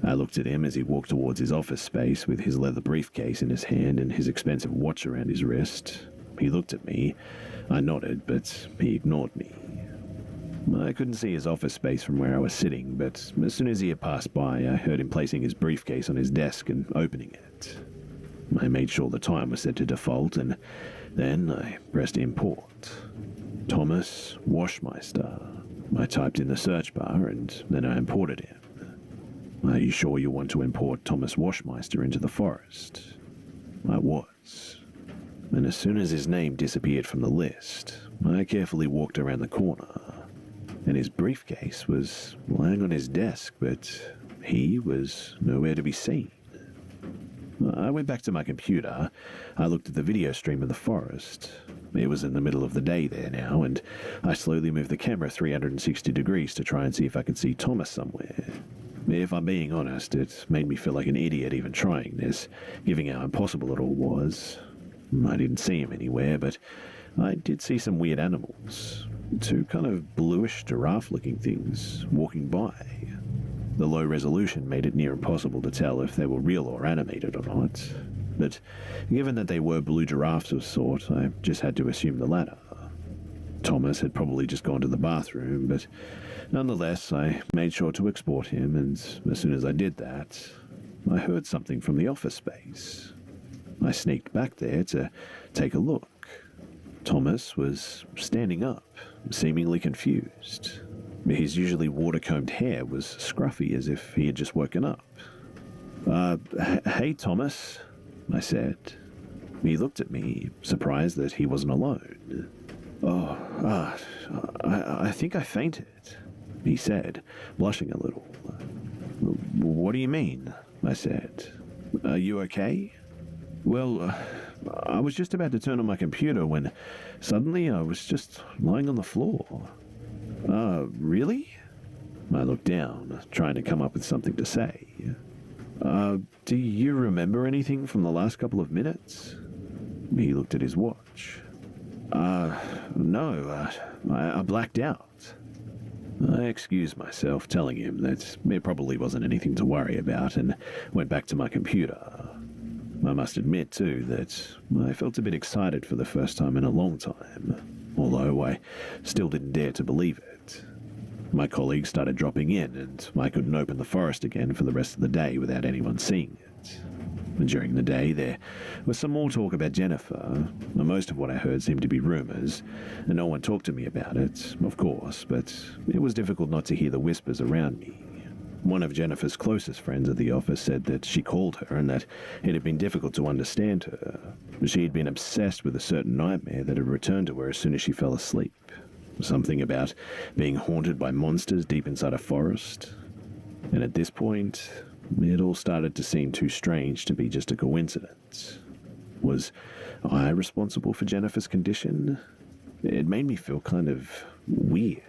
I looked at him as he walked towards his office space with his leather briefcase in his hand and his expensive watch around his wrist. He looked at me. I nodded, but he ignored me. I couldn't see his office space from where I was sitting, but as soon as he had passed by, I heard him placing his briefcase on his desk and opening it. I made sure the time was set to default, and then I pressed import. Thomas Washmeister. I typed in the search bar, and then I imported him. Are you sure you want to import Thomas Washmeister into the forest? I was. And as soon as his name disappeared from the list, I carefully walked around the corner. And his briefcase was lying on his desk, but he was nowhere to be seen. I went back to my computer. I looked at the video stream of the forest. It was in the middle of the day there now, and I slowly moved the camera 360 degrees to try and see if I could see Thomas somewhere. If I'm being honest, it made me feel like an idiot even trying this, given how impossible it all was. I didn't see him anywhere, but I did see some weird animals. Two kind of bluish giraffe-looking things walking by. The low resolution made it near impossible to tell if they were real or animated or not. But given that they were blue giraffes of sort, I just had to assume the latter. Thomas had probably just gone to the bathroom, but nonetheless, I made sure to export him, and as soon as I did that, I heard something from the office space. I sneaked back there to take a look. Thomas was standing up, seemingly confused. His usually water-combed hair was scruffy as if he had just woken up. Hey, Thomas, I said. He looked at me, surprised that he wasn't alone. I think I fainted, he said, blushing a little. What do you mean? I said. Are you okay? Well, I was just about to turn on my computer when suddenly I was just lying on the floor. Really? I looked down, trying to come up with something to say. Do you remember anything from the last couple of minutes? He looked at his watch. No, I blacked out. I excused myself, telling him that it probably wasn't anything to worry about, and went back to my computer. I must admit, too, that I felt a bit excited for the first time in a long time, although I still didn't dare to believe it. My colleagues started dropping in, and I couldn't open the forest again for the rest of the day without anyone seeing it. And during the day, there was some more talk about Jennifer. Most of what I heard seemed to be rumors, and no one talked to me about it, of course, but it was difficult not to hear the whispers around me. One of Jennifer's closest friends at the office said that she called her and that it had been difficult to understand her. She had been obsessed with a certain nightmare that had returned to her as soon as she fell asleep. Something about being haunted by monsters deep inside a forest. And at this point, it all started to seem too strange to be just a coincidence. Was I responsible for Jennifer's condition? It made me feel kind of weird.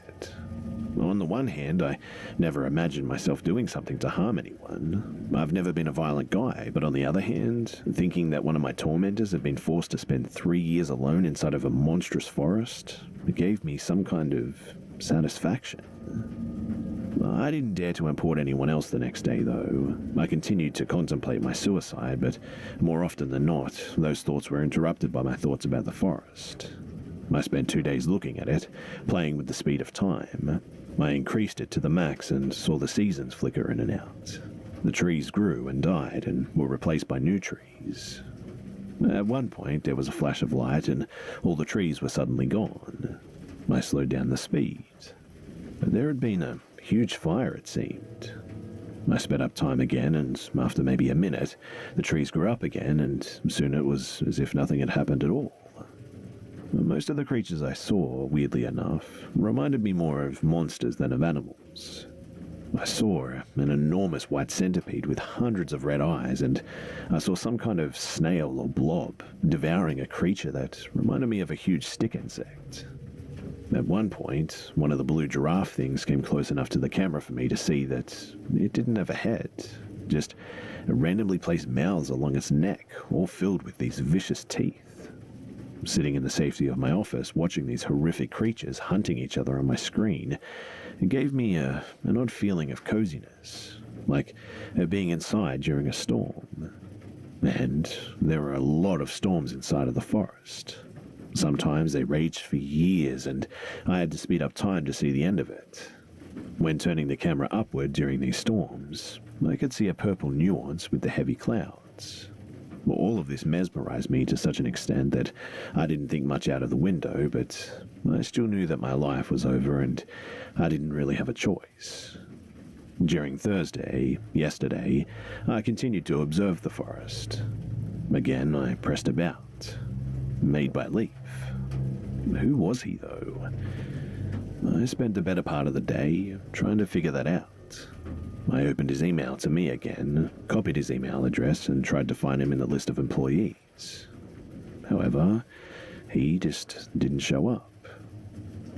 On the one hand, I never imagined myself doing something to harm anyone. I've never been a violent guy, but on the other hand, thinking that one of my tormentors had been forced to spend 3 years alone inside of a monstrous forest, it gave me some kind of satisfaction. I didn't dare to import anyone else the next day, though. I continued to contemplate my suicide, but more often than not, those thoughts were interrupted by my thoughts about the forest. I spent 2 days looking at it, playing with the speed of time. I increased it to the max and saw the seasons flicker in and out. The trees grew and died and were replaced by new trees. At one point, there was a flash of light and all the trees were suddenly gone. I slowed down the speed. But there had been a huge fire, it seemed. I sped up time again, and after maybe a minute, the trees grew up again, and soon it was as if nothing had happened at all. Most of the creatures I saw, weirdly enough, reminded me more of monsters than of animals. I saw an enormous white centipede with hundreds of red eyes, and I saw some kind of snail or blob devouring a creature that reminded me of a huge stick insect. At one point, one of the blue giraffe things came close enough to the camera for me to see that it didn't have a head, just randomly placed mouths along its neck, all filled with these vicious teeth. sitting in the safety of my office, watching these horrific creatures hunting each other on my screen. It gave me an odd feeling of coziness, like being inside during a storm. And there were a lot of storms inside of the forest. Sometimes they raged for years, and I had to speed up time to see the end of it. When turning the camera upward during these storms, I could see a purple nuance with the heavy clouds. All of this mesmerized me to such an extent that I didn't think much out of the window, but I still knew that my life was over and I didn't really have a choice. During Thursday, yesterday, I continued to observe the forest. Again, I pressed about. Made by Leaf. Who was he, though? I spent the better part of the day trying to figure that out. I opened his email to me again, copied his email address, and tried to find him in the list of employees. However, he just didn't show up.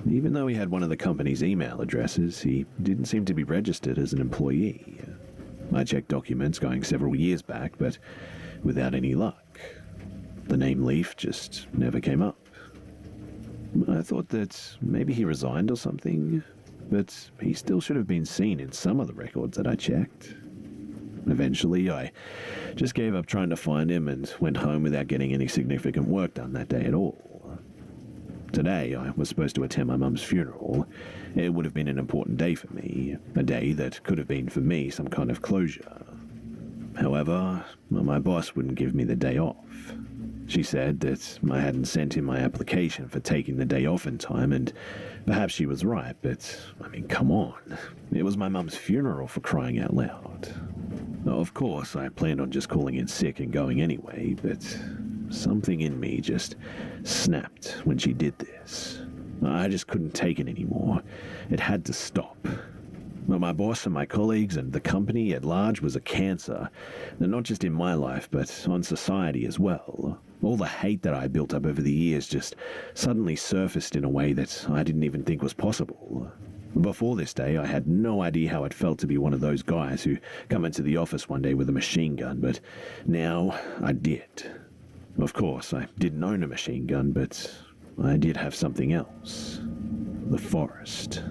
Even though he had one of the company's email addresses, he didn't seem to be registered as an employee. I checked documents going several years back, but without any luck. The name Leaf just never came up. I thought that maybe he resigned or something, but he still should have been seen in some of the records that I checked. Eventually, I just gave up trying to find him and went home without getting any significant work done that day at all. Today, I was supposed to attend my mum's funeral. It would have been an important day for me, a day that could have been for me some kind of closure. However, my boss wouldn't give me the day off. She said that I hadn't sent in my application for taking the day off in time, and perhaps she was right, but, I mean, come on. It was my mum's funeral, for crying out loud. Of course, I planned on just calling in sick and going anyway, but something in me just snapped when she did this. I just couldn't take it anymore. It had to stop. My boss and my colleagues and the company at large was a cancer, not just in my life, but on society as well. All the hate that I built up over the years just suddenly surfaced in a way that I didn't even think was possible. Before this day, I had no idea how it felt to be one of those guys who come into the office one day with a machine gun, but now I did. Of course, I didn't own a machine gun, but I did have something else. The forest.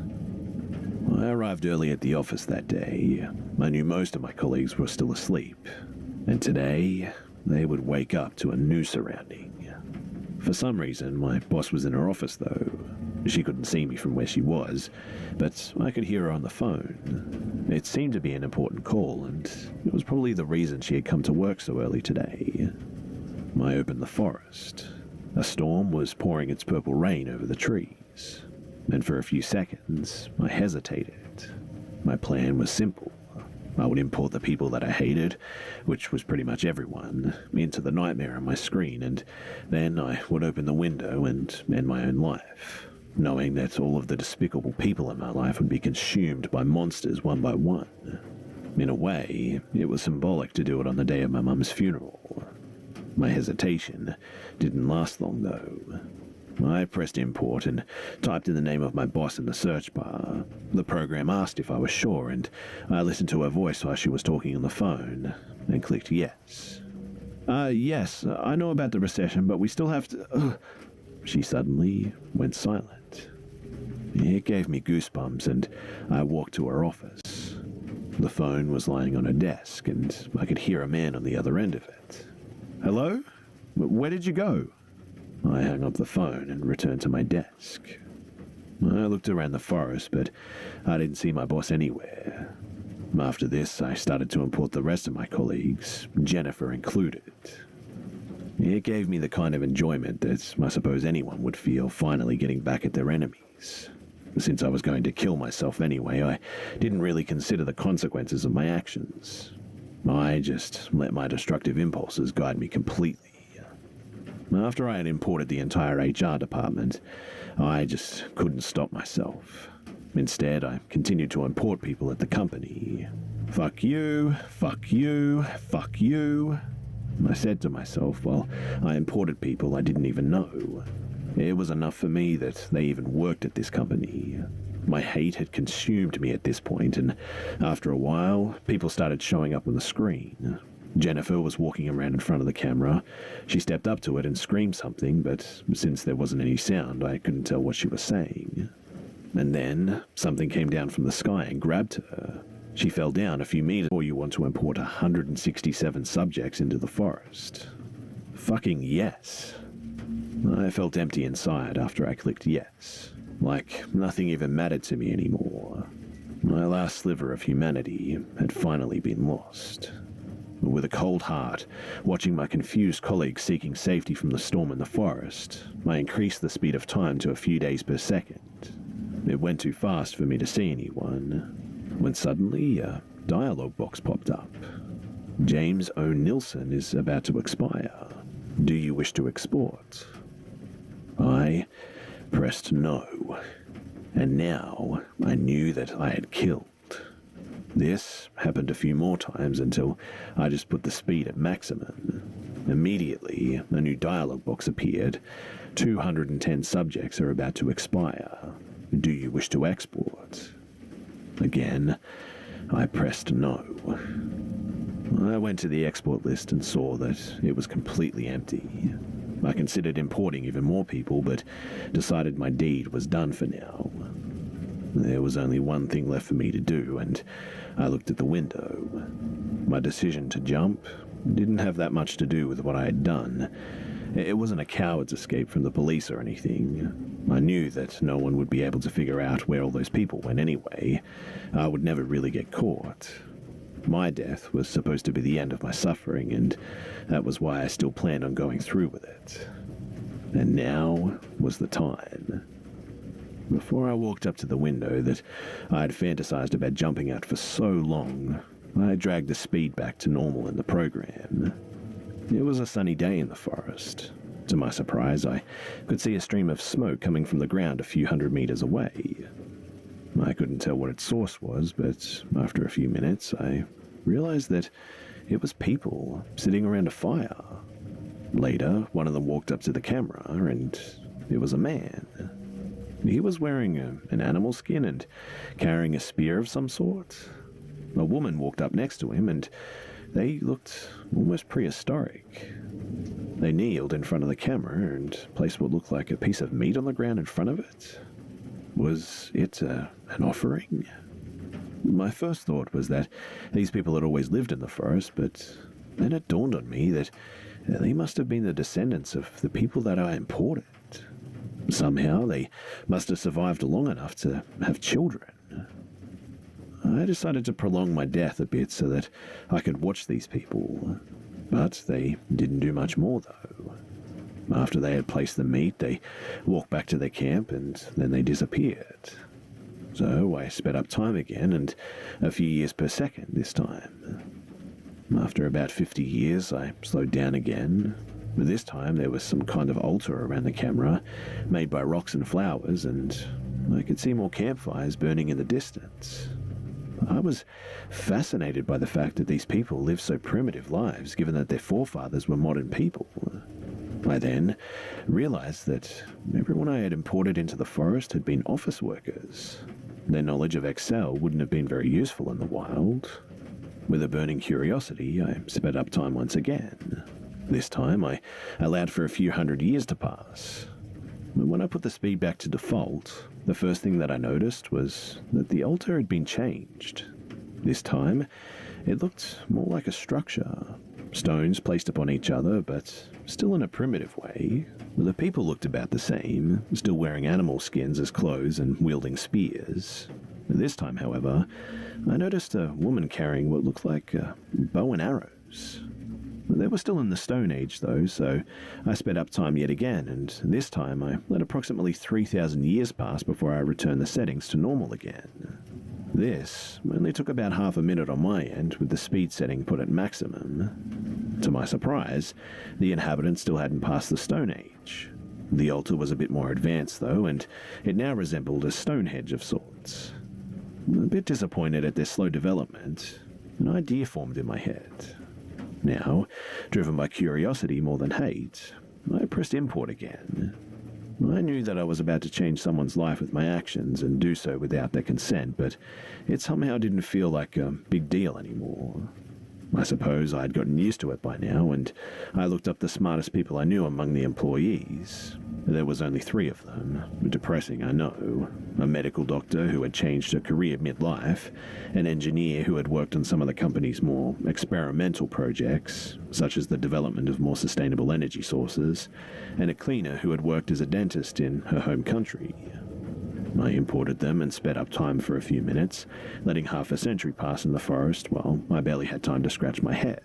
I arrived early at the office that day. I knew most of my colleagues were still asleep, and today they would wake up to a new surrounding. For some reason, my boss was in her office though. She couldn't see me from where she was, but I could hear her on the phone. It seemed to be an important call, and it was probably the reason she had come to work so early today. I opened the forest. A storm was pouring its purple rain over the trees, and for a few seconds, I hesitated. My plan was simple. I would import the people that I hated, which was pretty much everyone, into the nightmare on my screen, and then I would open the window and end my own life, knowing that all of the despicable people in my life would be consumed by monsters one by one. In a way, it was symbolic to do it on the day of my mum's funeral. My hesitation didn't last long, though. I pressed import and typed in the name of my boss in the search bar. The program asked if I was sure, and I listened to her voice while she was talking on the phone, and clicked yes. Yes, I know about the recession, but we still have to... She suddenly went silent. It gave me goosebumps, and I walked to her office. The phone was lying on her desk, and I could hear a man on the other end of it. Hello? Where did you go? I hung up the phone and returned to my desk. I looked around the forest, but I didn't see my boss anywhere. After this, I started to import the rest of my colleagues, Jennifer included. It gave me the kind of enjoyment that I suppose anyone would feel finally getting back at their enemies. Since I was going to kill myself anyway, I didn't really consider the consequences of my actions. I just let my destructive impulses guide me completely. After I had imported the entire HR department, I just couldn't stop myself. Instead, I continued to import people at the company. Fuck you, fuck you, fuck you. I said to myself while I imported people I didn't even know. It was enough for me that they even worked at this company. My hate had consumed me at this point, and after a while, people started showing up on the screen. Jennifer was walking around in front of the camera. She stepped up to it and screamed something, but since there wasn't any sound, I couldn't tell what she was saying. And then something came down from the sky and grabbed her. She fell down a few meters before you want to import 167 subjects into the forest. Fucking yes. I felt empty inside after I clicked yes. Like nothing even mattered to me anymore. My last sliver of humanity had finally been lost. With a cold heart, watching my confused colleagues seeking safety from the storm in the forest, I increased the speed of time to a few days per second. It went too fast for me to see anyone, when suddenly a dialogue box popped up. James O. Nilsson is about to expire. Do you wish to export? I pressed no, and now I knew that I had killed. This happened a few more times until I just put the speed at maximum. Immediately, a new dialogue box appeared. 210 subjects are about to expire. Do you wish to export? Again, I pressed no. I went to the export list and saw that it was completely empty. I considered importing even more people, but decided my deed was done for now. There was only one thing left for me to do, and I looked at the window. My decision to jump didn't have that much to do with what I had done. It wasn't a coward's escape from the police or anything. I knew that no one would be able to figure out where all those people went anyway. I would never really get caught. My death was supposed to be the end of my suffering, and that was why I still planned on going through with it. And now was the time. Before I walked up to the window that I had fantasized about jumping out for so long, I dragged the speed back to normal in the program. It was a sunny day in the forest. To my surprise, I could see a stream of smoke coming from the ground a few hundred meters away. I couldn't tell what its source was, but after a few minutes, I realized that it was people sitting around a fire. Later, one of them walked up to the camera, and it was a man. He was wearing an animal skin and carrying a spear of some sort. A woman walked up next to him, and they looked almost prehistoric. They kneeled in front of the camera and placed what looked like a piece of meat on the ground in front of it. Was it an offering? My first thought was that these people had always lived in the forest, but then it dawned on me that they must have been the descendants of the people that I imported. Somehow they must have survived long enough to have children. I decided to prolong my death a bit so that I could watch these people, but they didn't do much more though. After they had placed the meat, they walked back to their camp and then they disappeared. So I sped up time again, and a few years per second this time. After about 50 years, I slowed down again. But this time there was some kind of altar around the camera, made by rocks and flowers, and I could see more campfires burning in the distance. I was fascinated by the fact that these people lived so primitive lives, given that their forefathers were modern people. I then realized that everyone I had imported into the forest had been office workers. Their knowledge of Excel wouldn't have been very useful in the wild. With a burning curiosity, I sped up time once again. This time, I allowed for a few hundred years to pass. But when I put the speed back to default, the first thing that I noticed was that the altar had been changed. This time, it looked more like a structure. Stones placed upon each other, but still in a primitive way. The people looked about the same, still wearing animal skins as clothes and wielding spears. This time, however, I noticed a woman carrying what looked like bow and arrows. They were still in the Stone Age, though, so I sped up time yet again, and this time I let approximately 3,000 years pass before I returned the settings to normal again. This only took about half a minute on my end, with the speed setting put at maximum. To my surprise, the inhabitants still hadn't passed the Stone Age. The altar was a bit more advanced, though, and it now resembled a Stonehenge of sorts. A bit disappointed at their slow development, an idea formed in my head. Now, driven by curiosity more than hate, I pressed import again. I knew that I was about to change someone's life with my actions and do so without their consent, but it somehow didn't feel like a big deal anymore. I suppose I'd gotten used to it by now, and I looked up the smartest people I knew among the employees. There was only 3 of them. Depressing, I know. A medical doctor who had changed her career mid-life, an engineer who had worked on some of the company's more experimental projects, such as the development of more sustainable energy sources, and a cleaner who had worked as a dentist in her home country. I imported them and sped up time for a few minutes, letting half a century pass in the forest while I barely had time to scratch my head.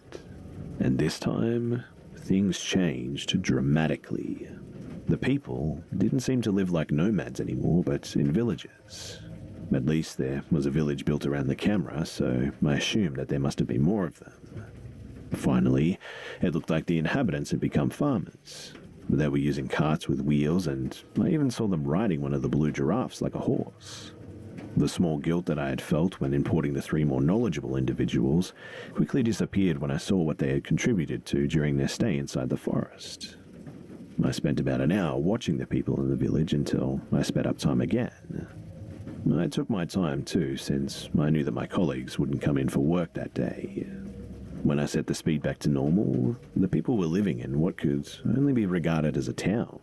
And this time, things changed dramatically. The people didn't seem to live like nomads anymore, but in villages. At least there was a village built around the camera, so I assumed that there must have been more of them. Finally, it looked like the inhabitants had become farmers. They were using carts with wheels, and I even saw them riding one of the blue giraffes like a horse. The small guilt that I had felt when importing the 3 more knowledgeable individuals quickly disappeared when I saw what they had contributed to during their stay inside the forest. I spent about an hour watching the people in the village until I sped up time again. I took my time too, since I knew that my colleagues wouldn't come in for work that day. When I set the speed back to normal, the people were living in what could only be regarded as a town.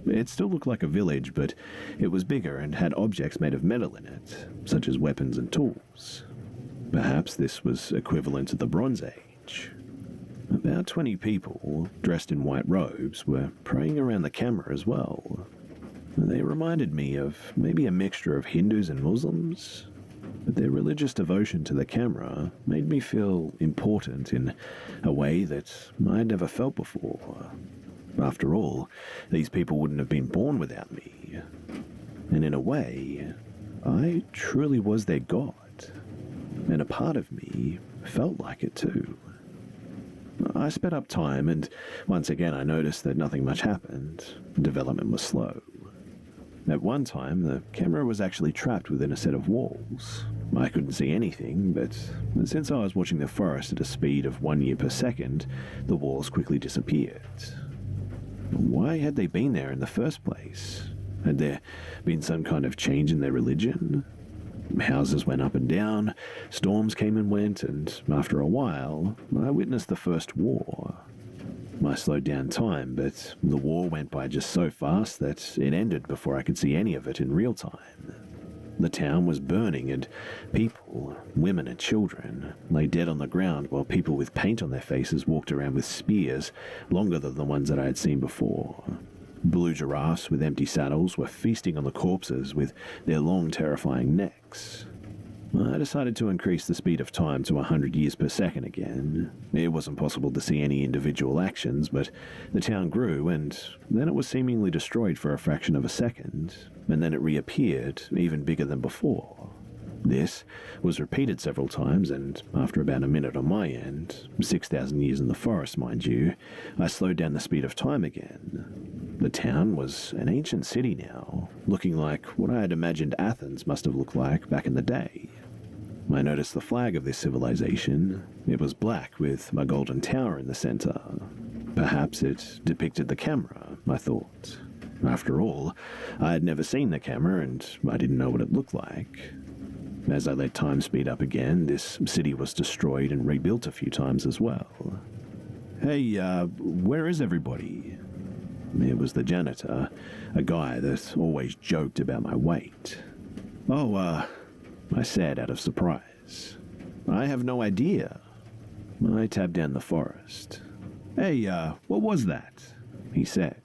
It still looked like a village, but it was bigger and had objects made of metal in it, such as weapons and tools. Perhaps this was equivalent to the Bronze Age. About 20 people, dressed in white robes, were praying around the camera as well. They reminded me of maybe a mixture of Hindus and Muslims, but their religious devotion to the camera made me feel important in a way that I'd never felt before. After all, these people wouldn't have been born without me. And in a way, I truly was their god. And a part of me felt like it too. I sped up time, and once again I noticed that nothing much happened. Development was slow. At one time, the camera was actually trapped within a set of walls. I couldn't see anything, but since I was watching the forest at a speed of 1 year per second, the walls quickly disappeared. Why had they been there in the first place? Had there been some kind of change in their religion? Houses went up and down, storms came and went, and after a while, I witnessed the first war. I slowed down time, but the war went by just so fast that it ended before I could see any of it in real time. The town was burning, and people, women and children, lay dead on the ground while people with paint on their faces walked around with spears longer than the ones that I had seen before. Blue giraffes with empty saddles were feasting on the corpses with their long, terrifying necks. I decided to increase the speed of time to 100 years per second again. It wasn't possible to see any individual actions, but the town grew, and then it was seemingly destroyed for a fraction of a second, and then it reappeared, even bigger than before. This was repeated several times, and after about a minute on my end, 6,000 years in the forest, mind you, I slowed down the speed of time again. The town was an ancient city now, looking like what I had imagined Athens must have looked like back in the day. I noticed the flag of this civilization. It was black with a golden tower in the center. Perhaps it depicted the camera, I thought. After all, I had never seen the camera, and I didn't know what it looked like. As I let time speed up again, this city was destroyed and rebuilt a few times as well. Hey, where is everybody? It was the janitor, a guy that always joked about my weight. Oh, I said out of surprise. I have no idea. I tabbed down the forest. Hey, what was that? He said.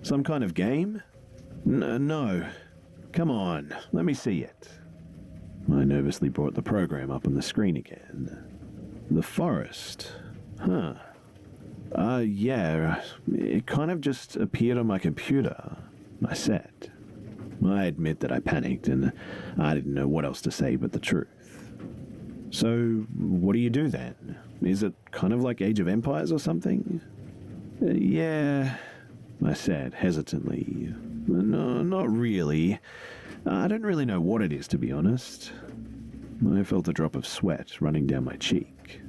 Some kind of game? No. Come on, let me see it. I nervously brought the program up on the screen again. The forest. Huh. Yeah, it kind of just appeared on my computer, I said. I admit that I panicked, and I didn't know what else to say but the truth. So, what do you do then? Is it kind of like Age of Empires or something? Yeah, I said hesitantly. No, not really. I don't really know what it is, to be honest. I felt a drop of sweat running down my cheek.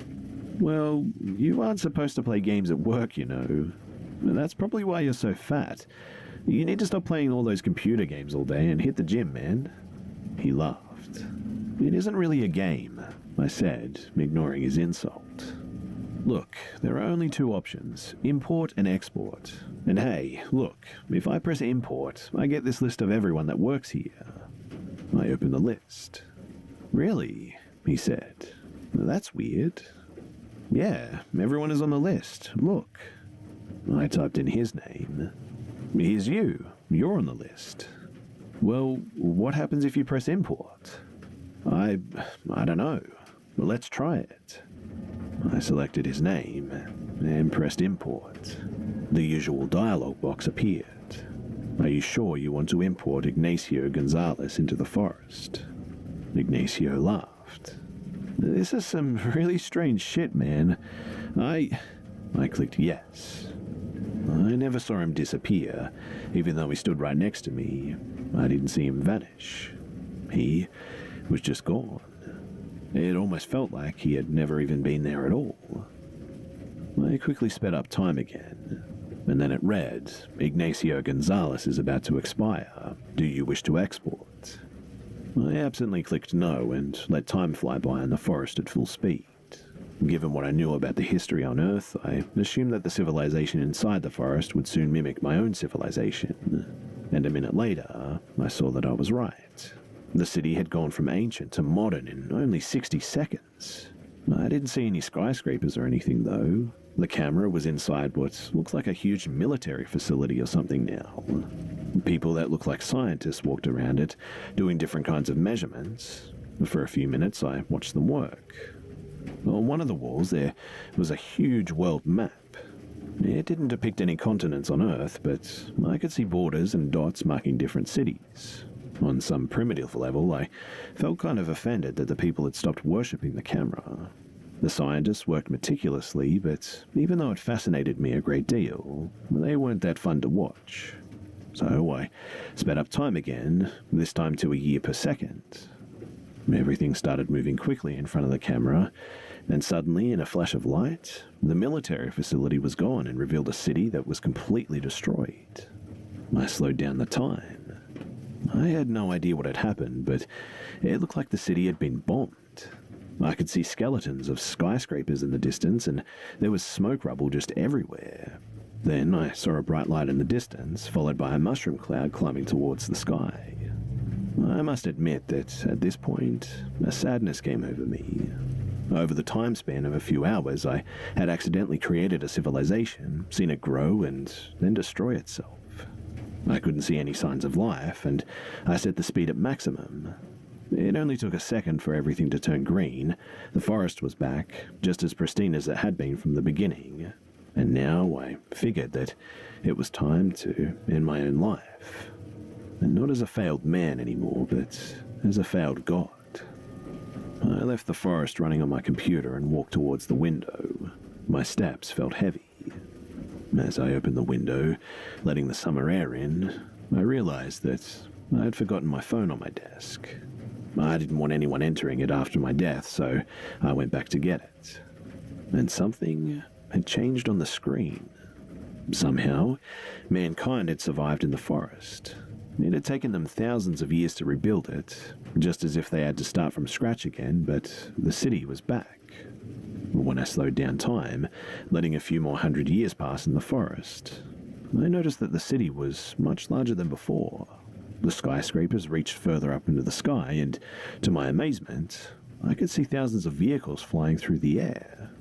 Well, you aren't supposed to play games at work, you know. That's probably why you're so fat. You need to stop playing all those computer games all day and hit the gym, man. He laughed. It isn't really a game, I said, ignoring his insult. Look, there are only two options, import and export. And hey, look, if I press import, I get this list of everyone that works here. I opened the list. Really? He said. That's weird. Yeah, everyone is on the list. Look. I typed in his name. Here's you. You're on the list. Well, what happens if you press import? I don't know. Let's try it. I selected his name and pressed import. The usual dialog box appeared. Are you sure you want to import Ignacio Gonzalez into the forest? Ignacio laughed. This is some really strange shit, man. I clicked yes. I never saw him disappear, even though he stood right next to me. I didn't see him vanish. He was just gone. It almost felt like he had never even been there at all. I quickly sped up time again, and then it read, Ignacio Gonzalez is about to expire. Do you wish to export? I absently clicked no and let time fly by in the forest at full speed. Given what I knew about the history on Earth, I assumed that the civilization inside the forest would soon mimic my own civilization. And a minute later, I saw that I was right. The city had gone from ancient to modern in only 60 seconds. I didn't see any skyscrapers or anything, though. The camera was inside what looks like a huge military facility or something now. People that looked like scientists walked around it, doing different kinds of measurements. For a few minutes, I watched them work. On one of the walls, there was a huge world map. It didn't depict any continents on Earth, but I could see borders and dots marking different cities. On some primitive level, I felt kind of offended that the people had stopped worshipping the camera. The scientists worked meticulously, but even though it fascinated me a great deal, they weren't that fun to watch. So I sped up time again, this time to a year per second. Everything started moving quickly in front of the camera, and suddenly, in a flash of light, the military facility was gone and revealed a city that was completely destroyed. I slowed down the time. I had no idea what had happened, but it looked like the city had been bombed. I could see skeletons of skyscrapers in the distance, and there was smoke rubble just everywhere. Then I saw a bright light in the distance, followed by a mushroom cloud climbing towards the sky. I must admit that, at this point, a sadness came over me. Over the time span of a few hours, I had accidentally created a civilization, seen it grow and then destroy itself. I couldn't see any signs of life, and I set the speed at maximum. It only took a second for everything to turn green. The forest was back, just as pristine as it had been from the beginning. And now I figured that it was time to end my own life. And not as a failed man anymore, but as a failed god. I left the forest running on my computer and walked towards the window. My steps felt heavy. As I opened the window, letting the summer air in, I realized that I had forgotten my phone on my desk. I didn't want anyone entering it after my death, so I went back to get it. And something had changed on the screen. Somehow, mankind had survived in the forest. It had taken them thousands of years to rebuild it, just as if they had to start from scratch again, but the city was back. When I slowed down time, letting a few more hundred years pass in the forest, I noticed that the city was much larger than before. The skyscrapers reached further up into the sky, and to my amazement, I could see thousands of vehicles flying through the air.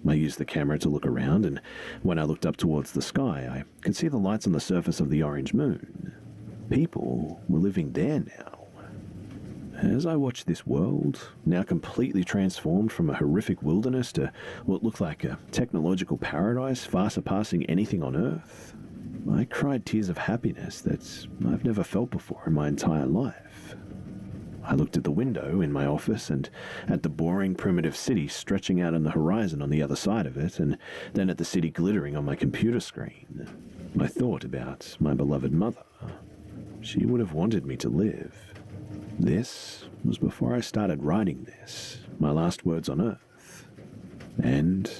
I used the camera to look around, and when I looked up towards the sky, I could see the lights on the surface of the orange moon. People were living there now. As I watched this world, now completely transformed from a horrific wilderness to what looked like a technological paradise far surpassing anything on Earth, I cried tears of happiness that I've never felt before in my entire life. I looked at the window in my office and at the boring primitive city stretching out on the horizon on the other side of it, and then at the city glittering on my computer screen. I thought about my beloved mother. She would have wanted me to live. This was before I started writing this, my last words on Earth. And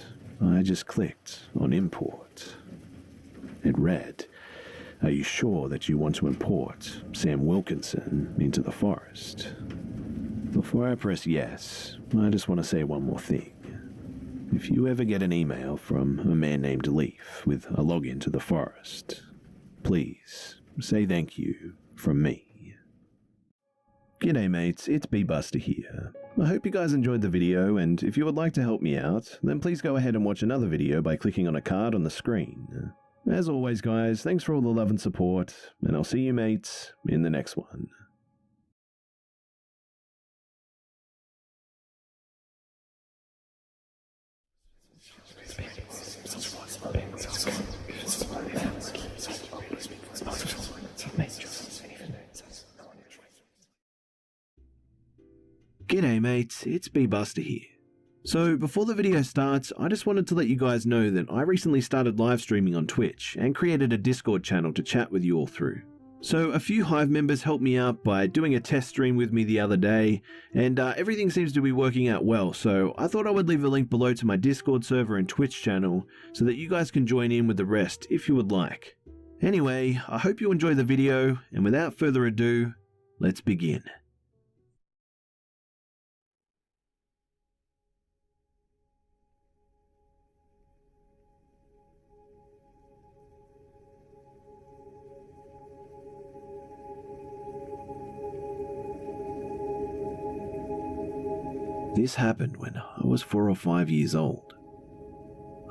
I just clicked on import. It read, "Are you sure that you want to import Sam Wilkinson into the forest?" Before I press yes, I just want to say one more thing. If you ever get an email from a man named Leaf with a login to the forest, please say thank you from me. G'day mates, it's B-Buster here. I hope you guys enjoyed the video, and if you would like to help me out, then please go ahead and watch another video by clicking on a card on the screen. As always guys, thanks for all the love and support, and I'll see you mates in the next one. G'day mates, it's B-Buster here. So before the video starts, I just wanted to let you guys know that I recently started live streaming on Twitch and created a Discord channel to chat with you all through. So a few Hive members helped me out by doing a test stream with me the other day, and everything seems to be working out well, so I thought I would leave a link below to my Discord server and Twitch channel so that you guys can join in with the rest if you would like. Anyway, I hope you enjoy the video, and without further ado, let's begin. This happened when I was 4 or 5 years old.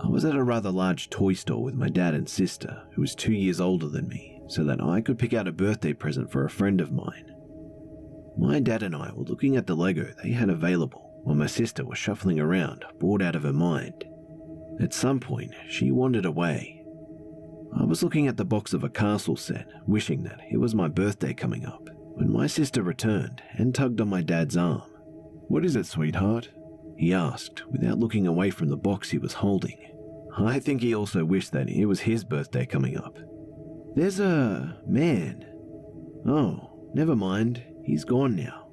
I was at a rather large toy store with my dad and sister, who was 2 years older than me, so that I could pick out a birthday present for a friend of mine. My dad and I were looking at the Lego they had available, while my sister was shuffling around, bored out of her mind. At some point, she wandered away. I was looking at the box of a castle set, wishing that it was my birthday coming up, when my sister returned and tugged on my dad's arm. "What is it, sweetheart?" he asked, without looking away from the box he was holding. I think he also wished that it was his birthday coming up. "There's a man." "Oh, never mind, he's gone now."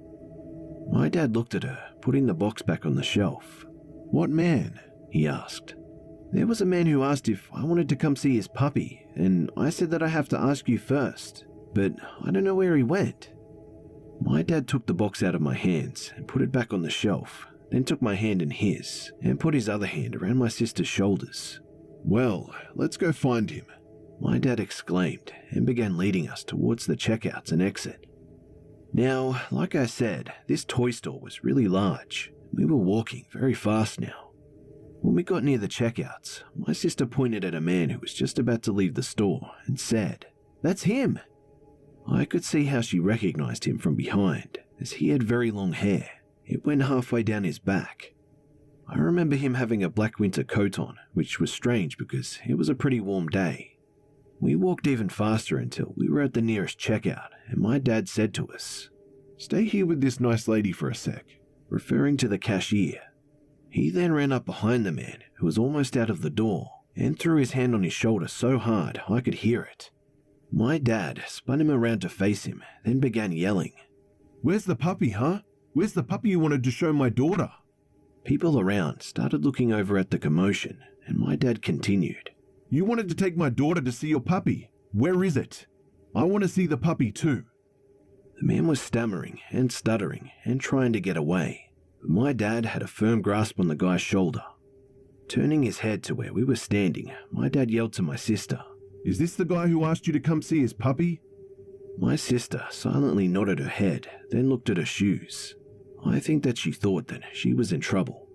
My dad looked at her, putting the box back on the shelf. "What man?" he asked. "There was a man who asked if I wanted to come see his puppy, and I said that I have to ask you first, but I don't know where he went." My dad took the box out of my hands and put it back on the shelf, then took my hand in his and put his other hand around my sister's shoulders. "Well, let's go find him," my dad exclaimed and began leading us towards the checkouts and exit. Now, like I said, this toy store was really large. We were walking very fast now. When we got near the checkouts, my sister pointed at a man who was just about to leave the store and said, "That's him." I could see how she recognized him from behind, as he had very long hair. It went halfway down his back. I remember him having a black winter coat on, which was strange because it was a pretty warm day. We walked even faster until we were at the nearest checkout, and my dad said to us, "Stay here with this nice lady for a sec," referring to the cashier. He then ran up behind the man, who was almost out of the door, and threw his hand on his shoulder so hard I could hear it. My dad spun him around to face him, then began yelling, "Where's the puppy, huh? Where's the puppy you wanted to show my daughter?" People around started looking over at the commotion, and my dad continued, "You wanted to take my daughter to see your puppy. Where is it? I want to see the puppy too." The man was stammering and stuttering and trying to get away, but my dad had a firm grasp on the guy's shoulder. Turning his head to where we were standing, my dad yelled to my sister, "Is this the guy who asked you to come see his puppy?" My sister silently nodded her head, then looked at her shoes. I think that she thought that she was in trouble.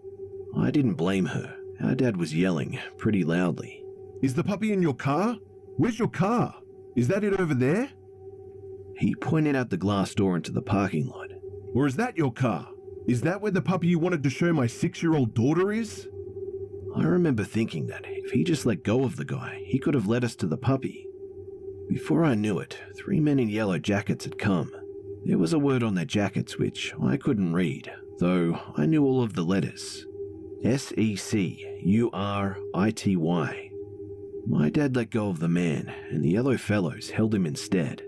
I didn't blame her. Our dad was yelling pretty loudly. "Is the puppy in your car? Where's your car? Is that it over there?" He pointed out the glass door into the parking lot. "Or is that your car? Is that where the puppy you wanted to show my 6-year-old daughter is?" I remember thinking that if he just let go of the guy, he could have led us to the puppy. Before I knew it, 3 men in yellow jackets had come. There was a word on their jackets which I couldn't read, though I knew all of the letters. SECURITY. My dad let go of the man, and the yellow fellows held him instead.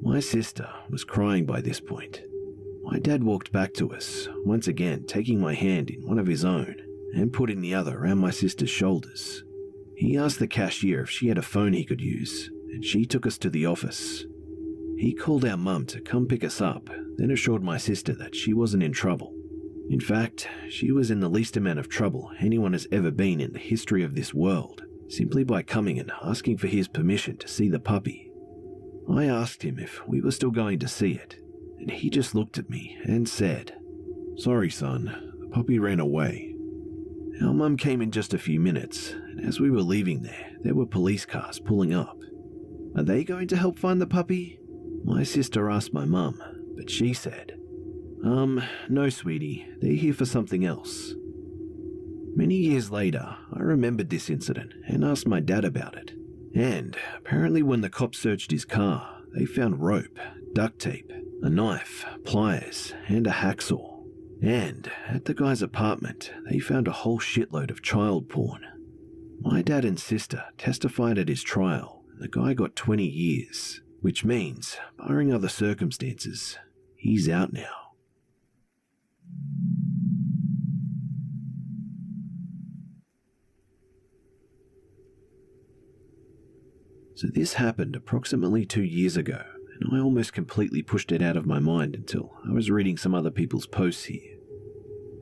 My sister was crying by this point. My dad walked back to us, once again taking my hand in one of his own and putting the other around my sister's shoulders. He asked the cashier if she had a phone he could use, and she took us to the office. he called our mum to come pick us up, then assured my sister that she wasn't in trouble. In fact, she was in the least amount of trouble anyone has ever been in the history of this world, simply by coming and asking for his permission to see the puppy. I asked him if we were still going to see it, and he just looked at me and said, "Sorry, son, the puppy ran away." Our mum came in just a few minutes, and as we were leaving there were police cars pulling up. "Are they going to help find the puppy?" My sister asked my mum, but she said, "No, sweetie, they're here for something else." Many years later, I remembered this incident and asked my dad about it. And apparently when the cops searched his car, they found rope, duct tape, a knife, pliers, and a hacksaw. And at the guy's apartment, they found a whole shitload of child porn. My dad and sister testified at his trial, and the guy got 20 years, which means, barring other circumstances, he's out now. So this happened approximately 2 years ago, and I almost completely pushed it out of my mind until I was reading some other people's posts here.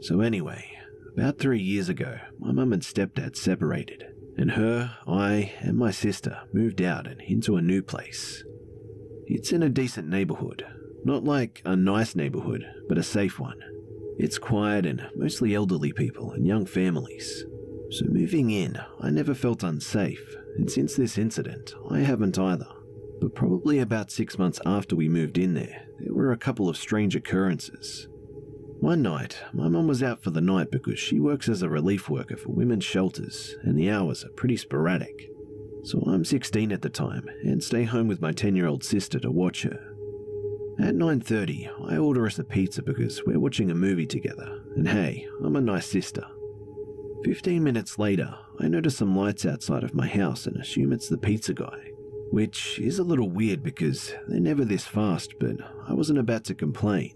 So anyway, about 3 years ago, my mum and stepdad separated, and I, and my sister moved out and into a new place. It's in a decent neighborhood, not like a nice neighborhood, but a safe one. It's quiet and mostly elderly people and young families. So moving in, I never felt unsafe, and since this incident, I haven't either. But probably about 6 months after we moved in there were a couple of strange occurrences. One night, my mum was out for the night because she works as a relief worker for women's shelters, and the hours are pretty sporadic. So I'm 16 at the time, and stay home with my 10-year-old sister to watch her. At 9:30, I order us a pizza because we're watching a movie together, and hey, I'm a nice sister. 15 minutes later, I notice some lights outside of my house and assume it's the pizza guy, which is a little weird because they're never this fast, but I wasn't about to complain.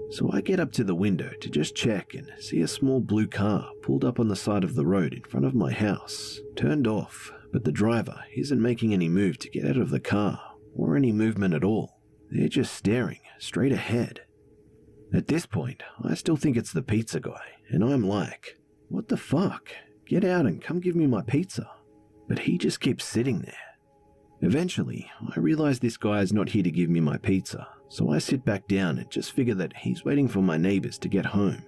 So I get up to the window to just check and see a small blue car pulled up on the side of the road in front of my house, turned off, but the driver isn't making any move to get out of the car or any movement at all. They're just staring straight ahead. At this point, I still think it's the pizza guy, and I'm like, "What the fuck? Get out and come give me my pizza." But he just keeps sitting there. Eventually, I realize this guy is not here to give me my pizza, so I sit back down and just figure that he's waiting for my neighbors to get home.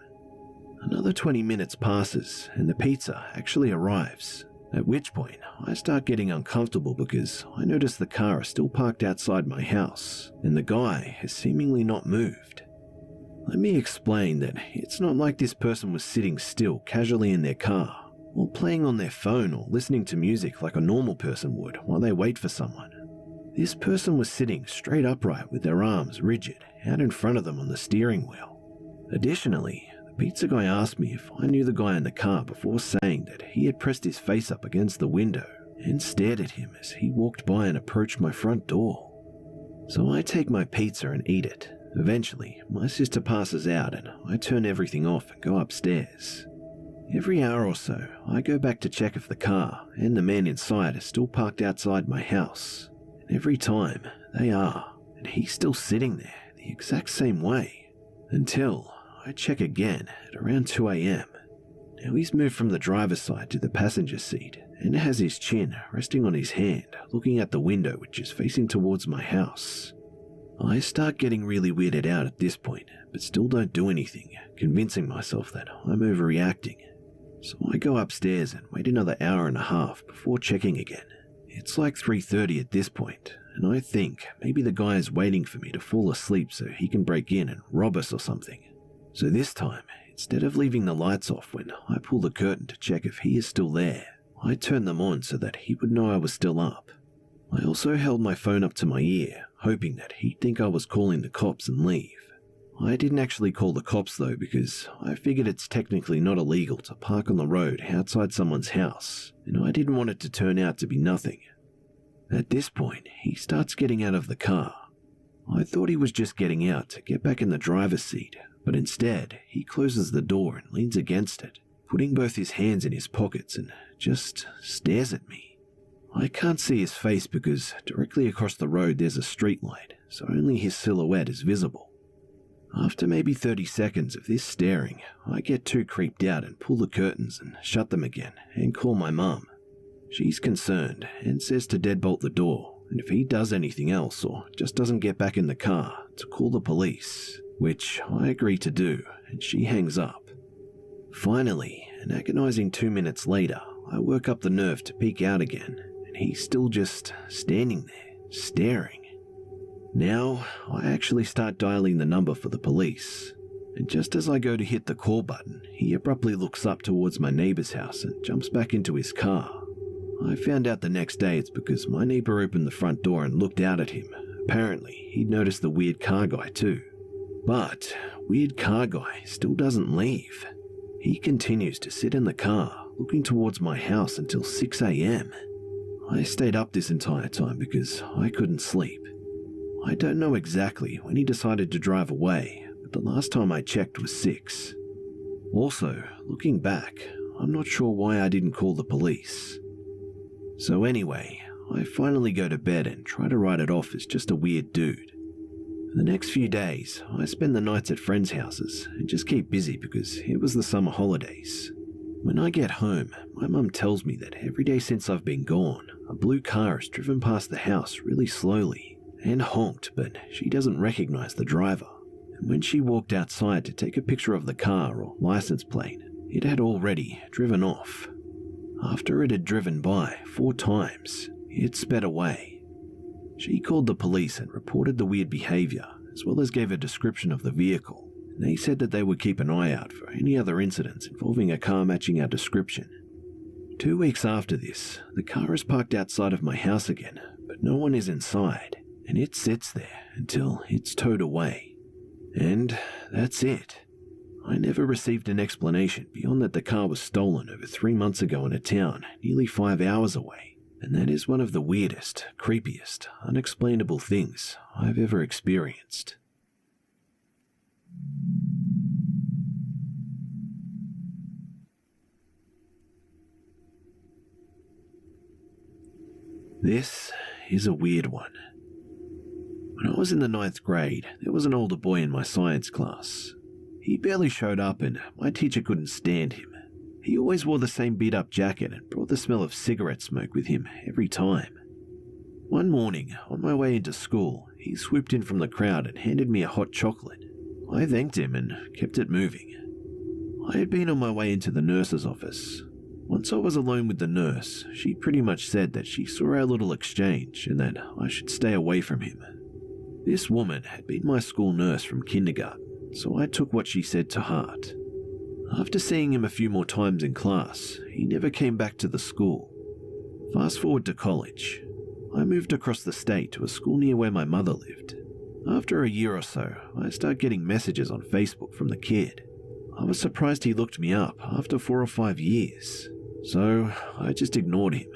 Another 20 minutes passes and the pizza actually arrives, at which point I start getting uncomfortable because I notice the car is still parked outside my house and the guy has seemingly not moved. Let me explain that it's not like this person was sitting still casually in their car, or playing on their phone or listening to music like a normal person would while they wait for someone. This person was sitting straight upright with their arms rigid out in front of them on the steering wheel. Additionally, the pizza guy asked me if I knew the guy in the car before saying that he had pressed his face up against the window and stared at him as he walked by and approached my front door. So I take my pizza and eat it. Eventually, my sister passes out and I turn everything off and go upstairs. Every hour or so, I go back to check if the car and the man inside are still parked outside my house. And every time, they are, and he's still sitting there the exact same way. Until I check again at around 2 a.m. Now he's moved from the driver's side to the passenger seat and has his chin resting on his hand, looking at the window which is facing towards my house. I start getting really weirded out at this point, but still don't do anything, convincing myself that I'm overreacting. So I go upstairs and wait another hour and a half before checking again. It's like 3:30 at this point, and I think maybe the guy is waiting for me to fall asleep so he can break in and rob us or something. So this time, instead of leaving the lights off when I pull the curtain to check if he is still there, I turn them on so that he would know I was still up. I also held my phone up to my ear, hoping that he'd think I was calling the cops and leave. I didn't actually call the cops though because I figured it's technically not illegal to park on the road outside someone's house, and I didn't want it to turn out to be nothing. At this point, he starts getting out of the car. I thought he was just getting out to get back in the driver's seat, but instead, he closes the door and leans against it, putting both his hands in his pockets and just stares at me. I can't see his face because directly across the road there's a street light, so only his silhouette is visible. After maybe 30 seconds of this staring, I get too creeped out and pull the curtains and shut them again and call my mum. She's concerned and says to deadbolt the door, and if he does anything else or just doesn't get back in the car, to call the police, which I agree to do, and she hangs up. Finally, an agonizing 2 minutes later, I work up the nerve to peek out again, and he's still just standing there, staring. Now, I actually start dialing the number for the police, and just as I go to hit the call button, he abruptly looks up towards my neighbor's house and jumps back into his car. I found out the next day it's because my neighbor opened the front door and looked out at him. Apparently, he'd noticed the weird car guy too. But weird car guy still doesn't leave. He continues to sit in the car, looking towards my house until 6 a.m. I stayed up this entire time because I couldn't sleep. I don't know exactly when he decided to drive away, but the last time I checked was 6. Also, looking back, I'm not sure why I didn't call the police. So anyway, I finally go to bed and try to write it off as just a weird dude. For the next few days, I spend the nights at friends' houses and just keep busy because it was the summer holidays. When I get home, my mum tells me that every day since I've been gone, a blue car has driven past the house really slowly and honked, but she doesn't recognize the driver. And when she walked outside to take a picture of the car or license plate, it had already driven off. After it had driven by 4 times, it sped away. She called the police and reported the weird behavior, as well as gave a description of the vehicle. And they said that they would keep an eye out for any other incidents involving a car matching our description. 2 weeks after this, the car is parked outside of my house again, but no one is inside, and it sits there until it's towed away. And that's it. I never received an explanation beyond that the car was stolen over 3 months ago in a town nearly 5 hours away, and that is one of the weirdest, creepiest, unexplainable things I've ever experienced. This is a weird one. When I was in the 9th grade, there was an older boy in my science class. He barely showed up and my teacher couldn't stand him. He always wore the same beat-up jacket and brought the smell of cigarette smoke with him every time. One morning, on my way into school, he swooped in from the crowd and handed me a hot chocolate. I thanked him and kept it moving. I had been on my way into the nurse's office. Once I was alone with the nurse, she pretty much said that she saw our little exchange and that I should stay away from him. This woman had been my school nurse from kindergarten, so I took what she said to heart. After seeing him a few more times in class, he never came back to the school. Fast forward to college. I moved across the state to a school near where my mother lived. After a year or so, I started getting messages on Facebook from the kid. I was surprised he looked me up after 4 or 5 years, so I just ignored him.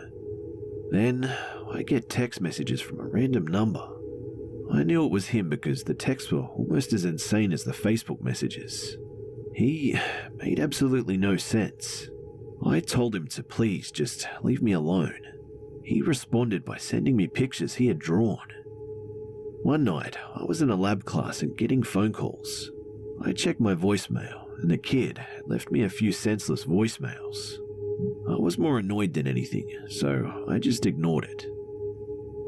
Then I get text messages from a random number. I knew it was him because the texts were almost as insane as the Facebook messages. He made absolutely no sense. I told him to please just leave me alone. He responded by sending me pictures he had drawn. One night, I was in a lab class and getting phone calls. I checked my voicemail, and the kid had left me a few senseless voicemails. I was more annoyed than anything, so I just ignored it.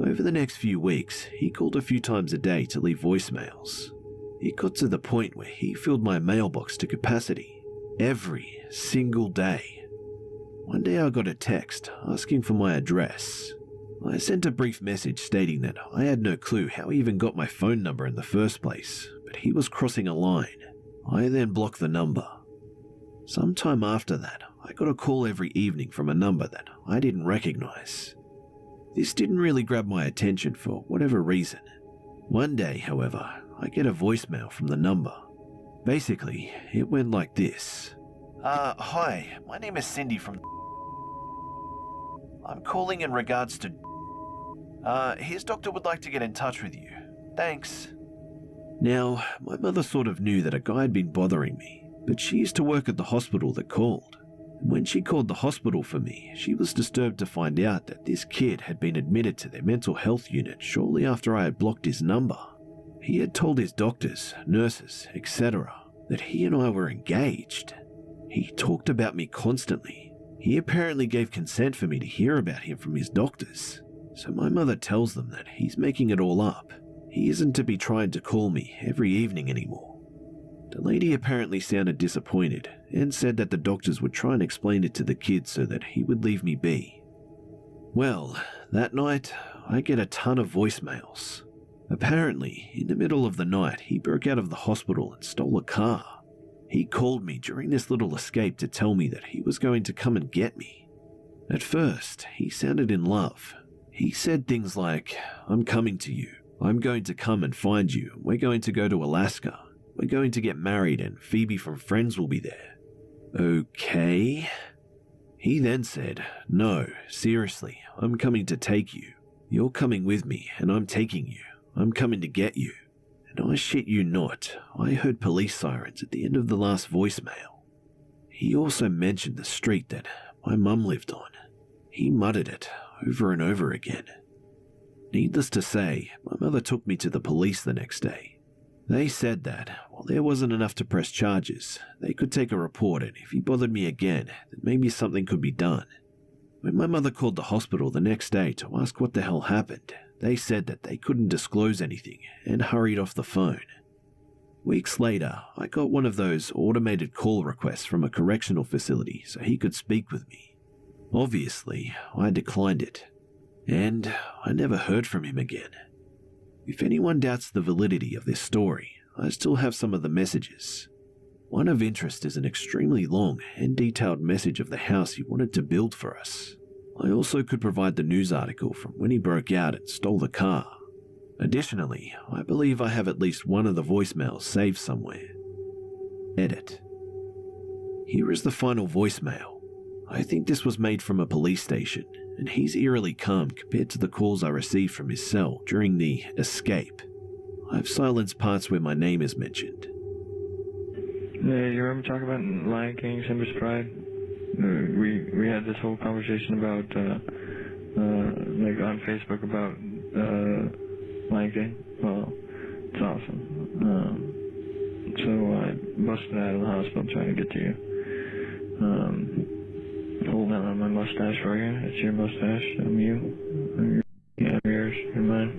Over the next few weeks, he called a few times a day to leave voicemails. It got to the point where he filled my mailbox to capacity every single day. One day I got a text asking for my address. I sent a brief message stating that I had no clue how he even got my phone number in the first place, but he was crossing a line. I then blocked the number. Sometime after that, I got a call every evening from a number that I didn't recognize. This didn't really grab my attention for whatever reason. One day, however, I get a voicemail from the number. Basically, it went like this. Hi, my name is Cindy from... I'm calling in regards to... his doctor would like to get in touch with you. Thanks. Now, my mother sort of knew that a guy had been bothering me, but she used to work at the hospital that called. And when she called the hospital for me, she was disturbed to find out that this kid had been admitted to their mental health unit shortly after I had blocked his number. He had told his doctors, nurses, etc. that he and I were engaged. He talked about me constantly. He apparently gave consent for me to hear about him from his doctors. So my mother tells them that he's making it all up. He isn't to be trying to call me every evening anymore. The lady apparently sounded disappointed and said that the doctors would try and explain it to the kids so that he would leave me be. Well, that night, I get a ton of voicemails. Apparently, in the middle of the night, he broke out of the hospital and stole a car. He called me during this little escape to tell me that he was going to come and get me. At first, he sounded in love. He said things like, "I'm coming to you. I'm going to come and find you. We're going to go to Alaska. We're going to get married and Phoebe from Friends will be there." Okay. He then said, "No, seriously, I'm coming to take you. You're coming with me and I'm taking you. I'm coming to get you." And I shit you not, I heard police sirens at the end of the last voicemail. He also mentioned the street that my mum lived on. He muttered it over and over again. Needless to say, my mother took me to the police the next day. They said that, while there wasn't enough to press charges, they could take a report, and if he bothered me again, then maybe something could be done. When my mother called the hospital the next day to ask what the hell happened, they said that they couldn't disclose anything and hurried off the phone. Weeks later, I got one of those automated call requests from a correctional facility so he could speak with me. Obviously, I declined it, and I never heard from him again. If anyone doubts the validity of this story, I still have some of the messages. One of interest is an extremely long and detailed message of the house he wanted to build for us. I also could provide the news article from when he broke out and stole the car. Additionally, I believe I have at least one of the voicemails saved somewhere. Edit. Here is the final voicemail. I think this was made from a police station, and he's eerily calm compared to the calls I received from his cell during the escape. I've silenced parts where my name is mentioned. Yeah, you remember talking about Lion King, Simba's Pride? We had this whole conversation about, like on Facebook about Lion King. Well, it's awesome. So I busted out of the hospital trying to get to you. Holding out on my mustache for you. It's your mustache. I'm you. I'm yours. You're mine.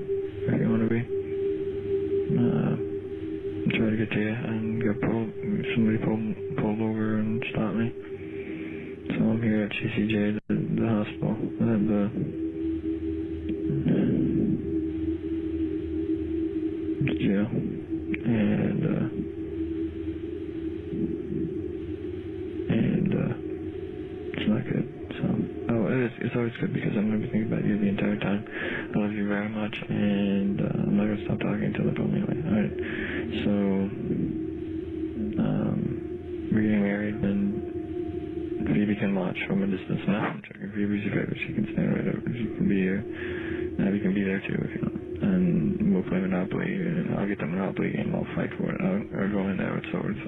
If you want to be. I'm trying to get to you and somebody pulled over and stopped me. So I'm here at CCJ, the hospital, at the jail, and it's not good. So, it's always good because I'm going to be thinking about you the entire time. I love you very much, and I'm not going to stop talking until they pull me away. All right. So, we're getting married, and Phoebe can watch from a distance now. I'm checking Phoebe's your favorite. She can stand right over. She can be here. Abby can be there too if you want. And we'll play Monopoly, and I'll get the Monopoly game. I'll fight for it. I'll go in there with swords.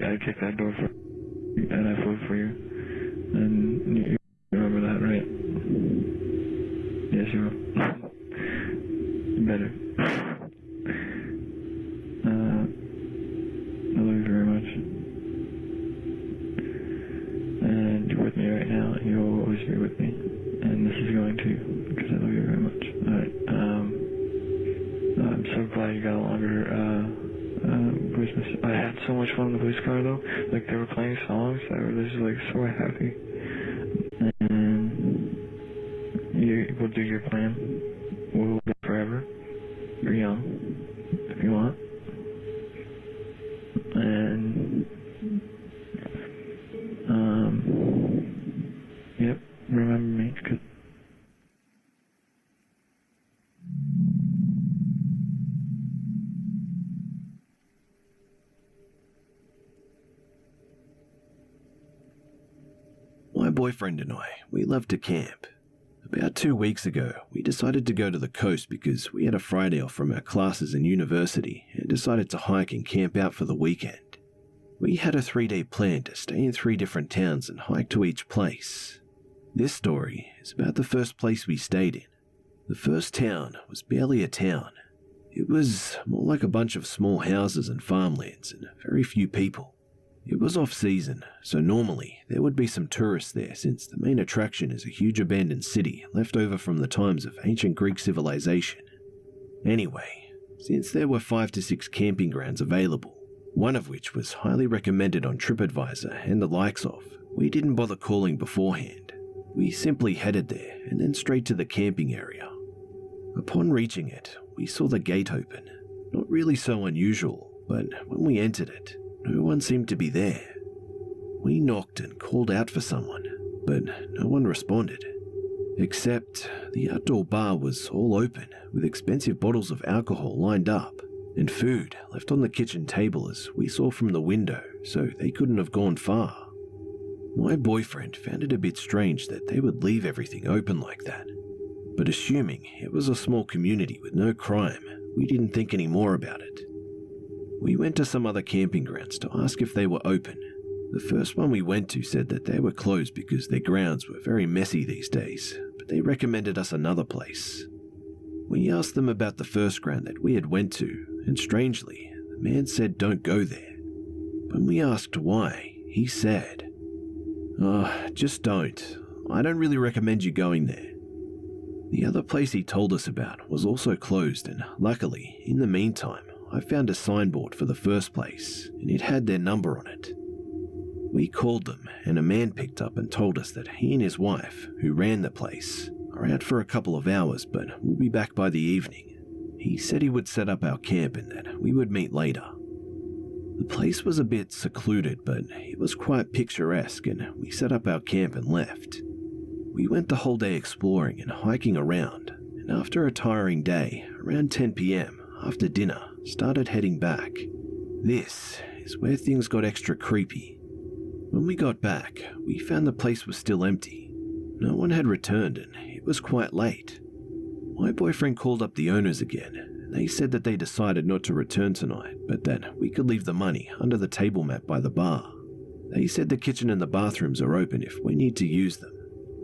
I kicked that door for you, and I flew for you. And you remember that, right? Yes, you will. Better. I love you very much. And you're with me right now, and you'll always be with me. And this is going to, because I love you very much. Alright, I'm so glad you got a longer, Christmas. I had so much fun in the police car though. Like they were playing songs that were just like so happy. And we'll do your plan. We'll live forever. You're young, if you want. And yep. Remember me. Cause my boyfriend and we love to camp. About 2 weeks ago, we decided to go to the coast because we had a Friday off from our classes in university and decided to hike and camp out for the weekend. We had a 3-day plan to stay in 3 different towns and hike to each place. This story is about the first place we stayed in, The first town was barely a town. It was more like a bunch of small houses and farmlands and very few people. It was off-season, so normally there would be some tourists there since the main attraction is a huge abandoned city left over from the times of ancient Greek civilization. Anyway, since there were 5 to 6 camping grounds available, one of which was highly recommended on TripAdvisor and the likes of, we didn't bother calling beforehand. We simply headed there and then straight to the camping area. Upon reaching it, we saw the gate open. Not really so unusual, but when we entered it, no one seemed to be there. We knocked and called out for someone, but no one responded. Except the outdoor bar was all open with expensive bottles of alcohol lined up and food left on the kitchen table as we saw from the window, so they couldn't have gone far. My boyfriend found it a bit strange that they would leave everything open like that, but assuming it was a small community with no crime, we didn't think any more about it. We went to some other camping grounds to ask if they were open. The first one we went to said that they were closed because their grounds were very messy these days, but they recommended us another place. We asked them about the first ground that we had went to, and strangely, the man said don't go there. When we asked why, he said, just don't. I don't really recommend you going there. The other place he told us about was also closed, and luckily, in the meantime, I found a signboard for the first place, and it had their number on it. We called them, and a man picked up and told us that he and his wife, who ran the place, are out for a couple of hours but will be back by the evening. He said he would set up our camp and that we would meet later. The place was a bit secluded, but it was quite picturesque, and we set up our camp and left. We went the whole day exploring and hiking around, and after a tiring day, around 10 p.m, after dinner, started heading back. This is where things got extra creepy. When we got back, we found the place was still empty. No one had returned and it was quite late. My boyfriend called up the owners again, and they said that they decided not to return tonight, but that we could leave the money under the table mat by the bar. They said the kitchen and the bathrooms are open if we need to use them.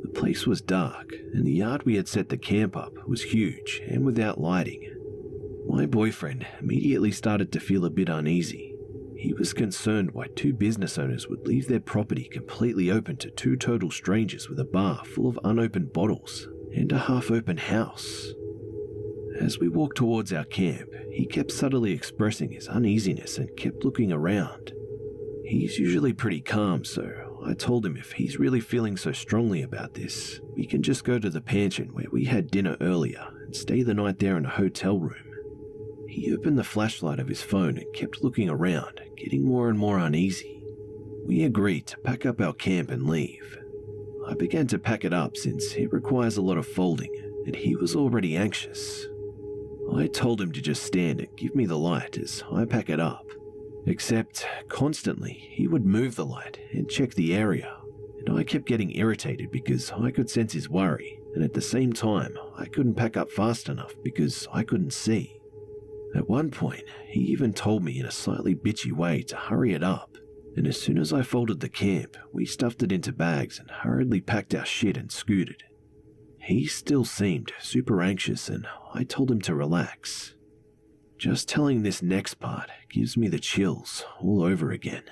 The place was dark, and the yard we had set the camp up was huge and without lighting. My boyfriend immediately started to feel a bit uneasy. He was concerned why 2 business owners would leave their property completely open to 2 total strangers with a bar full of unopened bottles and a half-open house. As we walked towards our camp, he kept subtly expressing his uneasiness and kept looking around. He's usually pretty calm, so I told him if he's really feeling so strongly about this, we can just go to the pension where we had dinner earlier and stay the night there in a hotel room. He opened the flashlight of his phone and kept looking around, getting more and more uneasy. We agreed to pack up our camp and leave. I began to pack it up since it requires a lot of folding, and he was already anxious. I told him to just stand and give me the light as I pack it up. Except, constantly, he would move the light and check the area, and I kept getting irritated because I could sense his worry, and at the same time, I couldn't pack up fast enough because I couldn't see. At one point, he even told me in a slightly bitchy way to hurry it up, and as soon as I folded the camp, we stuffed it into bags and hurriedly packed our shit and scooted. He still seemed super anxious, and I told him to relax. Just telling this next part gives me the chills all over again.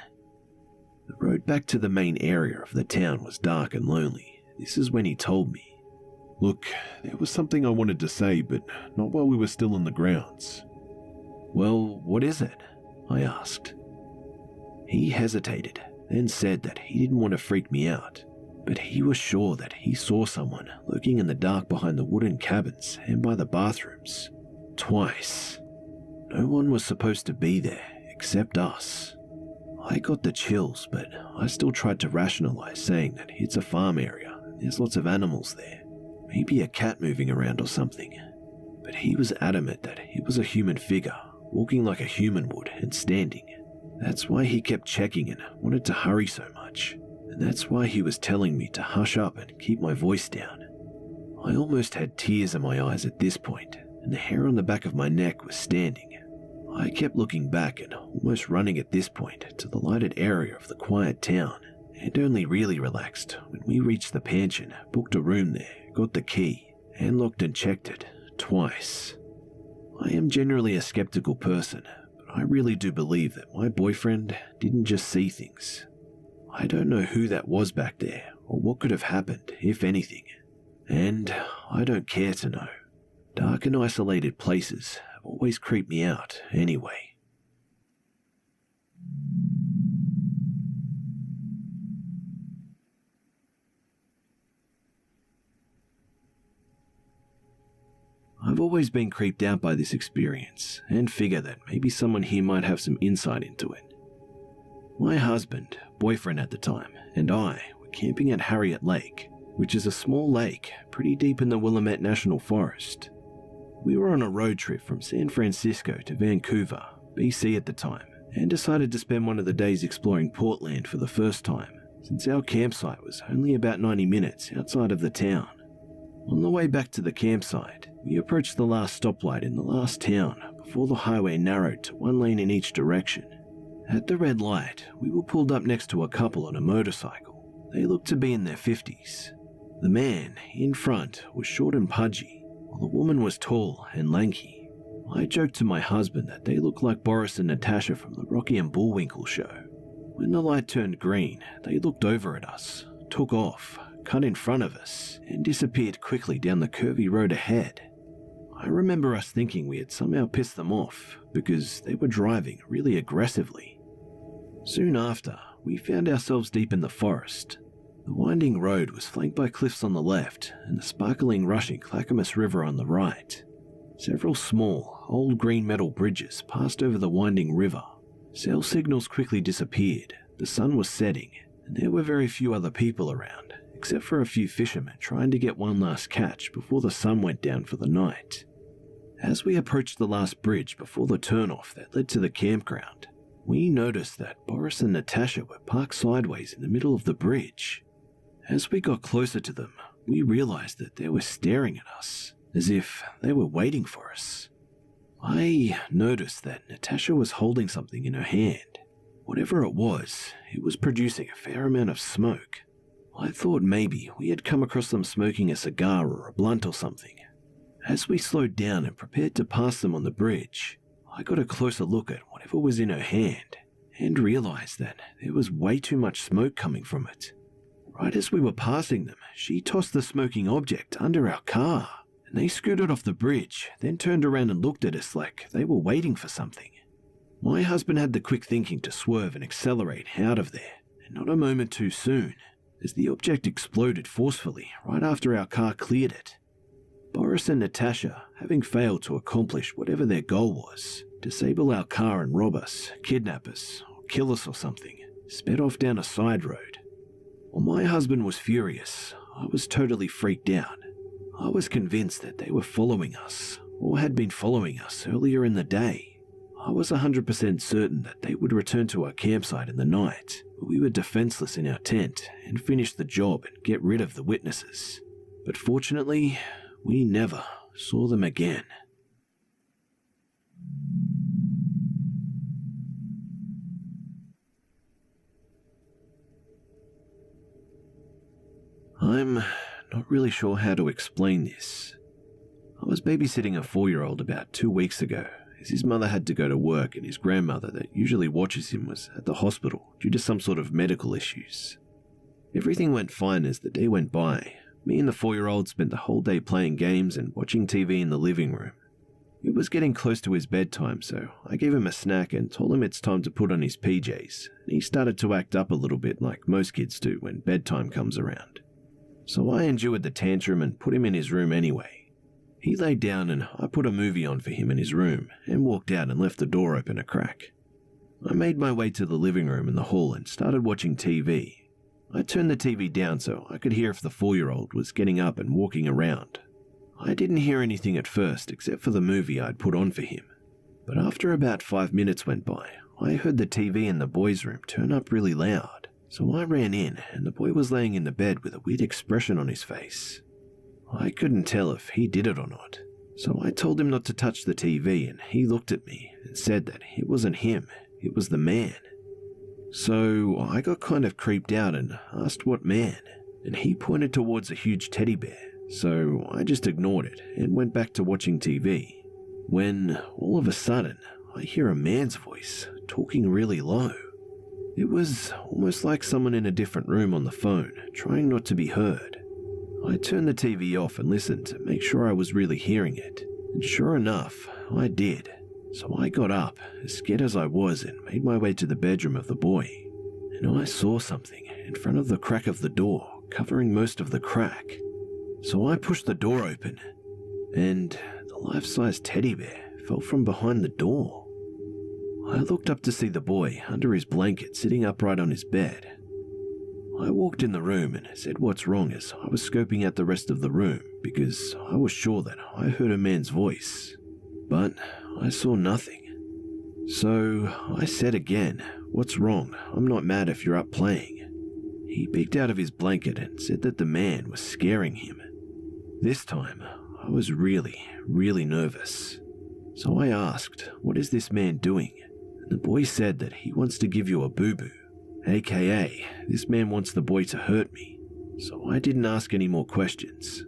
The road back to the main area of the town was dark and lonely. This is when he told me, "Look, there was something I wanted to say, but not while we were still in the grounds." "Well, what is it?" I asked. He hesitated, then said that he didn't want to freak me out, but he was sure that he saw someone lurking in the dark behind the wooden cabins and by the bathrooms. Twice. No one was supposed to be there except us. I got the chills, but I still tried to rationalize, saying that it's a farm area and there's lots of animals there. Maybe a cat moving around or something. But he was adamant that it was a human figure, walking like a human would and standing. That's why he kept checking and wanted to hurry so much. And that's why he was telling me to hush up and keep my voice down. I almost had tears in my eyes at this point, and the hair on the back of my neck was standing. I kept looking back and almost running at this point to the lighted area of the quiet town, and only really relaxed when we reached the pension, booked a room there, got the key, and looked and checked it twice. I am generally a skeptical person, but I really do believe that my boyfriend didn't just see things. I don't know who that was back there or what could have happened, if anything. And I don't care to know. Dark and isolated places have always creeped me out anyway. I've always been creeped out by this experience and figure that maybe someone here might have some insight into it. My husband, boyfriend at the time, and I were camping at Harriet Lake, which is a small lake pretty deep in the Willamette National Forest. We were on a road trip from San Francisco to Vancouver, BC at the time, and decided to spend one of the days exploring Portland for the first time, since our campsite was only about 90 minutes outside of the town. On the way back to the campsite, we approached the last stoplight in the last town before the highway narrowed to one lane in each direction. At the red light, we were pulled up next to a couple on a motorcycle. They looked to be in their 50s. The man in front was short and pudgy, while the woman was tall and lanky. I joked to my husband that they looked like Boris and Natasha from the Rocky and Bullwinkle show. When the light turned green, they looked over at us, took off, cut in front of us, and disappeared quickly down the curvy road ahead. I remember us thinking we had somehow pissed them off because they were driving really aggressively. Soon after, we found ourselves deep in the forest. The winding road was flanked by cliffs on the left and the sparkling rushing Clackamas River on the right. Several small, old green metal bridges passed over the winding river. Cell signals quickly disappeared, the sun was setting, and there were very few other people around, except for a few fishermen trying to get one last catch before the sun went down for the night. As we approached the last bridge before the turnoff that led to the campground, we noticed that Boris and Natasha were parked sideways in the middle of the bridge. As we got closer to them, we realized that they were staring at us, as if they were waiting for us. I noticed that Natasha was holding something in her hand. Whatever it was producing a fair amount of smoke. I thought maybe we had come across them smoking a cigar or a blunt or something. As we slowed down and prepared to pass them on the bridge, I got a closer look at whatever was in her hand and realized that there was way too much smoke coming from it. Right as we were passing them, she tossed the smoking object under our car, and they scooted off the bridge, then turned around and looked at us like they were waiting for something. My husband had the quick thinking to swerve and accelerate out of there, and not a moment too soon, as the object exploded forcefully right after our car cleared it. Boris and Natasha, having failed to accomplish whatever their goal was, disable our car and rob us, kidnap us, or kill us or something, sped off down a side road. While my husband was furious, I was totally freaked out. I was convinced that they were following us, or had been following us earlier in the day. I was 100% certain that they would return to our campsite in the night, where we were defenseless in our tent, and finish the job and get rid of the witnesses. But fortunately, we never saw them again. I'm not really sure how to explain this. I was babysitting a 4-year-old about 2 weeks ago, as his mother had to go to work and his grandmother that usually watches him was at the hospital due to some sort of medical issues. Everything went fine as the day went by. Me and the 4-year-old spent the whole day playing games and watching TV in the living room. It was getting close to his bedtime, so I gave him a snack and told him it's time to put on his PJs, and he started to act up a little bit like most kids do when bedtime comes around. So I endured the tantrum and put him in his room anyway. He laid down and I put a movie on for him in his room and walked out and left the door open a crack. I made my way to the living room and the hall and started watching TV. I turned the TV down so I could hear if the 4-year-old was getting up and walking around. I didn't hear anything at first except for the movie I'd put on for him. But after about 5 minutes went by, I heard the TV in the boys' room turn up really loud. So I ran in, and the boy was laying in the bed with a weird expression on his face. I couldn't tell if he did it or not, so I told him not to touch the TV, and he looked at me and said that it wasn't him, it was the man. So I got kind of creeped out and asked what man, and he pointed towards a huge teddy bear so I just ignored it and went back to watching TV. When, all of a sudden, I hear a man's voice talking really low. It was almost like someone in a different room on the phone, trying not to be heard. I turned the TV off and listened to make sure I was really hearing it, and sure enough, I did. So I got up, as scared as I was, and made my way to the bedroom of the boy. And I saw something in front of the crack of the door, covering most of the crack. So I pushed the door open, and the life-size teddy bear fell from behind the door. I looked up to see the boy under his blanket sitting upright on his bed. I walked in the room and said what's wrong as I was scoping out the rest of the room because I was sure that I heard a man's voice, but I saw nothing. So I said again, "What's wrong? I'm not mad if you're up playing." He peeked out of his blanket and said that the man was scaring him. This time, I was really, really nervous. So I asked, "What is this man doing?" And the boy said that he wants to give you a boo-boo, aka this man wants the boy to hurt me. So I didn't ask any more questions.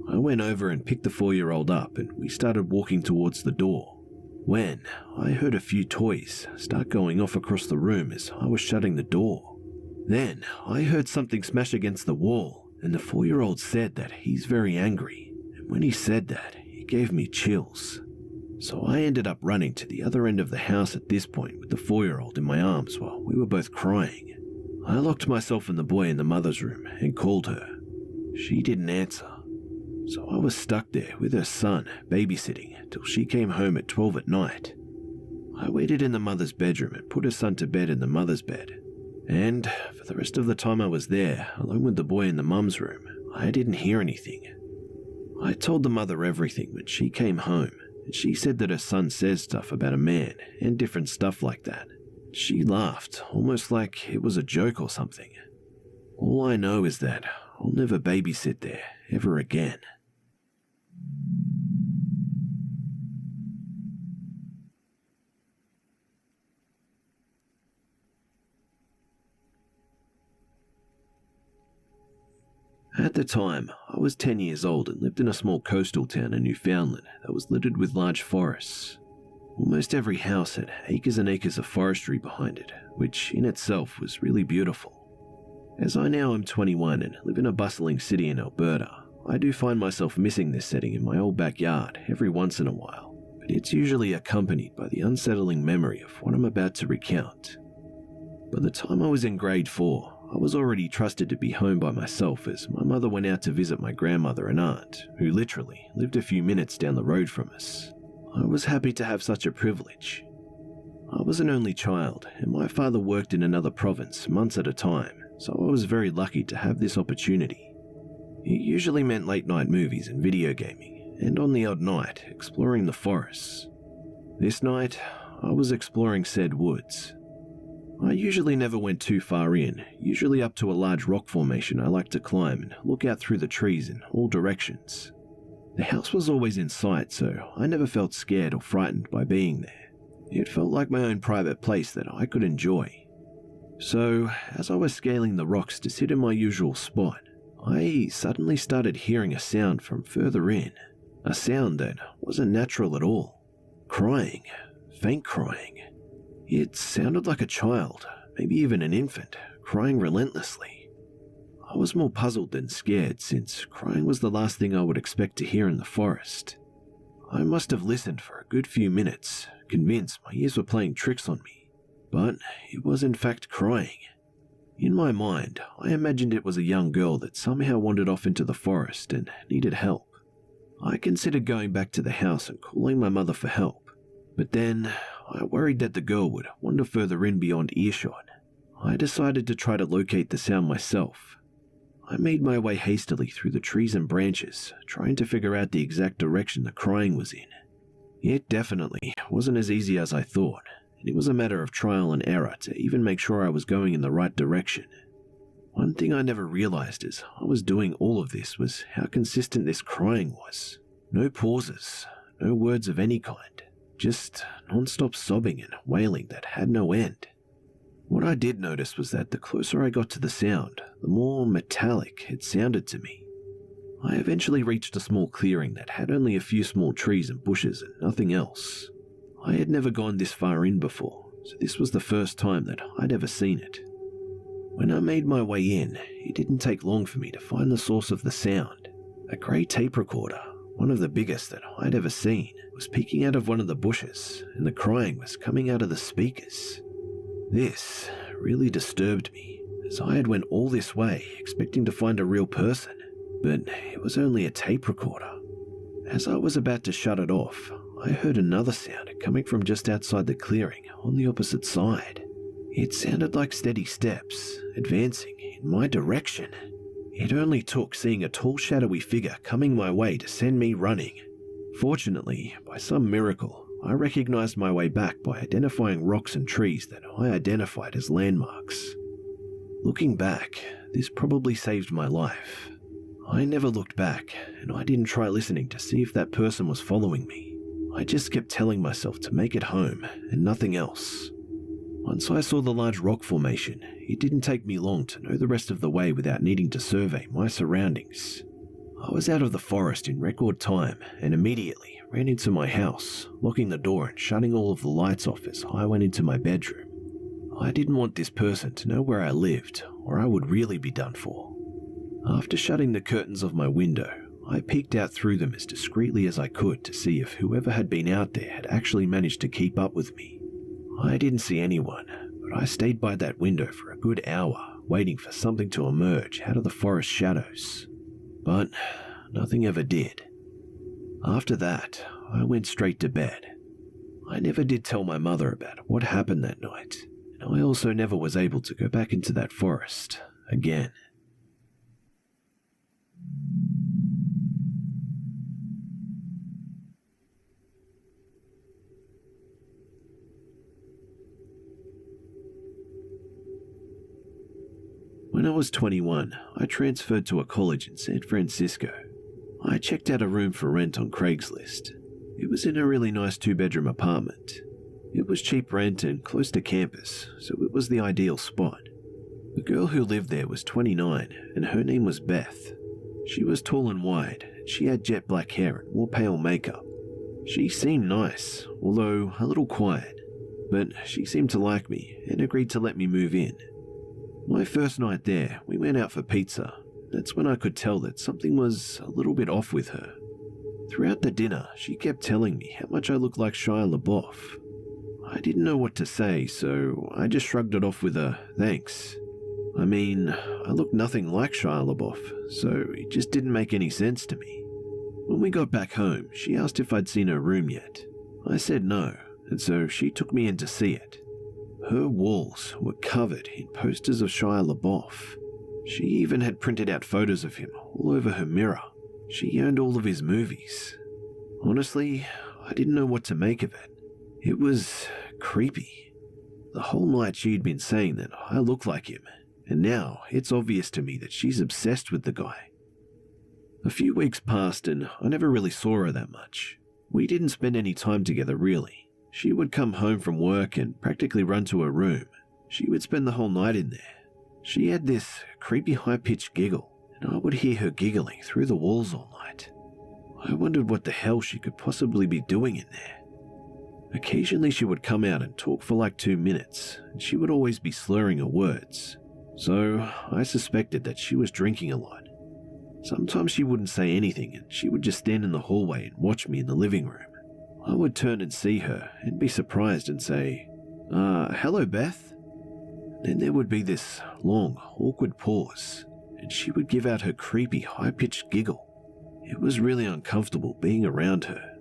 I went over and picked the 4-year-old up and we started walking towards the door, when I heard a few toys start going off across the room as I was shutting the door. Then I heard something smash against the wall, and the 4-year-old said that he's very angry, and when he said that, it gave me chills. So I ended up running to the other end of the house at this point with the 4-year-old in my arms while we were both crying. I locked myself and the boy in the mother's room and called her. She didn't answer. So I was stuck there with her son, babysitting, till she came home at 12 at night. I waited in the mother's bedroom and put her son to bed in the mother's bed. And for the rest of the time I was there, alone with the boy in the mum's room, I didn't hear anything. I told the mother everything when she came home, and she said that her son says stuff about a man and different stuff like that. She laughed, almost like it was a joke or something. All I know is that I'll never babysit there ever again. At the time, I was 10 years old and lived in a small coastal town in Newfoundland that was littered with large forests. Almost every house had acres and acres of forestry behind it, which in itself was really beautiful. As I now am 21 and live in a bustling city in Alberta, I do find myself missing this setting in my old backyard every once in a while, but it's usually accompanied by the unsettling memory of what I'm about to recount. By the time I was in grade 4, I was already trusted to be home by myself as my mother went out to visit my grandmother and aunt, who literally lived a few minutes down the road from us. I was happy to have such a privilege. I was an only child, and my father worked in another province months at a time, so I was very lucky to have this opportunity. It usually meant late night movies and video gaming, and on the odd night, exploring the forests. This night, I was exploring said woods. I usually never went too far in, usually up to a large rock formation I like to climb and look out through the trees in all directions. The house was always in sight, so I never felt scared or frightened by being there. It felt like my own private place that I could enjoy. So, as I was scaling the rocks to sit in my usual spot, I suddenly started hearing a sound from further in, a sound that wasn't natural at all. Crying, faint crying. It sounded like a child, maybe even an infant, crying relentlessly. I was more puzzled than scared, since crying was the last thing I would expect to hear in the forest. I must have listened for a good few minutes, convinced my ears were playing tricks on me, but it was in fact crying. In my mind, I imagined it was a young girl that somehow wandered off into the forest and needed help. I considered going back to the house and calling my mother for help, but then I worried that the girl would wander further in beyond earshot. I decided to try to locate the sound myself. I made my way hastily through the trees and branches, trying to figure out the exact direction the crying was in. It definitely wasn't as easy as I thought, and it was a matter of trial and error to even make sure I was going in the right direction. One thing I never realized as I was doing all of this was how consistent this crying was. No pauses, no words of any kind. Just non-stop sobbing and wailing that had no end. What I did notice was that the closer I got to the sound, the more metallic it sounded to me. I eventually reached a small clearing that had only a few small trees and bushes and nothing else. I had never gone this far in before, so this was the first time that I'd ever seen it. When I made my way in, it didn't take long for me to find the source of the sound. A grey tape recorder, one of the biggest that I'd ever seen, was peeking out of one of the bushes, and the crying was coming out of the speakers. This really disturbed me, as I had went all this way expecting to find a real person, but it was only a tape recorder. As I was about to shut it off, I heard another sound coming from just outside the clearing on the opposite side. It sounded like steady steps, advancing in my direction. It only took seeing a tall shadowy figure coming my way to send me running. Fortunately, by some miracle, I recognized my way back by identifying rocks and trees that I identified as landmarks. Looking back, this probably saved my life. I never looked back, and I didn't try listening to see if that person was following me. I just kept telling myself to make it home, and nothing else. Once I saw the large rock formation, it didn't take me long to know the rest of the way without needing to survey my surroundings. I was out of the forest in record time and immediately ran into my house, locking the door and shutting all of the lights off as I went into my bedroom. I didn't want this person to know where I lived, or I would really be done for. After shutting the curtains of my window, I peeked out through them as discreetly as I could to see if whoever had been out there had actually managed to keep up with me. I didn't see anyone, but I stayed by that window for a good hour, waiting for something to emerge out of the forest shadows. But nothing ever did. After that, I went straight to bed. I never did tell my mother about what happened that night, and I also never was able to go back into that forest again. When I was 21, I transferred to a college in San Francisco. I checked out a room for rent on Craigslist. It was in a really nice 2-bedroom apartment. It was cheap rent and close to campus, so it was the ideal spot. The girl who lived there was 29, and her name was Beth. She was tall and wide, and she had jet black hair and wore pale makeup. She seemed nice, although a little quiet, but she seemed to like me and agreed to let me move in. My first night there, we went out for pizza. That's when I could tell that something was a little bit off with her. Throughout the dinner, she kept telling me how much I looked like Shia LaBeouf. I didn't know what to say, so I just shrugged it off with a thanks. I mean, I looked nothing like Shia LaBeouf, so it just didn't make any sense to me. When we got back home, she asked if I'd seen her room yet. I said no, and so she took me in to see it. Her walls were covered in posters of Shia LaBeouf. She even had printed out photos of him all over her mirror. She owned all of his movies. Honestly, I didn't know what to make of it. It was creepy. The whole night she'd been saying that I look like him, and now it's obvious to me that she's obsessed with the guy. A few weeks passed and I never really saw her that much. We didn't spend any time together really. She would come home from work and practically run to her room. She would spend the whole night in there. She had this creepy high-pitched giggle, and I would hear her giggling through the walls all night. I wondered what the hell she could possibly be doing in there. Occasionally she would come out and talk for like 2 minutes, and she would always be slurring her words. So I suspected that she was drinking a lot. Sometimes she wouldn't say anything and she would just stand in the hallway and watch me in the living room. I would turn and see her and be surprised and say, hello, Beth. Then there would be this long, awkward pause, and she would give out her creepy, high-pitched giggle. It was really uncomfortable being around her.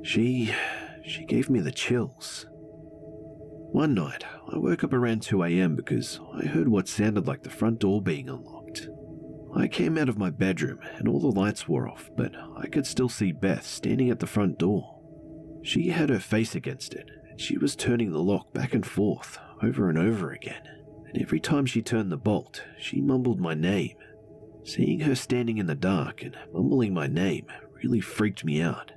She gave me the chills. One night, I woke up around 2 a.m. because I heard what sounded like the front door being unlocked. I came out of my bedroom and all the lights were off, but I could still see Beth standing at the front door. She had her face against it, and she was turning the lock back and forth, over and over again, and every time she turned the bolt, she mumbled my name. Seeing her standing in the dark and mumbling my name really freaked me out,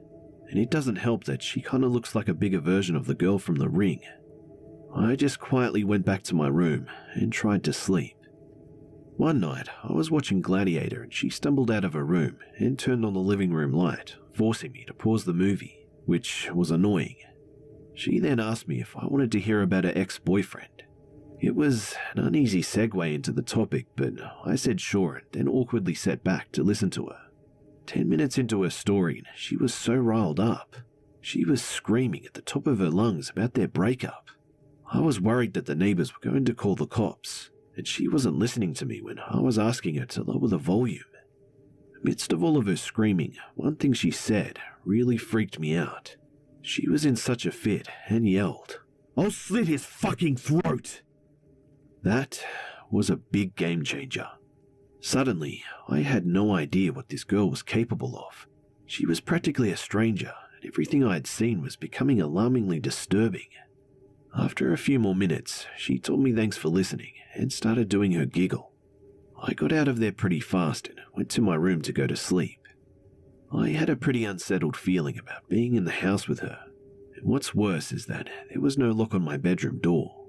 and it doesn't help that she kinda looks like a bigger version of the girl from The Ring. I just quietly went back to my room and tried to sleep. One night, I was watching Gladiator and she stumbled out of her room and turned on the living room light, forcing me to pause the movie, which was annoying. She then asked me if I wanted to hear about her ex-boyfriend. It was an uneasy segue into the topic, but I said sure and then awkwardly sat back to listen to her. 10 minutes into her story, she was so riled up. She was screaming at the top of her lungs about their breakup. I was worried that the neighbors were going to call the cops, and she wasn't listening to me when I was asking her to lower the volume. Amidst of all of her screaming, one thing she said really freaked me out. She was in such a fit and yelled, "I'll slit his fucking throat!" That was a big game changer. Suddenly, I had no idea what this girl was capable of. She was practically a stranger, and everything I had seen was becoming alarmingly disturbing. After a few more minutes, she told me thanks for listening and started doing her giggle. I got out of there pretty fast and went to my room to go to sleep. I had a pretty unsettled feeling about being in the house with her, and what's worse is that there was no lock on my bedroom door.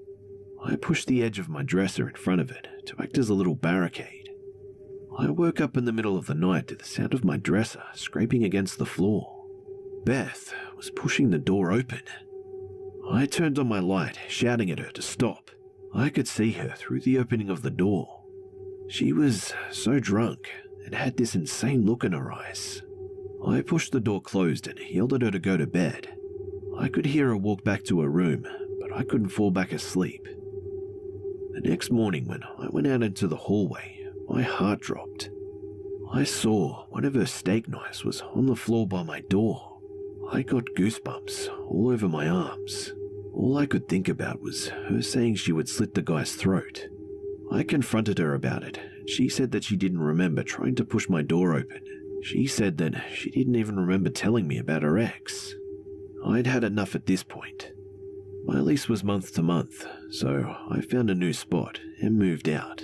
I pushed the edge of my dresser in front of it to act as a little barricade. I woke up in the middle of the night to the sound of my dresser scraping against the floor. Beth was pushing the door open. I turned on my light, shouting at her to stop. I could see her through the opening of the door. She was so drunk and had this insane look in her eyes. I pushed the door closed and yelled at her to go to bed. I could hear her walk back to her room, but I couldn't fall back asleep. The next morning when I went out into the hallway, my heart dropped. I saw one of her steak knives was on the floor by my door. I got goosebumps all over my arms. All I could think about was her saying she would slit the guy's throat. I confronted her about it. She said that she didn't remember trying to push my door open. She said that she didn't even remember telling me about her ex. I'd had enough at this point. My lease was month to month, so I found a new spot and moved out.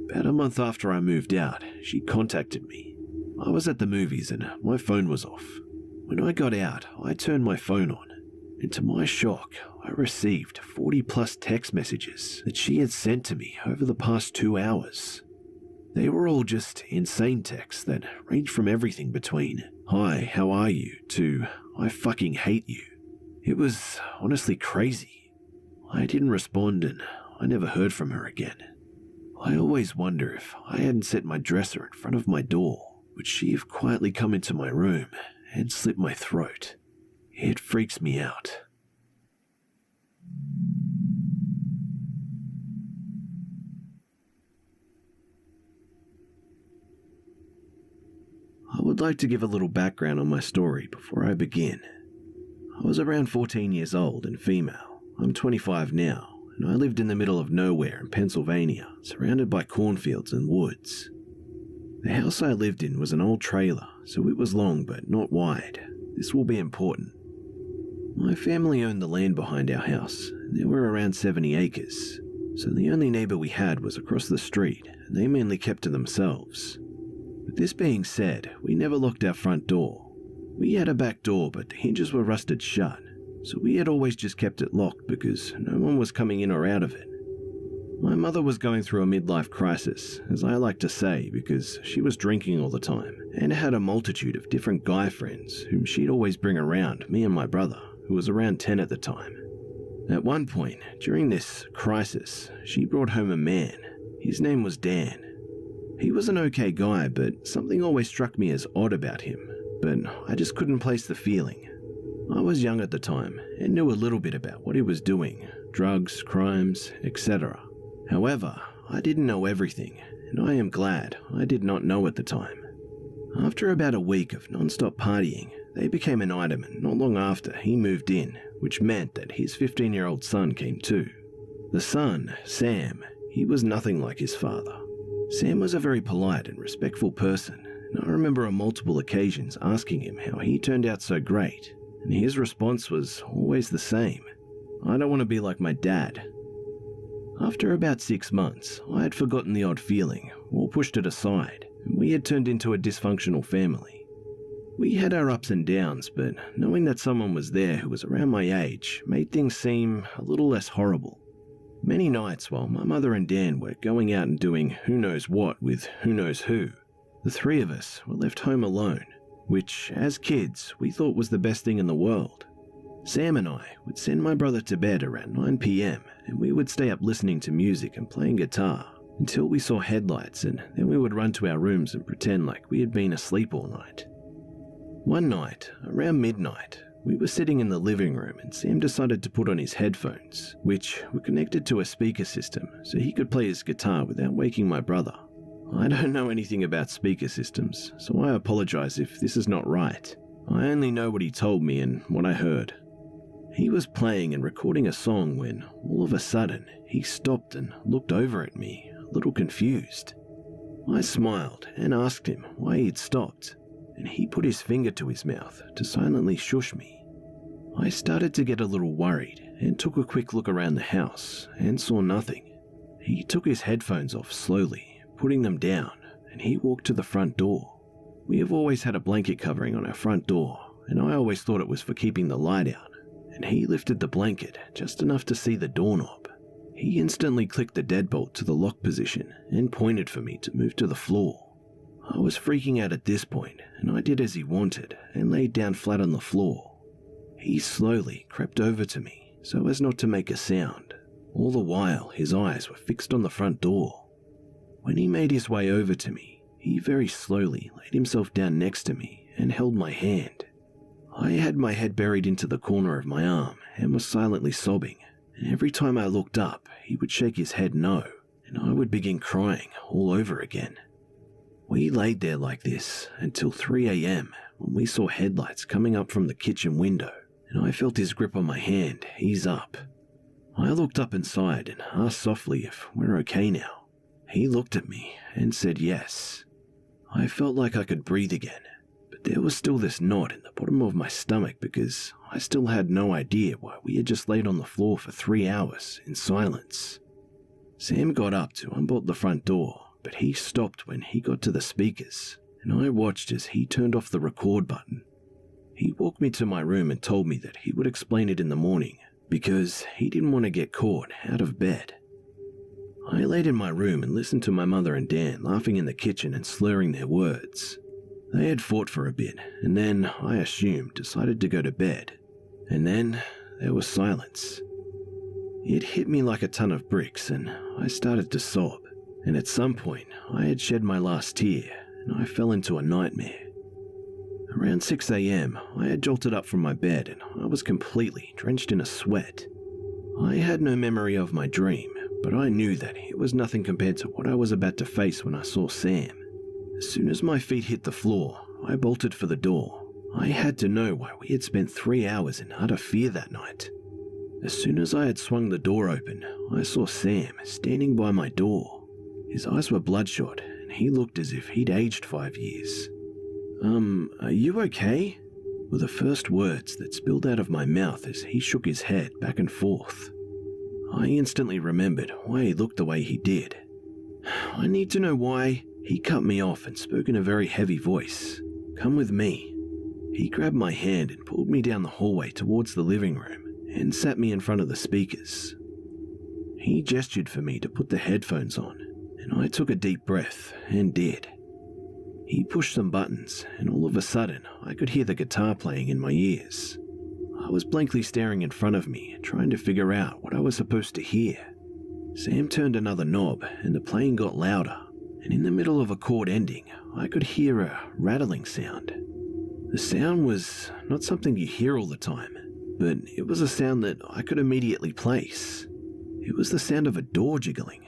About a month after I moved out, she contacted me. I was at the movies and my phone was off. When I got out, I turned my phone on, and to my shock, I received 40 plus text messages that she had sent to me over the past 2 hours. They were all just insane texts that ranged from everything between, "Hi, how are you?" to, "I fucking hate you." It was honestly crazy. I didn't respond and I never heard from her again. I always wonder if I hadn't set my dresser in front of my door, would she have quietly come into my room and slit my throat? It freaks me out. I would like to give a little background on my story before I begin. I was around 14 years old and female. I'm 25 now, and I lived in the middle of nowhere in Pennsylvania, surrounded by cornfields and woods. The house I lived in was an old trailer, so it was long but not wide. This will be important. My family owned the land behind our house, and there were around 70 acres, so the only neighbor we had was across the street, and they mainly kept to themselves. With this being said, we never locked our front door. We had a back door, but the hinges were rusted shut, so we had always just kept it locked because no one was coming in or out of it. My mother was going through a midlife crisis, as I like to say, because she was drinking all the time and had a multitude of different guy friends whom she'd always bring around, me and my brother, who was around 10 at the time. At one point, during this crisis, she brought home a man. His name was Dan. He was an okay guy, but something always struck me as odd about him, but I just couldn't place the feeling. I was young at the time and knew a little bit about what he was doing, drugs, crimes, etc. However, I didn't know everything, and I am glad I did not know at the time. After about a week of non-stop partying, they became an item, and not long after he moved in, which meant that his 15-year-old son came too. The son, Sam, he was nothing like his father. Sam was a very polite and respectful person, and I remember on multiple occasions asking him how he turned out so great, and his response was always the same: "I don't want to be like my dad." After about 6 months, I had forgotten the odd feeling, or pushed it aside, and we had turned into a dysfunctional family. We had our ups and downs, but knowing that someone was there who was around my age made things seem a little less horrible. Many nights while my mother and Dan were going out and doing who knows what with who knows who, the three of us were left home alone, which, as kids, we thought was the best thing in the world. Sam and I would send my brother to bed around 9 p.m. and we would stay up listening to music and playing guitar until we saw headlights, and then we would run to our rooms and pretend like we had been asleep all night. One night, around midnight, we were sitting in the living room and Sam decided to put on his headphones, which were connected to a speaker system so he could play his guitar without waking my brother. I don't know anything about speaker systems, so I apologize if this is not right. I only know what he told me and what I heard. He was playing and recording a song when, all of a sudden, he stopped and looked over at me, a little confused. I smiled and asked him why he'd stopped, and he put his finger to his mouth to silently shush me. I started to get a little worried and took a quick look around the house and saw nothing. He took his headphones off slowly, putting them down, and he walked to the front door. We have always had a blanket covering on our front door, and I always thought it was for keeping the light out, and he lifted the blanket just enough to see the doorknob. He instantly clicked the deadbolt to the lock position and pointed for me to move to the floor. I was freaking out at this point, and I did as he wanted and laid down flat on the floor. He slowly crept over to me so as not to make a sound. All the while, his eyes were fixed on the front door. When he made his way over to me, he very slowly laid himself down next to me and held my hand. I had my head buried into the corner of my arm and was silently sobbing, and every time I looked up, he would shake his head no, and I would begin crying all over again. We laid there like this until 3 a.m. when we saw headlights coming up from the kitchen window, and I felt his grip on my hand ease up. I looked up inside and asked softly if we're okay now. He looked at me and said yes. I felt like I could breathe again, but there was still this knot in the bottom of my stomach because I still had no idea why we had just laid on the floor for 3 hours in silence. Sam got up to unbolt the front door, but he stopped when he got to the speakers, and I watched as he turned off the record button. He walked me to my room and told me that he would explain it in the morning because he didn't want to get caught out of bed. I laid in my room and listened to my mother and Dan laughing in the kitchen and slurring their words. They had fought for a bit, and then, I assumed, decided to go to bed. And then there was silence. It hit me like a ton of bricks, and I started to sob. And at some point, I had shed my last tear, and I fell into a nightmare. Around 6 a.m., I had jolted up from my bed, and I was completely drenched in a sweat. I had no memory of my dream, but I knew that it was nothing compared to what I was about to face when I saw Sam. As soon as my feet hit the floor, I bolted for the door. I had to know why we had spent 3 hours in utter fear that night. As soon as I had swung the door open, I saw Sam standing by my door. His eyes were bloodshot, and he looked as if he'd aged 5 years. Are you okay?" were the first words that spilled out of my mouth as he shook his head back and forth. I instantly remembered why he looked the way he did. "I need to know why." He cut me off and spoke in a very heavy voice. "Come with me." He grabbed my hand and pulled me down the hallway towards the living room and sat me in front of the speakers. He gestured for me to put the headphones on, and I took a deep breath and did. He pushed some buttons, and all of a sudden, I could hear the guitar playing in my ears. I was blankly staring in front of me, trying to figure out what I was supposed to hear. Sam turned another knob, and the playing got louder, and in the middle of a chord ending, I could hear a rattling sound. The sound was not something you hear all the time, but it was a sound that I could immediately place. It was the sound of a door jiggling.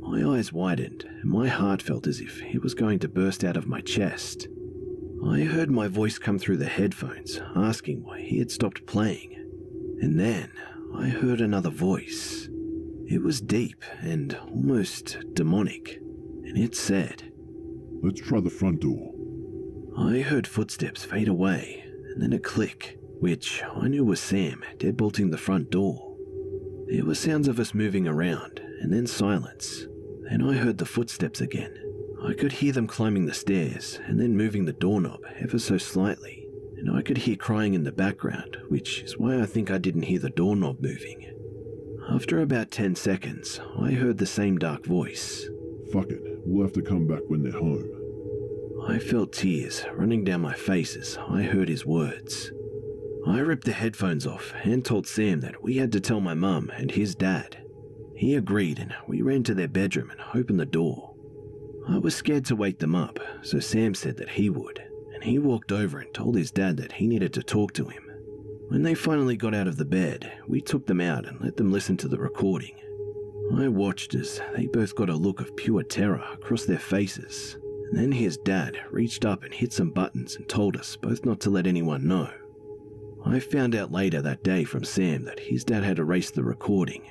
My eyes widened, and my heart felt as if it was going to burst out of my chest. I heard my voice come through the headphones, asking why he had stopped playing. And then I heard another voice. It was deep and almost demonic, and it said, "Let's try the front door." I heard footsteps fade away, and then a click, which I knew was Sam deadbolting the front door. There were sounds of us moving around, and then silence. Then I heard the footsteps again. I could hear them climbing the stairs and then moving the doorknob ever so slightly, and I could hear crying in the background, which is why I think I didn't hear the doorknob moving. After about 10 seconds, I heard the same dark voice. Fuck it, we'll have to come back when they're home. I felt tears running down my face as I heard his words. I ripped the headphones off and told Sam that we had to tell my mum and his dad. He agreed and we ran to their bedroom and opened the door. I was scared to wake them up, so Sam said that he would, and he walked over and told his dad that he needed to talk to him. When they finally got out of the bed, we took them out and let them listen to the recording. I watched as they both got a look of pure terror across their faces, and then his dad reached up and hit some buttons and told us both not to let anyone know. I found out later that day from Sam that his dad had erased the recording.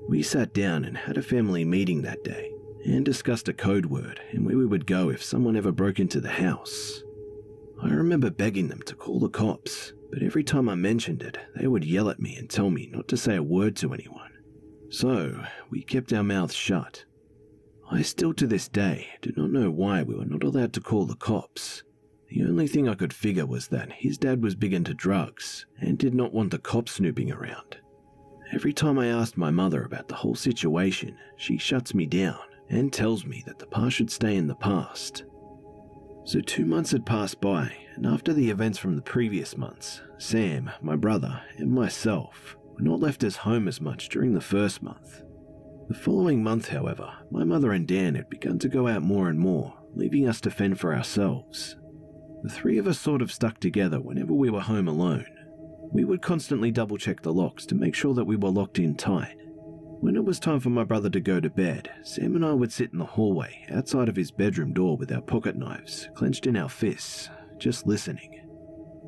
We sat down and had a family meeting that day and discussed a code word and where we would go if someone ever broke into the house. I remember begging them to call the cops, but every time I mentioned it, they would yell at me and tell me not to say a word to anyone. So, we kept our mouths shut. I still to this day do not know why we were not allowed to call the cops. The only thing I could figure was that his dad was big into drugs and did not want the cops snooping around. Every time I asked my mother about the whole situation, she shuts me down and tells me that the past should stay in the past. So 2 months had passed by, and after the events from the previous months, Sam, my brother, and myself were not left as home as much during the first month. The following month, however, my mother and Dan had begun to go out more and more, leaving us to fend for ourselves. The three of us sort of stuck together whenever we were home alone. We would constantly double-check the locks to make sure that we were locked in tight. When it was time for my brother to go to bed, Sam and I would sit in the hallway outside of his bedroom door with our pocket knives clenched in our fists, just listening.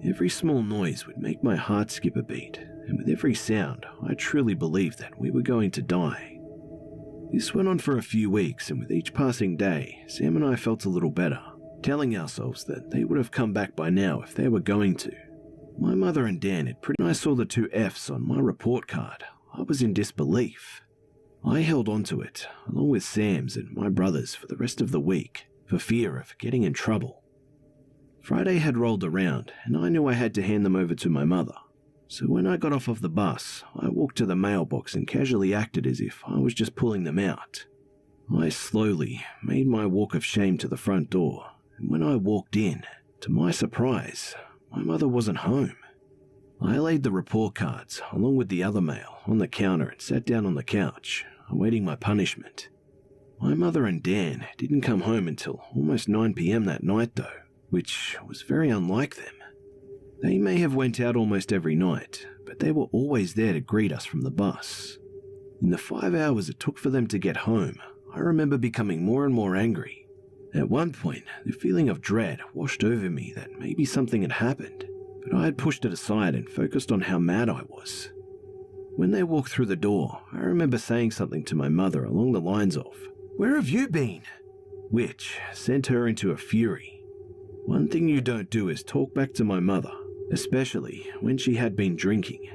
Every small noise would make my heart skip a beat, and with every sound, I truly believed that we were going to die. This went on for a few weeks, and with each passing day, Sam and I felt a little better, telling ourselves that they would have come back by now if they were going to. My mother and Dan had when I saw the 2 F's on my report card, I was in disbelief. I held on to it, along with Sam's and my brother's for the rest of the week, for fear of getting in trouble. Friday had rolled around, and I knew I had to hand them over to my mother. So when I got off of the bus, I walked to the mailbox and casually acted as if I was just pulling them out. I slowly made my walk of shame to the front door, and when I walked in, to my surprise, my mother wasn't home. I laid the report cards, along with the other mail, on the counter and sat down on the couch, awaiting my punishment. My mother and Dan didn't come home until almost 9 p.m. that night though, which was very unlike them. They may have went out almost every night, but they were always there to greet us from the bus. In the 5 hours it took for them to get home, I remember becoming more and more angry. At one point, the feeling of dread washed over me that maybe something had happened, but I had pushed it aside and focused on how mad I was. When they walked through the door, I remember saying something to my mother along the lines of, "Where have you been?" which sent her into a fury. One thing you don't do is talk back to my mother, especially when she had been drinking.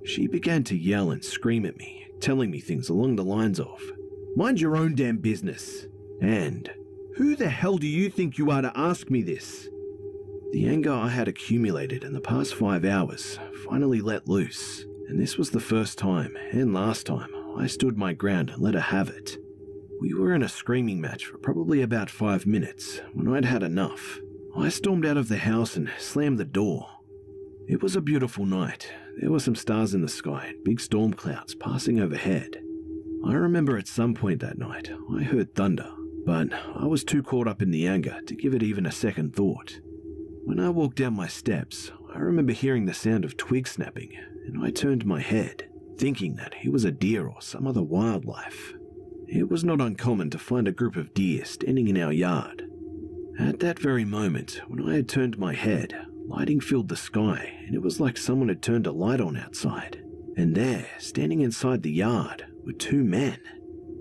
She began to yell and scream at me, telling me things along the lines of, "Mind your own damn business," and "Who the hell do you think you are to ask me this?" The anger I had accumulated in the past 5 hours finally let loose, and this was the first time and last time I stood my ground and let her have it. We were in a screaming match for probably about 5 minutes when I'd had enough. I stormed out of the house and slammed the door. It was a beautiful night. There were some stars in the sky and big storm clouds passing overhead. I remember at some point that night I heard thunder, but I was too caught up in the anger to give it even a second thought. When I walked down my steps, I remember hearing the sound of twigs snapping, and I turned my head, thinking that it was a deer or some other wildlife. It was not uncommon to find a group of deer standing in our yard. At that very moment, when I had turned my head, lighting filled the sky, and it was like someone had turned a light on outside. And there, standing inside the yard, were 2 men.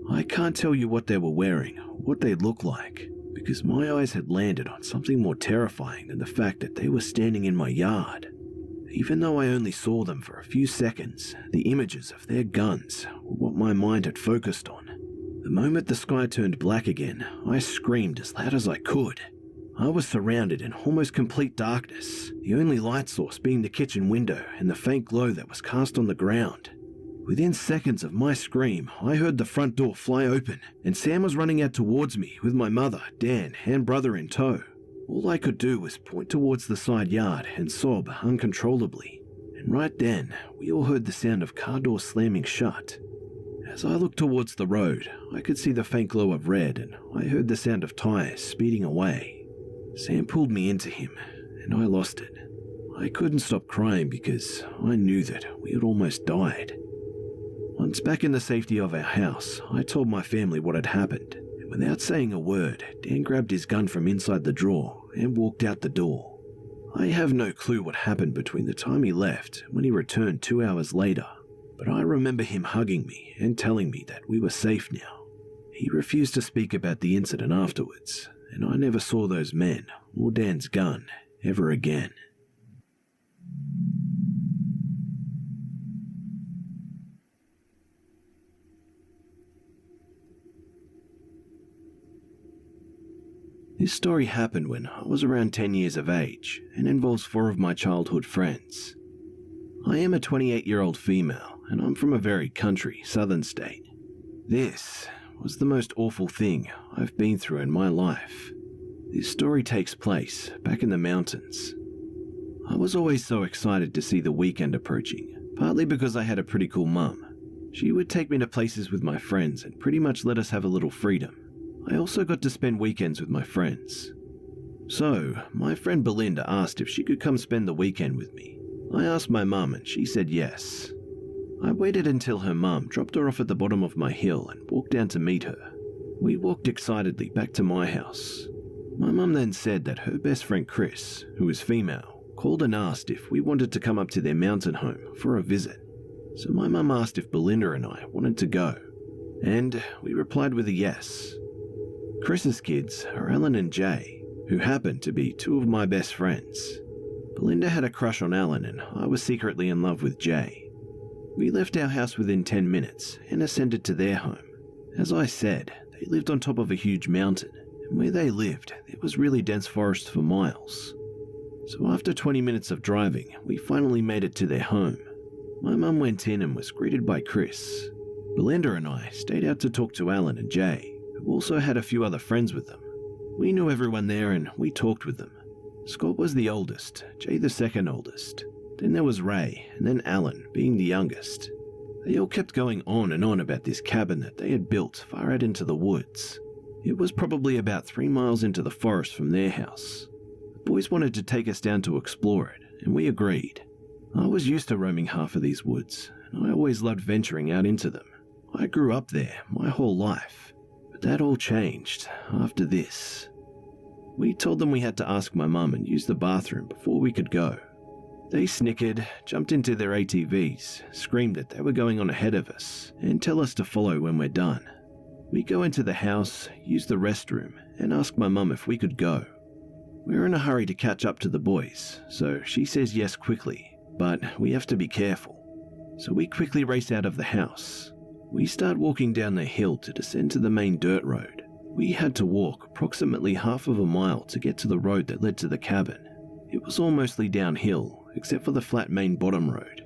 I can't tell you what they were wearing, or what they looked like, because my eyes had landed on something more terrifying than the fact that they were standing in my yard. Even though I only saw them for a few seconds, the images of their guns were what my mind had focused on. The moment the sky turned black again, I screamed as loud as I could. I was surrounded in almost complete darkness, the only light source being the kitchen window and the faint glow that was cast on the ground. Within seconds of my scream, I heard the front door fly open, and Sam was running out towards me with my mother, Dan, and brother in tow. All I could do was point towards the side yard and sob uncontrollably. And right then, we all heard the sound of car doors slamming shut. As I looked towards the road, I could see the faint glow of red, and I heard the sound of tires speeding away. Sam pulled me into him, and I lost it. I couldn't stop crying because I knew that we had almost died. Once back in the safety of our house, I told my family what had happened, and without saying a word, Dan grabbed his gun from inside the drawer and walked out the door. I have no clue what happened between the time he left and when he returned 2 hours later, but I remember him hugging me and telling me that we were safe now. He refused to speak about the incident afterwards, and I never saw those men or Dan's gun ever again. This story happened when I was around 10 years of age and involves 4 of my childhood friends. I am a 28-year-old female and I'm from a very country southern state. This was the most awful thing I've been through in my life. This story takes place back in the mountains. I was always so excited to see the weekend approaching, partly because I had a pretty cool mum. She would take me to places with my friends and pretty much let us have a little freedom. I also got to spend weekends with my friends. So, my friend Belinda asked if she could come spend the weekend with me. I asked my mum and she said yes. I waited until her mum dropped her off at the bottom of my hill and walked down to meet her. We walked excitedly back to my house. My mum then said that her best friend Chris, who is female, called and asked if we wanted to come up to their mountain home for a visit. So my mum asked if Belinda and I wanted to go, and we replied with a yes. Chris's kids are Alan and Jay, who happen to be 2 of my best friends. Belinda had a crush on Alan and I was secretly in love with Jay. We left our house within 10 minutes and ascended to their home. As I said, they lived on top of a huge mountain, and where they lived, there was really dense forest for miles. So after 20 minutes of driving, we finally made it to their home. My mum went in and was greeted by Chris. Belinda and I stayed out to talk to Alan and Jay, who also had a few other friends with them. We knew everyone there and we talked with them. Scott was the oldest, Jay the second oldest. Then there was Ray, and then Alan, being the youngest. They all kept going on and on about this cabin that they had built far out into the woods. It was probably about 3 miles into the forest from their house. The boys wanted to take us down to explore it, and we agreed. I was used to roaming half of these woods, and I always loved venturing out into them. I grew up there my whole life. But that all changed after this. We told them we had to ask my mum and use the bathroom before we could go. They snickered, jumped into their ATVs, screamed that they were going on ahead of us, and tell us to follow when we're done. We go into the house, use the restroom, and ask my mum if we could go. We're in a hurry to catch up to the boys, so she says yes quickly, but we have to be careful. So we quickly race out of the house. We start walking down the hill to descend to the main dirt road. We had to walk approximately half of a mile to get to the road that led to the cabin. It was all mostly downhill, except for the flat main bottom road.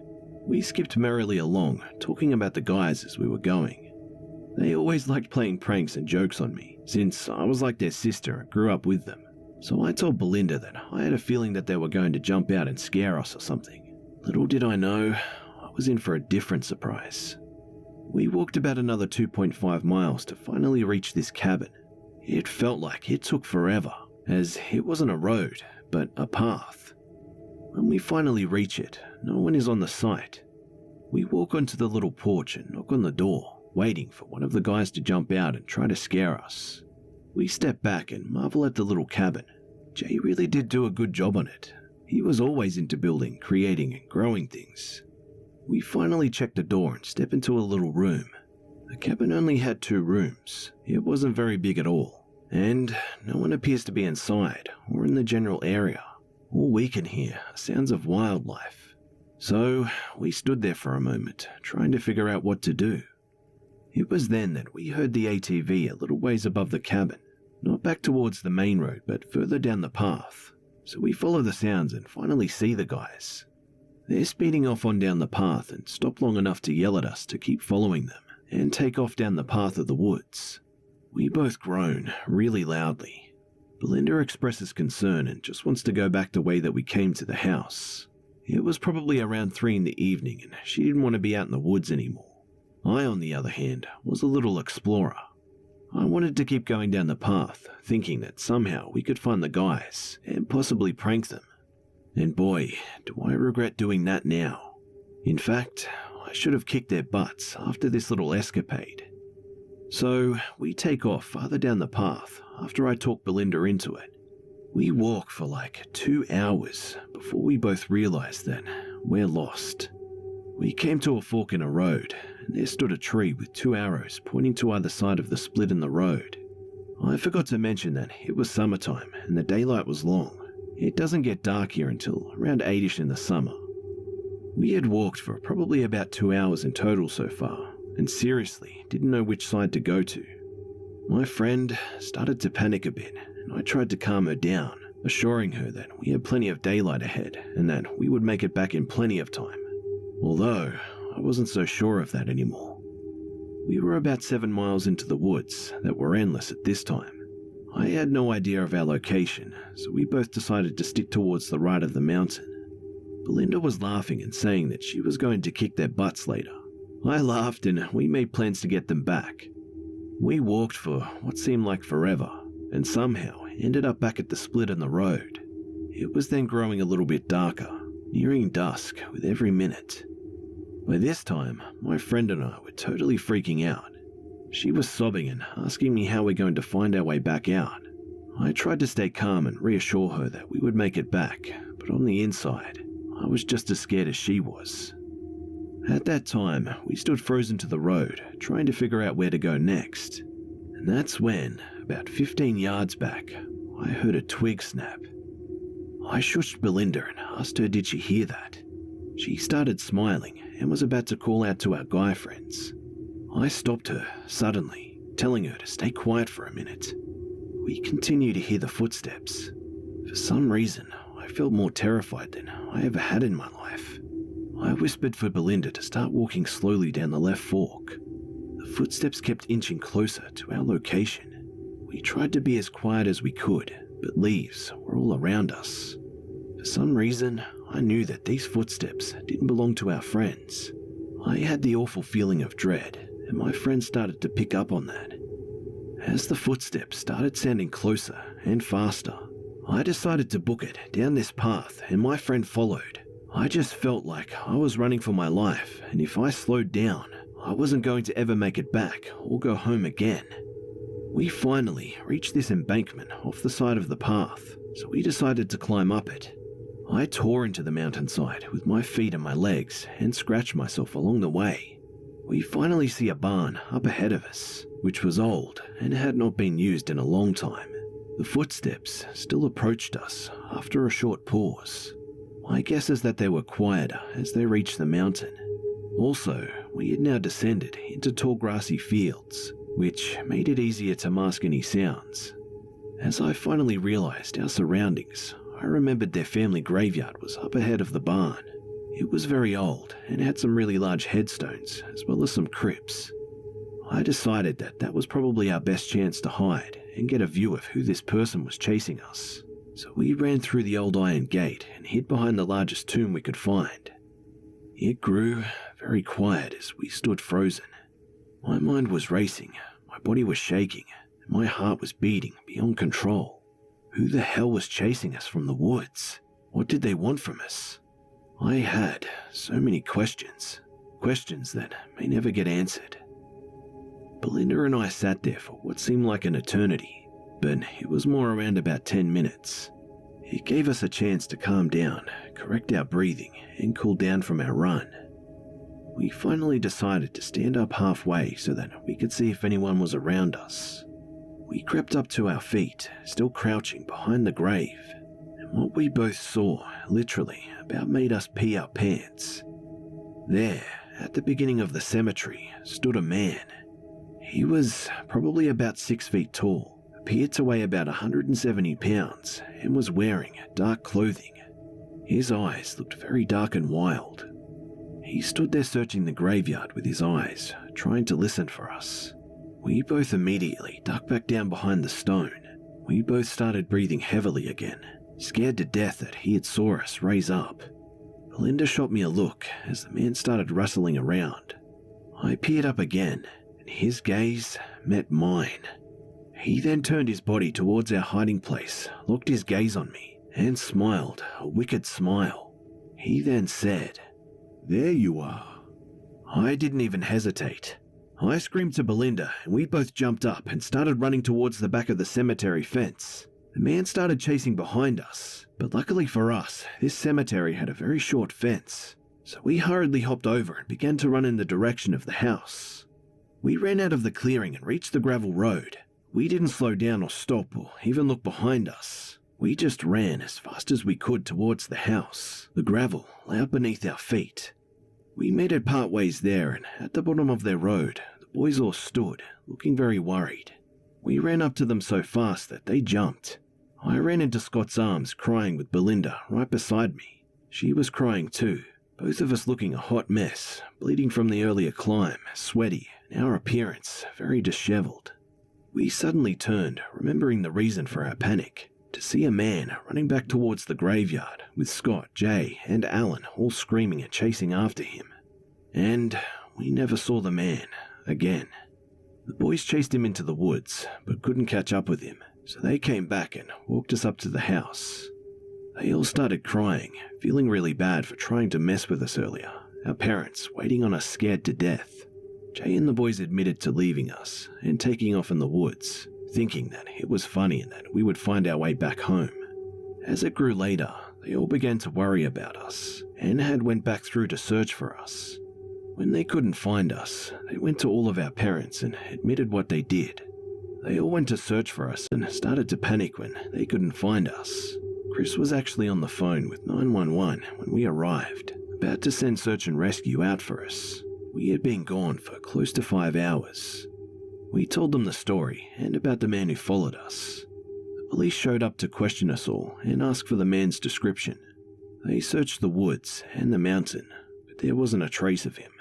We skipped merrily along, talking about the guys as we were going. They always liked playing pranks and jokes on me, since I was like their sister and grew up with them. So I told Belinda that I had a feeling that they were going to jump out and scare us or something. Little did I know, I was in for a different surprise. We walked about another 2.5 miles to finally reach this cabin. It felt like it took forever, as it wasn't a road, but a path. When we finally reach it, no one is on the site. We walk onto the little porch and knock on the door, waiting for one of the guys to jump out and try to scare us. We step back and marvel at the little cabin. Jay really did do a good job on it. He was always into building, creating, and growing things. We finally check the door and step into a little room. The cabin only had 2 rooms. It wasn't very big at all, and no one appears to be inside or in the general area. All we can hear are sounds of wildlife. So we stood there for a moment, trying to figure out what to do. It was then that we heard the ATV a little ways above the cabin, not back towards the main road, but further down the path. So we follow the sounds and finally see the guys. They're speeding off on down the path and stop long enough to yell at us to keep following them and take off down the path of the woods. We both groan really loudly. Belinda expresses concern and just wants to go back the way that we came to the house. It was probably around 3 in the evening and she didn't want to be out in the woods anymore. I, on the other hand, was a little explorer. I wanted to keep going down the path, thinking that somehow we could find the guys and possibly prank them. And boy, do I regret doing that now. In fact, I should have kicked their butts after this little escapade. So we take off farther down the path after I talk Belinda into it. We walk for like 2 hours before we both realize that we're lost. We came to a fork in a road, and there stood a tree with 2 arrows pointing to either side of the split in the road. I forgot to mention that it was summertime and the daylight was long. It doesn't get dark here until around 8ish in the summer. We had walked for probably about 2 hours in total so far, and seriously didn't know which side to go to. My friend started to panic a bit, and I tried to calm her down, assuring her that we had plenty of daylight ahead and that we would make it back in plenty of time. Although, I wasn't so sure of that anymore. We were about 7 miles into the woods that were endless at this time. I had no idea of our location, so we both decided to stick towards the right of the mountain. Belinda was laughing and saying that she was going to kick their butts later. I laughed and we made plans to get them back. We walked for what seemed like forever, and somehow ended up back at the split in the road. It was then growing a little bit darker, nearing dusk with every minute. By this time, my friend and I were totally freaking out. She was sobbing and asking me how we're going to find our way back out. I tried to stay calm and reassure her that we would make it back, but on the inside, I was just as scared as she was. At that time, we stood frozen to the road, trying to figure out where to go next. And that's when, about 15 yards back, I heard a twig snap. I shushed Belinda and asked her did she hear that. She started smiling and was about to call out to our guy friends. I stopped her suddenly, telling her to stay quiet for a minute. We continued to hear the footsteps. For some reason, I felt more terrified than I ever had in my life. I whispered for Belinda to start walking slowly down the left fork. The footsteps kept inching closer to our location. We tried to be as quiet as we could, but leaves were all around us. For some reason, I knew that these footsteps didn't belong to our friends. I had the awful feeling of dread, and my friend started to pick up on that. As the footsteps started sounding closer and faster, I decided to book it down this path and my friend followed. I just felt like I was running for my life, and if I slowed down, I wasn't going to ever make it back or go home again. We finally reached this embankment off the side of the path, so we decided to climb up it. I tore into the mountainside with my feet and my legs and scratched myself along the way. We finally see a barn up ahead of us, which was old and had not been used in a long time. The footsteps still approached us after a short pause. My guess is that they were quieter as they reached the mountain. Also, we had now descended into tall grassy fields, which made it easier to mask any sounds. As I finally realized our surroundings, I remembered their family graveyard was up ahead of the barn. It was very old and had some really large headstones as well as some crypts. I decided that that was probably our best chance to hide and get a view of who this person was chasing us. So we ran through the old iron gate and hid behind the largest tomb we could find. It grew very quiet as we stood frozen. My mind was racing, my body was shaking, and my heart was beating beyond control. Who the hell was chasing us from the woods? What did they want from us? I had so many questions that may never get answered. Belinda and I sat there for what seemed like an eternity, but it was more around about 10 minutes. It gave us a chance to calm down, correct our breathing, and cool down from our run. We finally decided to stand up halfway so that we could see if anyone was around us. We crept up to our feet, still crouching behind the grave, and what we both saw literally about made us pee our pants. There, at the beginning of the cemetery, stood a man. He was probably about 6 feet tall, appeared to weigh about 170 pounds, and was wearing dark clothing. His eyes looked very dark and wild. He stood there searching the graveyard with his eyes, trying to listen for us. We both immediately ducked back down behind the stone. We both started breathing heavily again, scared to death that he had saw us raise up. Belinda shot me a look as the man started rustling around. I peered up again, and his gaze met mine. He then turned his body towards our hiding place, locked his gaze on me, and smiled a wicked smile. He then said, "There you are." I didn't even hesitate. I screamed to Belinda, and we both jumped up and started running towards the back of the cemetery fence. The man started chasing behind us, but luckily for us, this cemetery had a very short fence, so we hurriedly hopped over and began to run in the direction of the house. We ran out of the clearing and reached the gravel road. We didn't slow down or stop or even look behind us. We just ran as fast as we could towards the house. The gravel lay out beneath our feet. We made it part ways there, and at the bottom of their road, the boys all stood, looking very worried. We ran up to them so fast that they jumped. I ran into Scott's arms, crying with Belinda right beside me. She was crying too, both of us looking a hot mess, bleeding from the earlier climb, sweaty, and our appearance very disheveled. We suddenly turned, remembering the reason for our panic, to see a man running back towards the graveyard with Scott, Jay, and Alan all screaming and chasing after him. And we never saw the man again. The boys chased him into the woods, but couldn't catch up with him, so they came back and walked us up to the house. They all started crying, feeling really bad for trying to mess with us earlier, our parents waiting on us scared to death. Jay and the boys admitted to leaving us and taking off in the woods, thinking that it was funny and that we would find our way back home. As it grew later, they all began to worry about us and had went back through to search for us. When they couldn't find us, they went to all of our parents and admitted what they did. They all went to search for us and started to panic when they couldn't find us. Chris was actually on the phone with 911 when we arrived, about to send search and rescue out for us. We had been gone for close to 5 hours. We told them the story and about the man who followed us. The police showed up to question us all and ask for the man's description. They searched the woods and the mountain, but there wasn't a trace of him.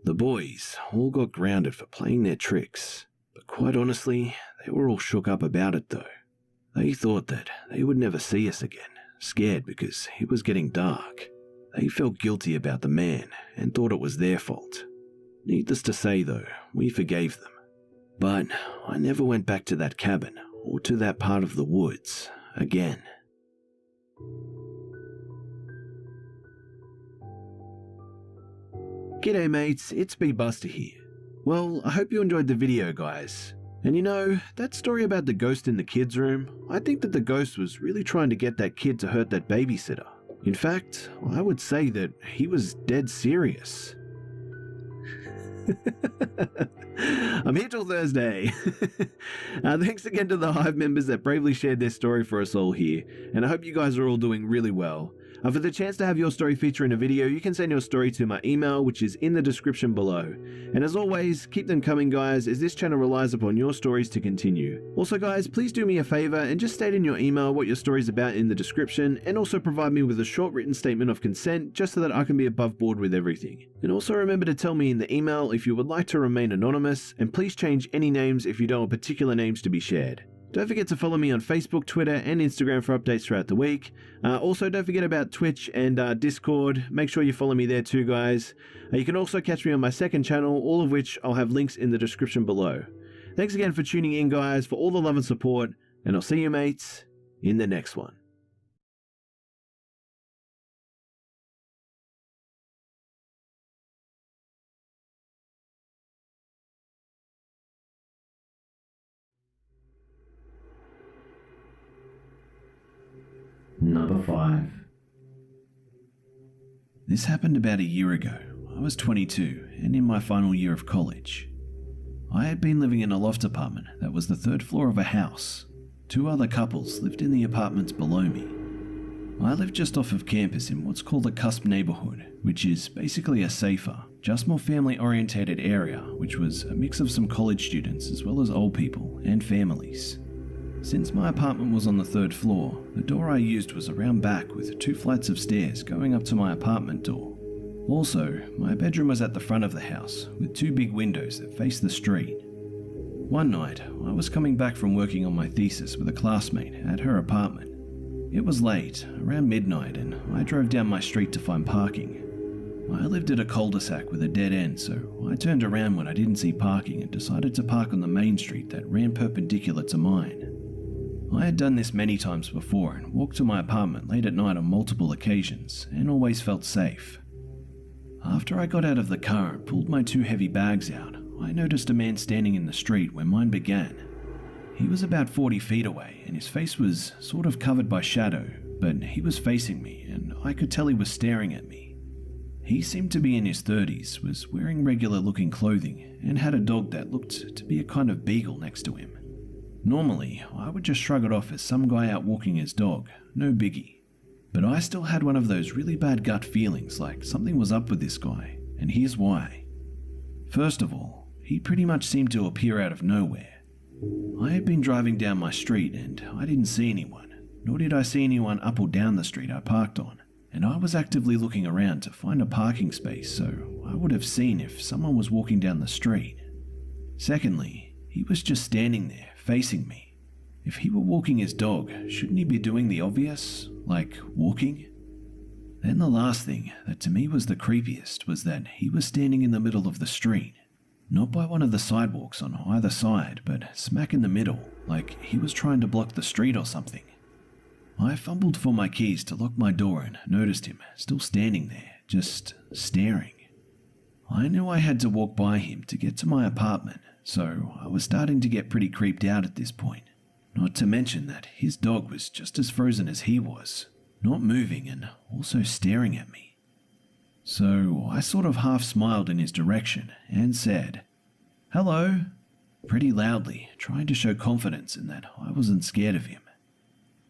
The boys all got grounded for playing their tricks, but quite honestly, they were all shook up about it though. They thought that they would never see us again, scared because it was getting dark. They felt guilty about the man and thought it was their fault. Needless to say though, we forgave them. But I never went back to that cabin or to that part of the woods again. G'day mates, it's B Buster here. Well, I hope you enjoyed the video guys. And you know, that story about the ghost in the kids' room, I think that the ghost was really trying to get that kid to hurt that babysitter. In fact, I would say that he was dead serious. I'm here till Thursday. Thanks again to the Hive members that bravely shared their story for us all here, and I hope you guys are all doing really well. For the chance to have your story feature in a video, you can send your story to my email, which is in the description below. And as always, keep them coming guys, as this channel relies upon your stories to continue. Also guys, please do me a favor and just state in your email what your story's about in the description, and also provide me with a short written statement of consent, just so that I can be above board with everything. And also remember to tell me in the email if you would like to remain anonymous, and please change any names if you don't want particular names to be shared. Don't forget to follow me on Facebook, Twitter, and Instagram for updates throughout the week. Also, don't forget about Twitch and Discord. Make sure you follow me there too, guys. You can also catch me on my second channel, all of which I'll have links in the description below. Thanks again for tuning in, guys, for all the love and support, and I'll see you, mates, in the next one. Number 5. This happened about a year ago. I was 22 and in my final year of college. I had been living in a loft apartment that was the 3rd floor of a house. 2 other couples lived in the apartments below me. I lived just off of campus in what's called a cusp neighborhood, which is basically a safer, just more family-orientated area, which was a mix of some college students as well as old people and families. Since my apartment was on the 3rd floor, the door I used was around back with 2 flights of stairs going up to my apartment door. Also, my bedroom was at the front of the house with 2 big windows that faced the street. One night, I was coming back from working on my thesis with a classmate at her apartment. It was late, around midnight, and I drove down my street to find parking. I lived at a cul-de-sac with a dead end, so I turned around when I didn't see parking and decided to park on the main street that ran perpendicular to mine. I had done this many times before and walked to my apartment late at night on multiple occasions and always felt safe. After I got out of the car and pulled my 2 heavy bags out, I noticed a man standing in the street where mine began. He was about 40 feet away and his face was sort of covered by shadow, but he was facing me and I could tell he was staring at me. He seemed to be in his 30s, was wearing regular looking clothing and had a dog that looked to be a kind of beagle next to him. Normally, I would just shrug it off as some guy out walking his dog, no biggie. But I still had one of those really bad gut feelings like something was up with this guy, and here's why. First of all, he pretty much seemed to appear out of nowhere. I had been driving down my street and I didn't see anyone, nor did I see anyone up or down the street I parked on, and I was actively looking around to find a parking space, so I would have seen if someone was walking down the street. Secondly, he was just standing there, facing me. If he were walking his dog, shouldn't he be doing the obvious, like walking? Then the last thing that to me was the creepiest was that he was standing in the middle of the street, not by one of the sidewalks on either side, but smack in the middle, like he was trying to block the street or something. I fumbled for my keys to lock my door and noticed him still standing there, just staring. I knew I had to walk by him to get to my apartment, so I was starting to get pretty creeped out at this point. Not to mention that his dog was just as frozen as he was, not moving and also staring at me. So I sort of half smiled in his direction and said, "Hello," pretty loudly, trying to show confidence in that I wasn't scared of him.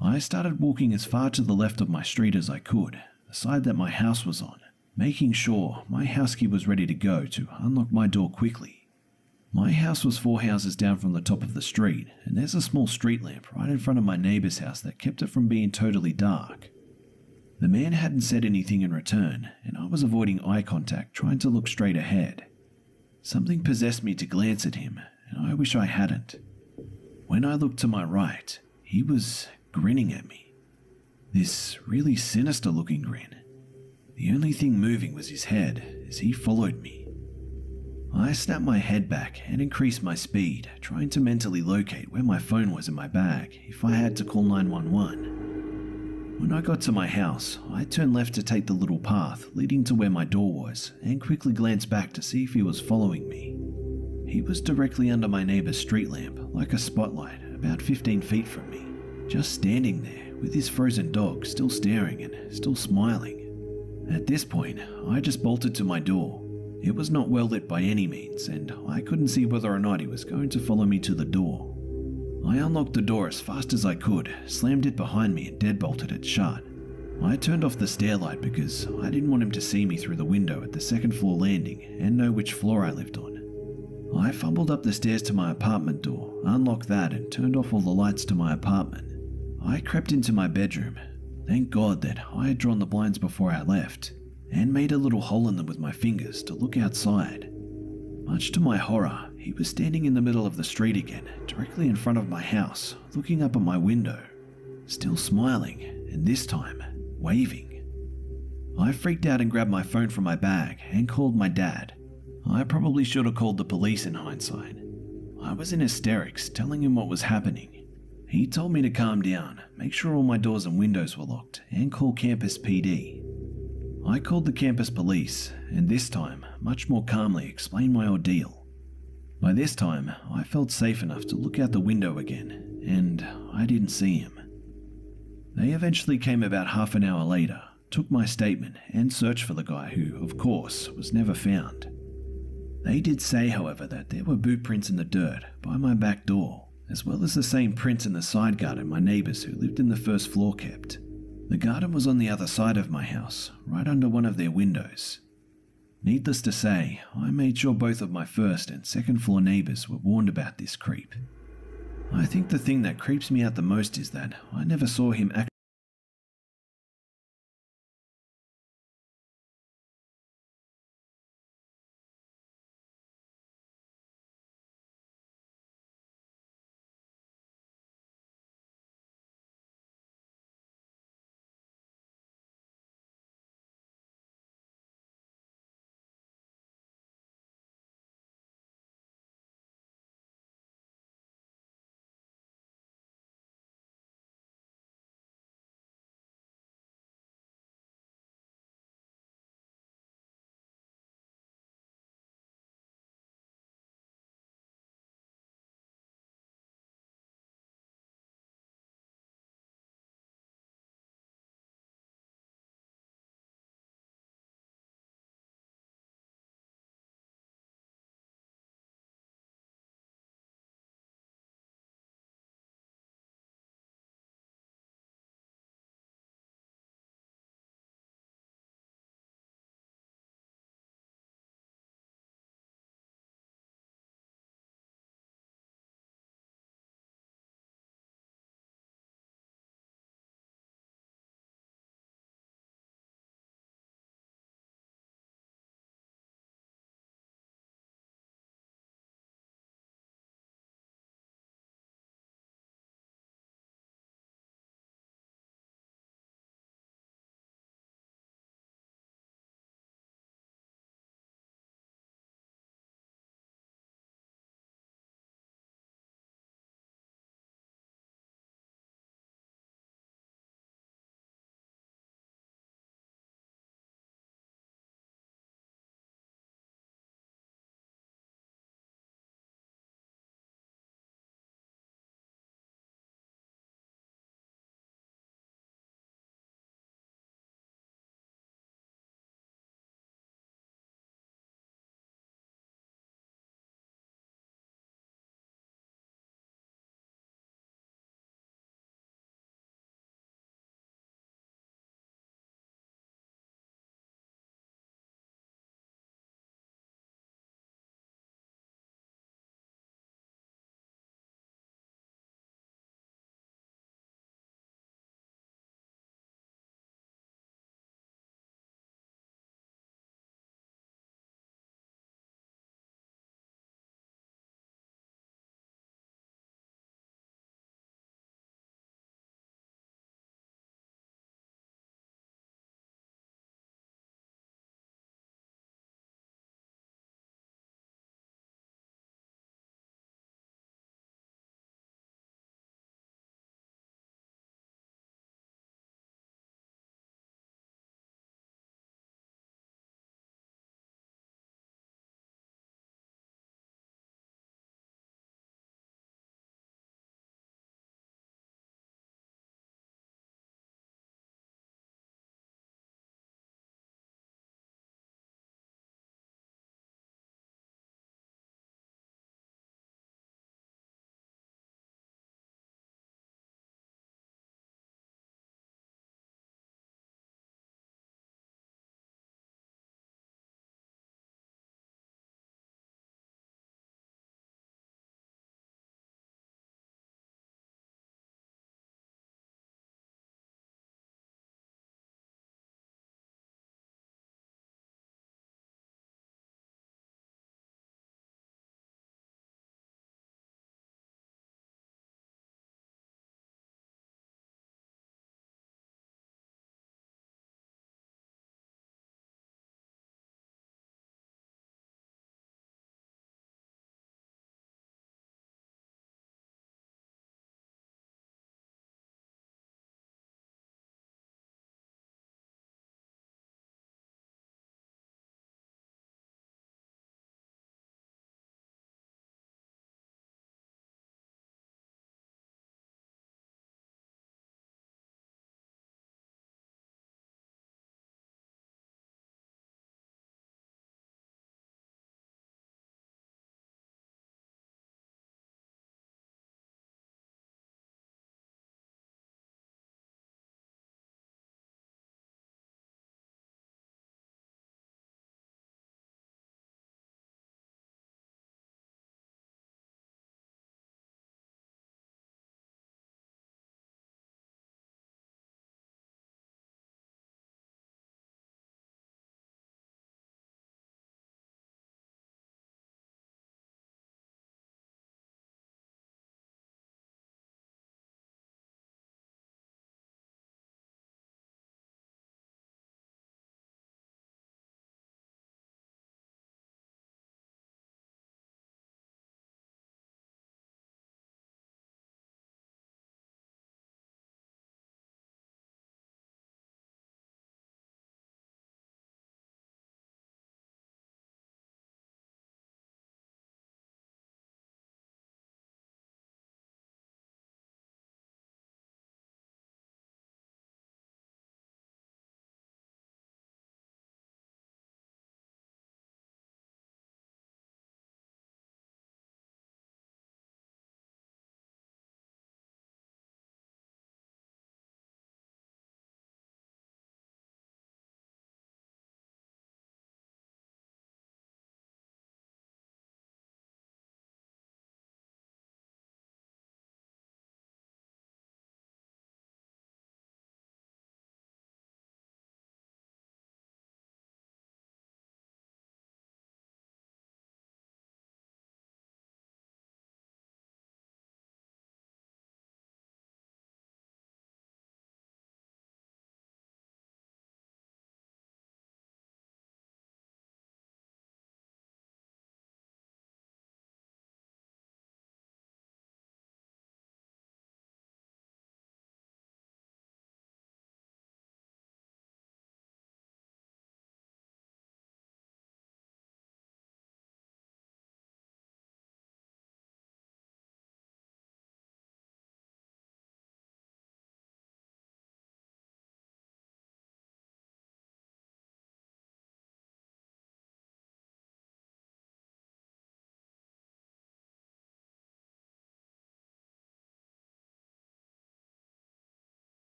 I started walking as far to the left of my street as I could, the side that my house was on, making sure my house key was ready to go to unlock my door quickly. My house was 4 houses down from the top of the street, and there's a small street lamp right in front of my neighbor's house that kept it from being totally dark. The man hadn't said anything in return, and I was avoiding eye contact, trying to look straight ahead. Something possessed me to glance at him, and I wish I hadn't. When I looked to my right, he was grinning at me. This really sinister looking grin. The only thing moving was his head as he followed me. I snapped my head back and increased my speed, trying to mentally locate where my phone was in my bag if I had to call 911. When I got to my house, I turned left to take the little path leading to where my door was and quickly glanced back to see if he was following me. He was directly under my neighbor's street lamp, like a spotlight, about 15 feet from me, just standing there with his frozen dog still staring and still smiling. At this point, I just bolted to my door. It was not well lit by any means, and I couldn't see whether or not he was going to follow me to the door. I unlocked the door as fast as I could, slammed it behind me and deadbolted it shut. I turned off the stairlight because I didn't want him to see me through the window at the 2nd floor landing and know which floor I lived on. I fumbled up the stairs to my apartment door, unlocked that and turned off all the lights to my apartment. I crept into my bedroom. Thank God that I had drawn the blinds before I left, and made a little hole in them with my fingers to look outside. Much to my horror, he was standing in the middle of the street again, directly in front of my house, looking up at my window, still smiling, and this time, waving. I freaked out and grabbed my phone from my bag and called my dad. I probably should have called the police in hindsight. I was in hysterics, telling him what was happening. He told me to calm down, make sure all my doors and windows were locked, and call campus PD. I called the campus police, and this time, much more calmly explained my ordeal. By this time, I felt safe enough to look out the window again, and I didn't see him. They eventually came about half an hour later, took my statement, and searched for the guy who, of course, was never found. They did say, however, that there were boot prints in the dirt by my back door, as well as the same prints in the side garden my neighbours who lived in the 1st floor kept. The garden was on the other side of my house, right under one of their windows. Needless to say, I made sure both of my 1st and 2nd floor neighbours were warned about this creep. I think the thing that creeps me out the most is that I never saw him act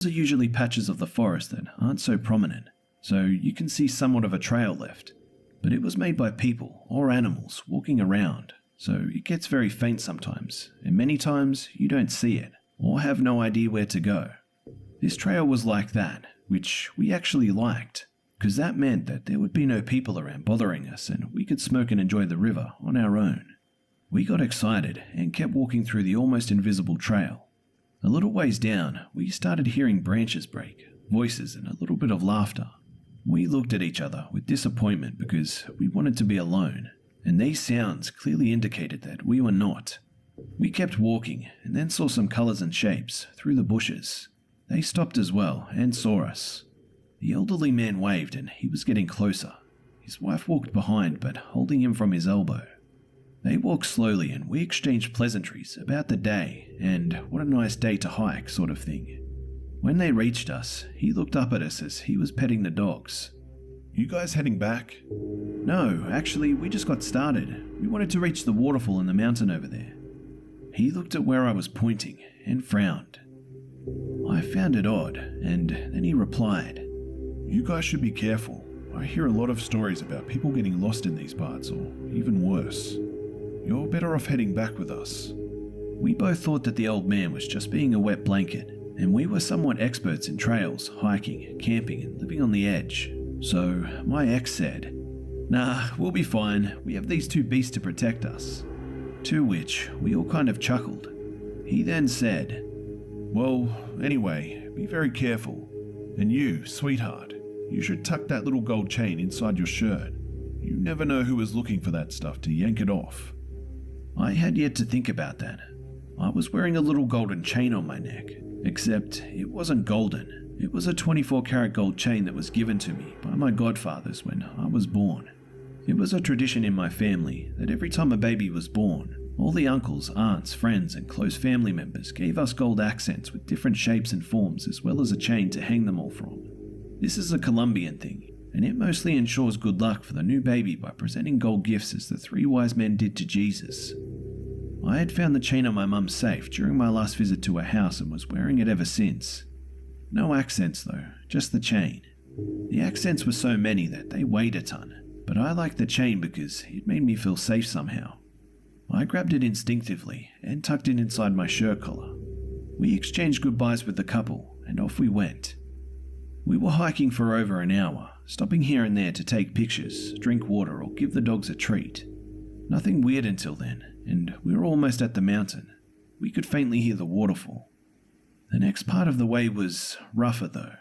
are usually patches of the forest that aren't so prominent, so you can see somewhat of a trail left. But it was made by people or animals walking around, so it gets very faint sometimes, and many times you don't see it or have no idea where to go. This trail was like that, which we actually liked, because that meant that there would be no people around bothering us and we could smoke and enjoy the river on our own. We got excited and kept walking through the almost invisible trail. A little ways down, we started hearing branches break, voices and a little bit of laughter. We looked at each other with disappointment because we wanted to be alone, and these sounds clearly indicated that we were not. We kept walking and then saw some colours and shapes through the bushes. They stopped as well and saw us. The elderly man waved and he was getting closer. His wife walked behind but holding him from his elbow. They walked slowly and we exchanged pleasantries about the day and what a nice day to hike sort of thing. When they reached us, he looked up at us as he was petting the dogs. You guys heading back? No, actually, we just got started. We wanted to reach the waterfall in the mountain over there. He looked at where I was pointing and frowned. I found it odd, and then he replied, You guys should be careful. I hear a lot of stories about people getting lost in these parts, or even worse. You're better off heading back with us. We both thought that the old man was just being a wet blanket, and we were somewhat experts in trails, hiking, camping, and living on the edge. So my ex said, Nah, we'll be fine. We have these two beasts to protect us. To which we all kind of chuckled. He then said, Well, anyway, be very careful. And you, sweetheart, you should tuck that little gold chain inside your shirt. You never know who is looking for that stuff to yank it off. I had yet to think about that. I was wearing a little golden chain on my neck, except it wasn't golden. It was a 24-karat gold chain that was given to me by my godfathers when I was born. It was a tradition in my family that every time a baby was born, all the uncles, aunts, friends, and close family members gave us gold accents with different shapes and forms as well as a chain to hang them all from. This is a Colombian thing, and it mostly ensures good luck for the new baby by presenting gold gifts as the three wise men did to Jesus. I had found the chain on my mum's safe during my last visit to her house and was wearing it ever since. No accents though, just the chain. The accents were so many that they weighed a ton, but I liked the chain because it made me feel safe somehow. I grabbed it instinctively and tucked it inside my shirt collar. We exchanged goodbyes with the couple and off we went. We were hiking for over an hour, stopping here and there to take pictures, drink water, or give the dogs a treat. Nothing weird until then, and we were almost at the mountain. We could faintly hear the waterfall. The next part of the way was rougher though.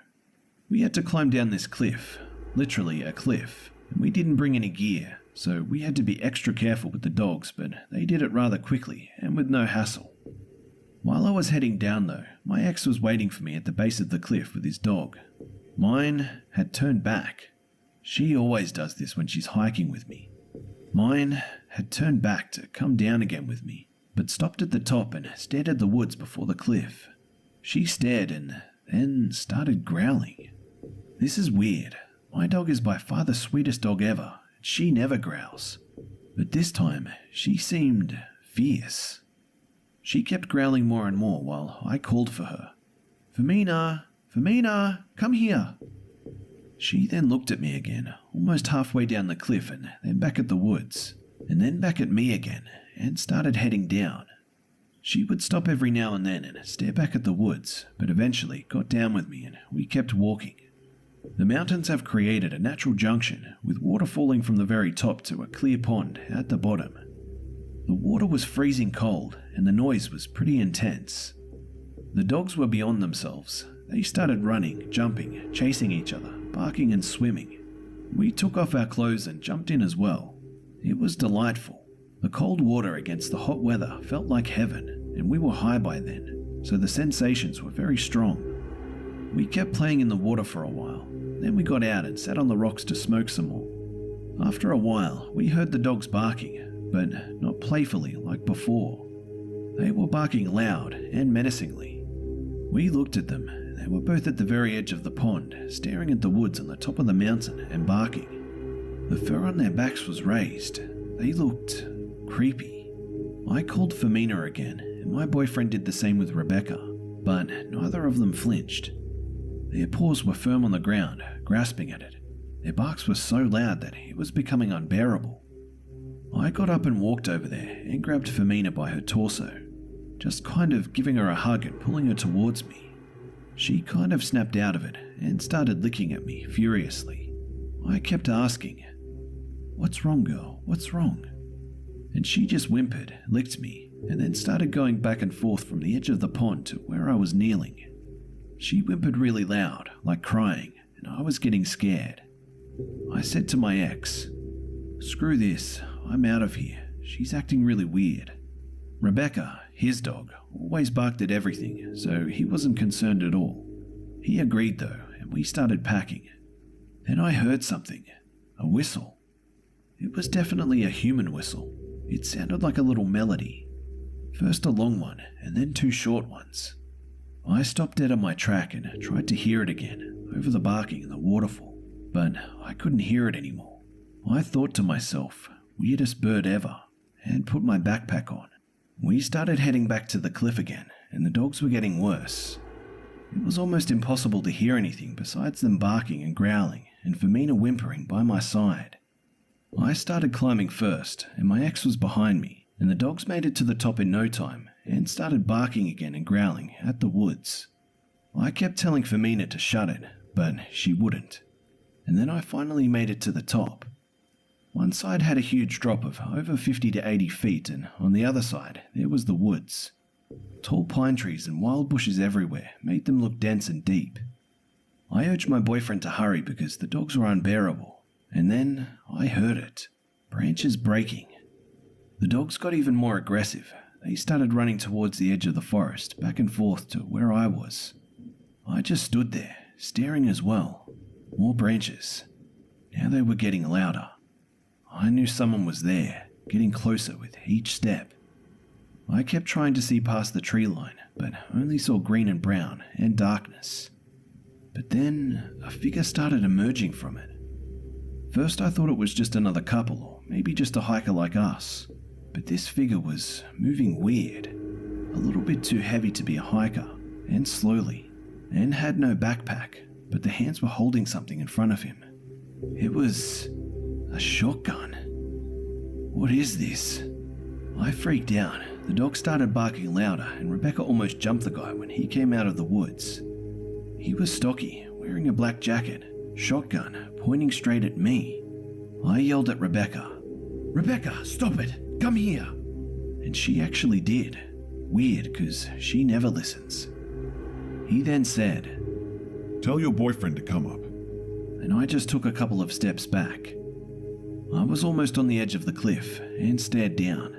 We had to climb down this cliff, literally a cliff, and we didn't bring any gear, so we had to be extra careful with the dogs, but they did it rather quickly and with no hassle. While I was heading down though, my ex was waiting for me at the base of the cliff with his dog. Mine had turned back. She always does this when she's hiking with me. Mine had turned back to come down again with me, but stopped at the top and stared at the woods before the cliff. She stared and then started growling. This is weird. My dog is by far the sweetest dog ever. She never growls. But this time, she seemed fierce. She kept growling more and more while I called for her. Femina, Femina, come here. She then looked at me again, almost halfway down the cliff and then back at the woods, and then back at me again, and started heading down. She would stop every now and then and stare back at the woods, but eventually got down with me and we kept walking. The mountains have created a natural junction, with water falling from the very top to a clear pond at the bottom. The water was freezing cold and the noise was pretty intense. The dogs were beyond themselves. They started running, jumping, chasing each other, barking and swimming. We took off our clothes and jumped in as well. It was delightful. The cold water against the hot weather felt like heaven, and we were high by then, so the sensations were very strong. We kept playing in the water for a while, then we got out and sat on the rocks to smoke some more. After a while, we heard the dogs barking, but not playfully like before. They were barking loud and menacingly. We looked at them. They were both at the very edge of the pond, staring at the woods on the top of the mountain and barking. The fur on their backs was raised. They looked creepy. I called Femina again, and my boyfriend did the same with Rebecca, but neither of them flinched. Their paws were firm on the ground, grasping at it. Their barks were so loud that it was becoming unbearable. I got up and walked over there and grabbed Femina by her torso, just kind of giving her a hug and pulling her towards me. She kind of snapped out of it and started licking at me furiously. I kept asking, "What's wrong, girl? What's wrong?" And she just whimpered, licked me, and then started going back and forth from the edge of the pond to where I was kneeling. She whimpered really loud, like crying, and I was getting scared. I said to my ex, "Screw this, I'm out of here. She's acting really weird." Rebecca, his dog, always barked at everything, so he wasn't concerned at all. He agreed though, and we started packing. Then I heard something, a whistle. It was definitely a human whistle. It sounded like a little melody. First a long one, and then two short ones. I stopped dead on my track and tried to hear it again, over the barking and the waterfall, but I couldn't hear it anymore. I thought to myself, weirdest bird ever, and put my backpack on. We started heading back to the cliff again, and the dogs were getting worse. It was almost impossible to hear anything besides them barking and growling, and Femina whimpering by my side. I started climbing first, and my ex was behind me, and the dogs made it to the top in no time, and started barking again and growling at the woods. I kept telling Femina to shut it, but she wouldn't. And then I finally made it to the top. One side had a huge drop of over 50 to 80 feet, and on the other side there was the woods. Tall pine trees and wild bushes everywhere made them look dense and deep. I urged my boyfriend to hurry because the dogs were unbearable, and then I heard it. Branches breaking. The dogs got even more aggressive. They started running towards the edge of the forest, back and forth to where I was. I just stood there, staring as well. More branches. Now they were getting louder. I knew someone was there, getting closer with each step. I kept trying to see past the tree line, but only saw green and brown and darkness. But then a figure started emerging from it. First I thought it was just another couple, or maybe just a hiker like us. But this figure was moving weird, a little bit too heavy to be a hiker, and slowly, and had no backpack, but the hands were holding something in front of him. It was a shotgun. What is this? I freaked out. The dog started barking louder, and Rebecca almost jumped the guy when he came out of the woods. He was stocky, wearing a black jacket, shotgun, pointing straight at me. I yelled at Rebecca, "Rebecca, stop it! Come here!" And she actually did. Weird, because she never listens. He then said, "Tell your boyfriend to come up." And I just took a couple of steps back. I was almost on the edge of the cliff and stared down.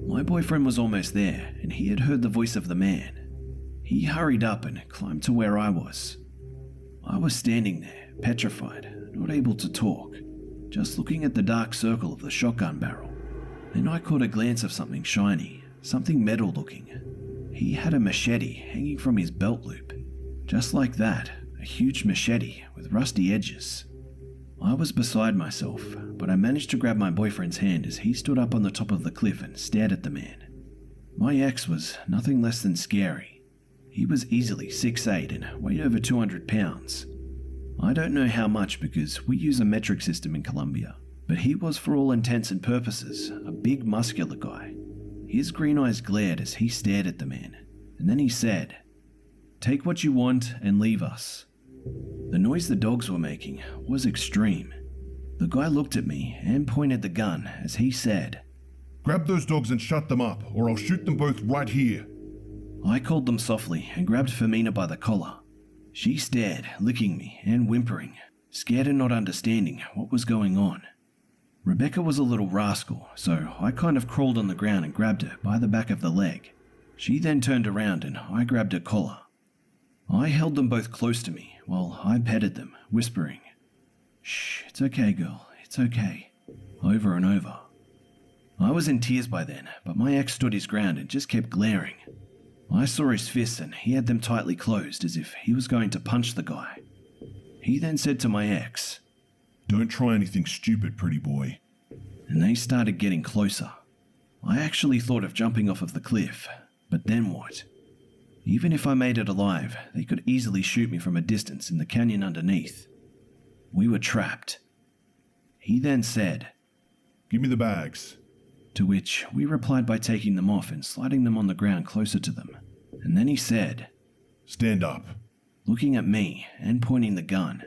My boyfriend was almost there, and he had heard the voice of the man. He hurried up and climbed to where I was. I was standing there, petrified, not able to talk, just looking at the dark circle of the shotgun barrel. Then I caught a glance of something shiny, something metal looking. He had a machete hanging from his belt loop. Just like that, a huge machete with rusty edges. I was beside myself, but I managed to grab my boyfriend's hand as he stood up on the top of the cliff and stared at the man. My ex was nothing less than scary. He was easily 6'8" and weighed over 200 pounds. I don't know how much because we use a metric system in Colombia, but he was for all intents and purposes a big muscular guy. His green eyes glared as he stared at the man, and then he said, "Take what you want and leave us." The noise the dogs were making was extreme. The guy looked at me and pointed the gun as he said, "Grab those dogs and shut them up, or I'll shoot them both right here." I called them softly and grabbed Femina by the collar. She stared, licking me and whimpering, scared and not understanding what was going on. Rebecca was a little rascal, so I kind of crawled on the ground and grabbed her by the back of the leg. She then turned around and I grabbed her collar. I held them both close to me while I petted them, whispering, "Shh, it's okay, girl, it's okay," over and over. I was in tears by then, but my ex stood his ground and just kept glaring. I saw his fists and he had them tightly closed as if he was going to punch the guy. He then said to my ex, "Don't try anything stupid, pretty boy." And they started getting closer. I actually thought of jumping off of the cliff, but then what? Even if I made it alive, they could easily shoot me from a distance in the canyon underneath. We were trapped. He then said, "Give me the bags." to which we replied by taking them off and sliding them on the ground closer to them. And then he said, "Stand up." looking at me and pointing the gun.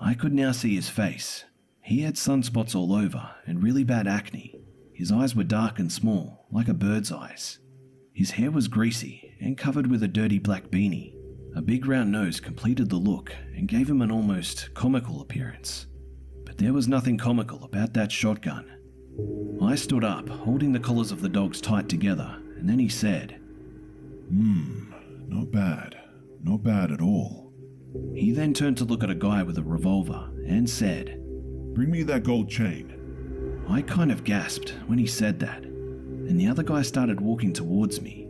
I could now see his face. He had sunspots all over and really bad acne. His eyes were dark and small, like a bird's eyes. His hair was greasy and covered with a dirty black beanie. A big round nose completed the look and gave him an almost comical appearance. But there was nothing comical about that shotgun. I stood up, holding the collars of the dogs tight together, and then he said, Not bad. Not bad at all. He then turned to look at a guy with a revolver and said, Bring me that gold chain. I kind of gasped when he said that, and the other guy started walking towards me.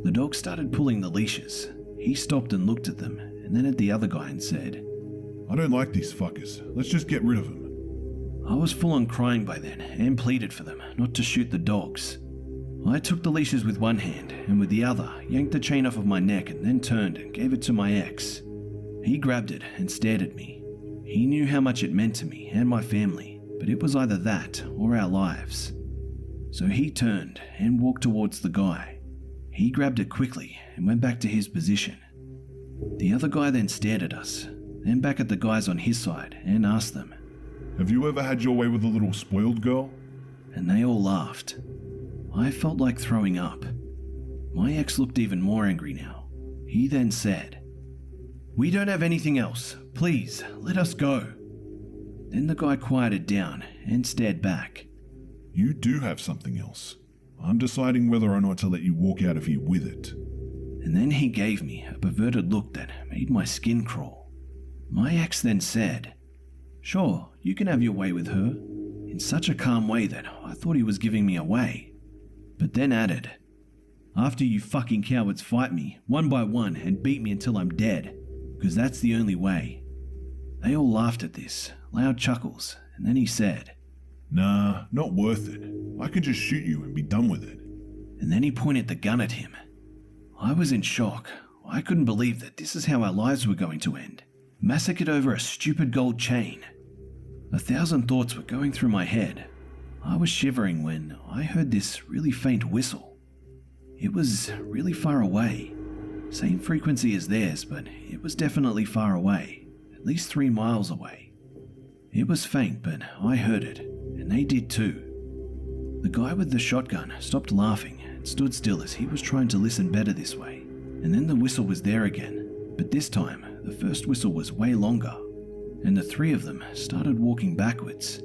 The dog started pulling the leashes. He stopped and looked at them, and then at the other guy and said, I don't like these fuckers. Let's just get rid of them. I was full on crying by then and pleaded for them not to shoot the dogs. I took the leashes with one hand and with the other yanked the chain off of my neck and then turned and gave it to my ex. He grabbed it and stared at me. He knew how much it meant to me and my family, but it was either that or our lives. So he turned and walked towards the guy. He grabbed it quickly and went back to his position. The other guy then stared at us, then back at the guys on his side and asked them, Have you ever had your way with a little spoiled girl? and they all laughed. I felt like throwing up. My ex looked even more angry now. He then said, We don't have anything else. Please, let us go. Then the guy quieted down and stared back. You do have something else. I'm deciding whether or not to let you walk out of here with it. And then he gave me a perverted look that made my skin crawl. My ex then said, Sure, you can have your way with her, in such a calm way that I thought he was giving me away. But then added, After you fucking cowards fight me, one by one, and beat me until I'm dead, because that's the only way. They all laughed at this, loud chuckles, and then he said, Nah, not worth it. I can just shoot you and be done with it. and then he pointed the gun at him. I was in shock. I couldn't believe that this is how our lives were going to end. Massacred over a stupid gold chain. 1,000 thoughts were going through my head. I was shivering when I heard this really faint whistle. It was really far away. Same frequency as theirs, but it was definitely far away. At least 3 miles away. It was faint, but I heard it, and they did too. The guy with the shotgun stopped laughing and stood still as he was trying to listen better this way. And then the whistle was there again, but this time the first whistle was way longer, and the three of them started walking backwards,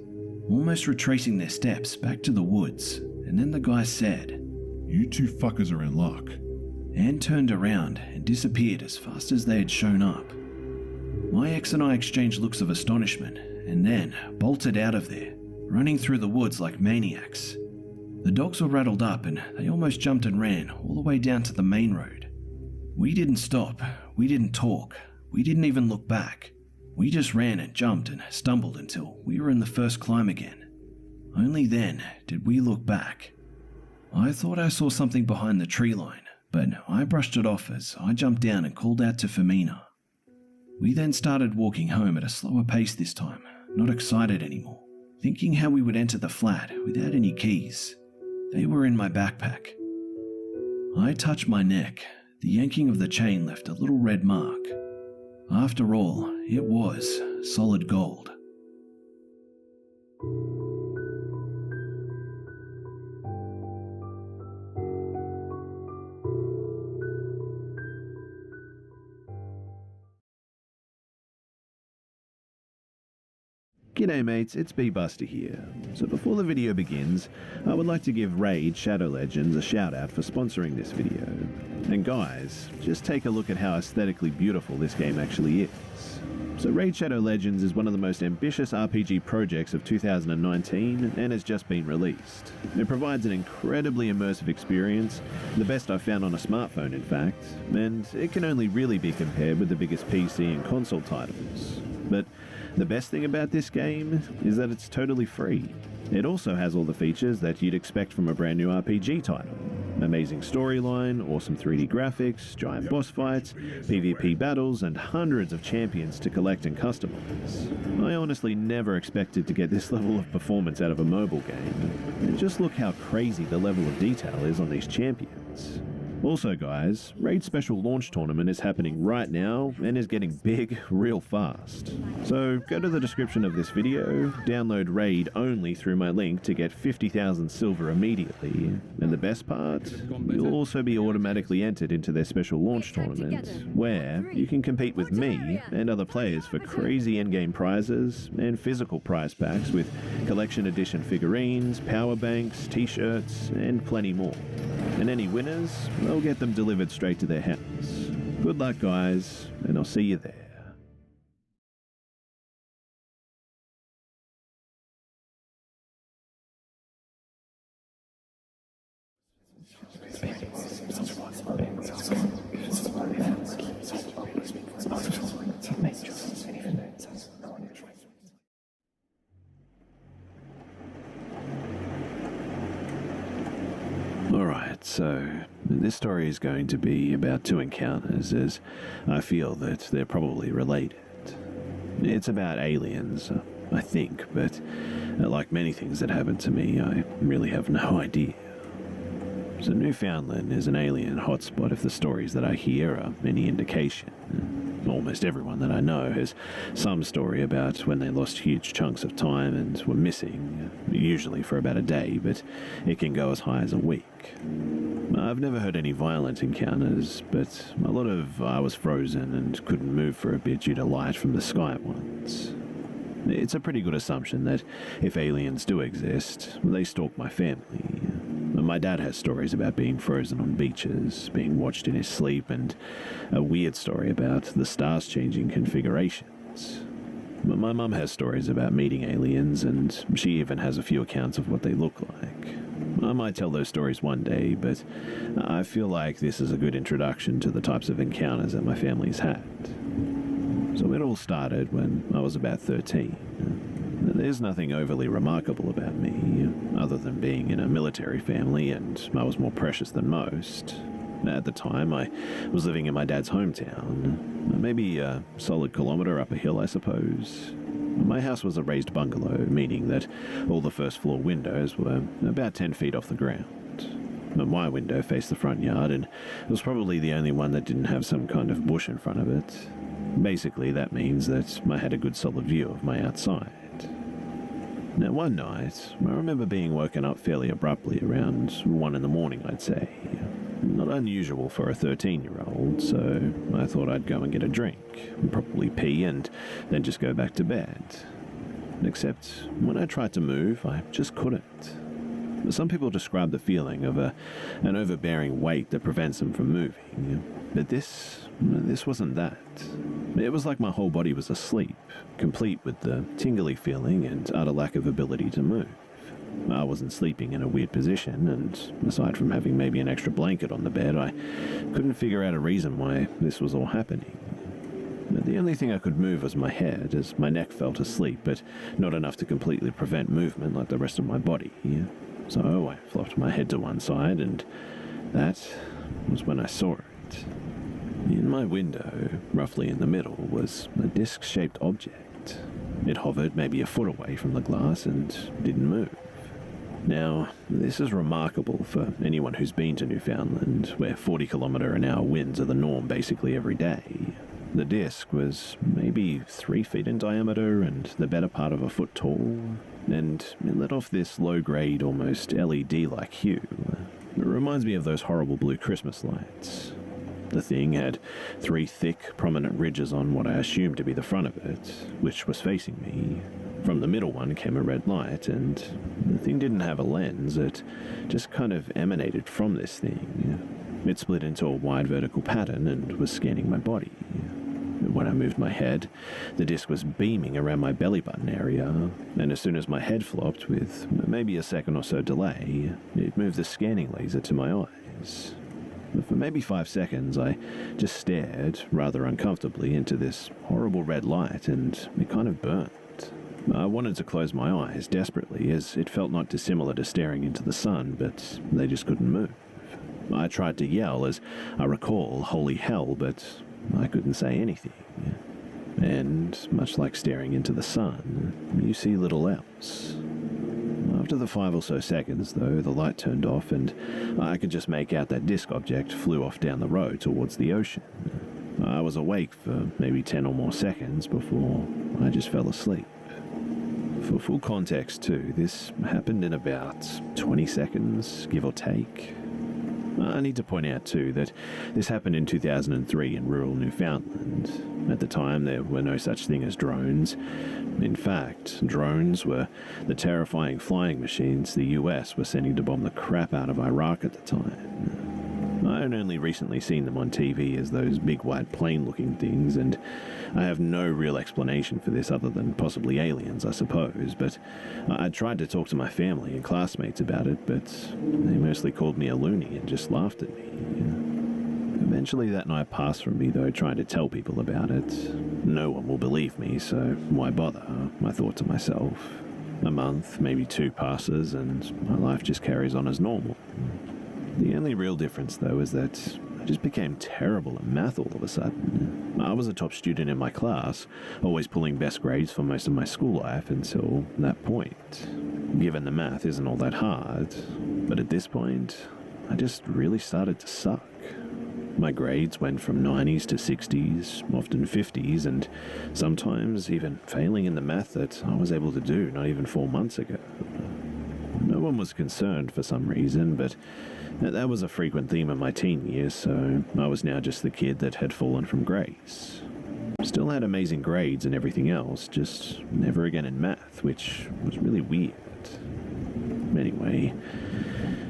almost retracing their steps back to the woods. And then the guy said, You two fuckers are in luck. and turned around and disappeared as fast as they had shown up. My ex and I exchanged looks of astonishment and then bolted out of there, running through the woods like maniacs. The dogs were rattled up and they almost jumped and ran all the way down to the main road. We didn't stop, we didn't talk, we didn't even look back. We just ran and jumped and stumbled until we were in the first climb again. Only then did we look back. I thought I saw something behind the tree line, but I brushed it off as I jumped down and called out to Femina. We then started walking home at a slower pace this time, not excited anymore, thinking how we would enter the flat without any keys. They were in my backpack. I touched my neck. The yanking of the chain left a little red mark. After all, it was solid gold. G'day mates, it's B-Buster here. So before the video begins, I would like to give Raid Shadow Legends a shout out for sponsoring this video. And guys, just take a look at how aesthetically beautiful this game actually is. So Raid Shadow Legends is one of the most ambitious RPG projects of 2019 and has just been released. It provides an incredibly immersive experience, the best I've found on a smartphone in fact, and it can only really be compared with the biggest PC and console titles. But the best thing about this game is that it's totally free. It also has all the features that you'd expect from a brand new RPG title. Amazing storyline, awesome 3D graphics, giant boss fights, PvP battles, and hundreds of champions to collect and customize. I honestly never expected to get this level of performance out of a mobile game. And just look how crazy the level of detail is on these champions. Also guys, Raid Special Launch Tournament is happening right now and is getting big real fast. So go to the description of this video, download Raid only through my link to get 50,000 silver immediately, and the best part, you'll also be automatically entered into their special launch tournament, where you can compete with me and other players for crazy endgame prizes and physical prize packs with collection edition figurines, power banks, t-shirts, and plenty more. And any winners, I'll get them delivered straight to their house. Good luck guys, and I'll see you there. Alright, so this story is going to be about two encounters, as I feel that they're probably related. It's about aliens, I think, but like many things that happen to me, I really have no idea. So Newfoundland is an alien hotspot if the stories that I hear are any indication. Almost everyone that I know has some story about when they lost huge chunks of time and were missing, usually for about a day, but it can go as high as a week. I've never heard any violent encounters, but a lot of I was frozen and couldn't move for a bit due to light from the sky at once. It's a pretty good assumption that if aliens do exist, they stalk my family. My dad has stories about being frozen on beaches, being watched in his sleep, and a weird story about the stars changing configurations. But my mum has stories about meeting aliens, and she even has a few accounts of what they look like. I might tell those stories one day, but I feel like this is a good introduction to the types of encounters that my family's had. So it all started when I was about 13. There's nothing overly remarkable about me, other than being in a military family and I was more precious than most. At the time, I was living in my dad's hometown, maybe a solid kilometre up a hill, I suppose. My house was a raised bungalow, meaning that all the first floor windows were about 10 feet off the ground. My window faced the front yard, and it was probably the only one that didn't have some kind of bush in front of it. Basically, that means that I had a good solid view of my outside. Now, one night, I remember being woken up fairly abruptly around 1 in the morning, I'd say. Not unusual for a 13-year-old, so I thought I'd go and get a drink, probably pee, and then just go back to bed. Except, when I tried to move, I just couldn't. Some people describe the feeling of an overbearing weight that prevents them from moving, but this wasn't that. It was like my whole body was asleep, complete with the tingly feeling and utter lack of ability to move. I wasn't sleeping in a weird position, and aside from having maybe an extra blanket on the bed, I couldn't figure out a reason why this was all happening. The only thing I could move was my head, as my neck felt asleep, but not enough to completely prevent movement like the rest of my body. So I flopped my head to one side, and that was when I saw it. In my window, roughly in the middle, was a disc-shaped object. It hovered maybe a foot away from the glass and didn't move. Now, this is remarkable for anyone who's been to Newfoundland, where 40km/h winds are the norm basically every day. The disc was maybe 3 feet in diameter and the better part of a foot tall, and it let off this low-grade, almost LED-like hue. It reminds me of those horrible blue Christmas lights. The thing had 3 thick, prominent ridges on what I assumed to be the front of it, which was facing me. From the middle one came a red light, and the thing didn't have a lens, it just kind of emanated from this thing. It split into a wide vertical pattern and was scanning my body. When I moved my head, the disc was beaming around my belly button area, and as soon as my head flopped, with maybe a second or so delay, it moved the scanning laser to my eyes. For maybe 5 seconds, I just stared, rather uncomfortably, into this horrible red light, and it kind of burnt. I wanted to close my eyes desperately, as it felt not dissimilar to staring into the sun, but they just couldn't move. I tried to yell, as I recall, holy hell, but I couldn't say anything. And, much like staring into the sun, you see little else. After the 5 or so seconds, though, the light turned off and I could just make out that disc object flew off down the road towards the ocean. I was awake for maybe 10 or more seconds before I just fell asleep. For full context, too, this happened in about 20 seconds, give or take. I need to point out, too, that this happened in 2003 in rural Newfoundland. At the time, there were no such thing as drones. In fact, drones were the terrifying flying machines the US were sending to bomb the crap out of Iraq at the time. I had only recently seen them on TV as those big white plane-looking things, and I have no real explanation for this other than possibly aliens, I suppose, but I tried to talk to my family and classmates about it, but they mostly called me a loony and just laughed at me. Eventually that night passed from me, though, trying to tell people about it. No one will believe me, so why bother, I thought to myself. A month, maybe 2 passes, and my life just carries on as normal. The only real difference, though, is that I just became terrible at math all of a sudden. I was a top student in my class, always pulling best grades for most of my school life until that point. Given the math isn't all that hard, but at this point, I just really started to suck. My grades went from 90s to 60s, often 50s, and sometimes even failing in the math that I was able to do not even 4 months ago. No one was concerned for some reason, but that was a frequent theme of my teen years, so I was now just the kid that had fallen from grace. Still had amazing grades and everything else, just never again in math, which was really weird. Anyway,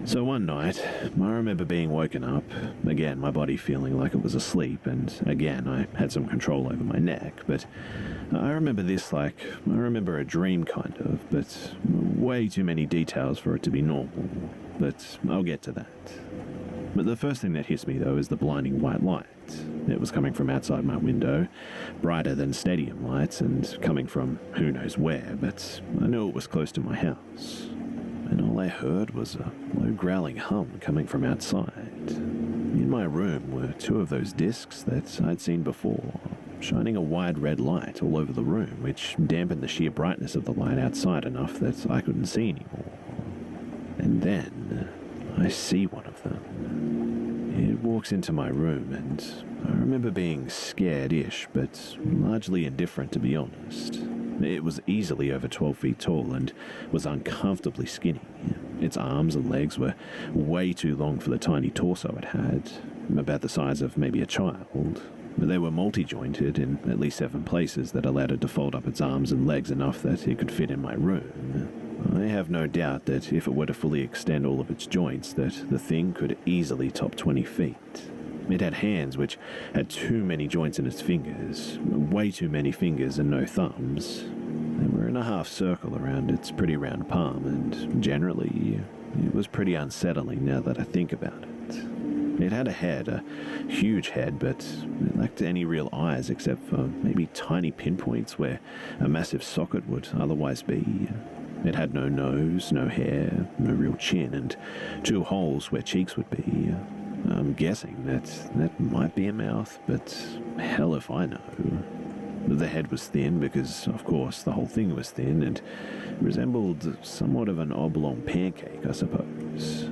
so one night, I remember being woken up, again my body feeling like it was asleep, and again I had some control over my neck, but I remember this like I remember a dream kind of, but way too many details for it to be normal, but I'll get to that. But the first thing that hits me, though, is the blinding white light. It was coming from outside my window, brighter than stadium lights, and coming from who knows where, but I knew it was close to my house. And all I heard was a low growling hum coming from outside. In my room were 2 of those discs that I'd seen before, shining a wide red light all over the room, which dampened the sheer brightness of the light outside enough that I couldn't see anymore. And then I see one of them. It walks into my room, and I remember being scared-ish, but largely indifferent, to be honest. It was easily over 12 feet tall and was uncomfortably skinny. Its arms and legs were way too long for the tiny torso it had, about the size of maybe a child. They were multi-jointed in at least 7 places that allowed it to fold up its arms and legs enough that it could fit in my room. I have no doubt that if it were to fully extend all of its joints, that the thing could easily top 20 feet. It had hands which had too many joints in its fingers, way too many fingers and no thumbs. They were in a half circle around its pretty round palm, and generally, it was pretty unsettling now that I think about it. It had a head, a huge head, but it lacked any real eyes except for maybe tiny pinpoints where a massive socket would otherwise be. It had no nose, no hair, no real chin, and 2 holes where cheeks would be. I'm guessing that might be a mouth, but hell if I know. The head was thin because, of course, the whole thing was thin and resembled somewhat of an oblong pancake, I suppose.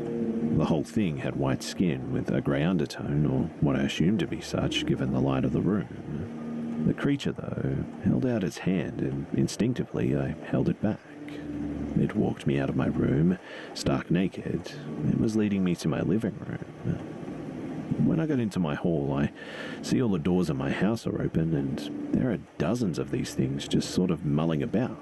The whole thing had white skin with a grey undertone, or what I assumed to be such given the light of the room. The creature, though, held out its hand, and instinctively I held it back. It walked me out of my room, stark naked, and was leading me to my living room. When I got into my hall, I see all the doors of my house are open, and there are dozens of these things just sort of mulling about.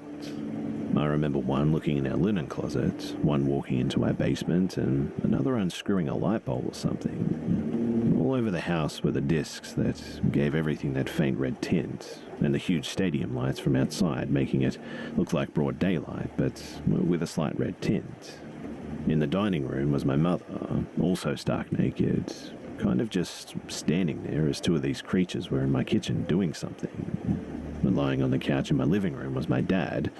I remember one looking in our linen closet, one walking into our basement, and another unscrewing a light bulb or something. All over the house were the discs that gave everything that faint red tint, and the huge stadium lights from outside making it look like broad daylight, but with a slight red tint. In the dining room was my mother, also stark naked, kind of just standing there as 2 of these creatures were in my kitchen doing something. And lying on the couch in my living room was my dad,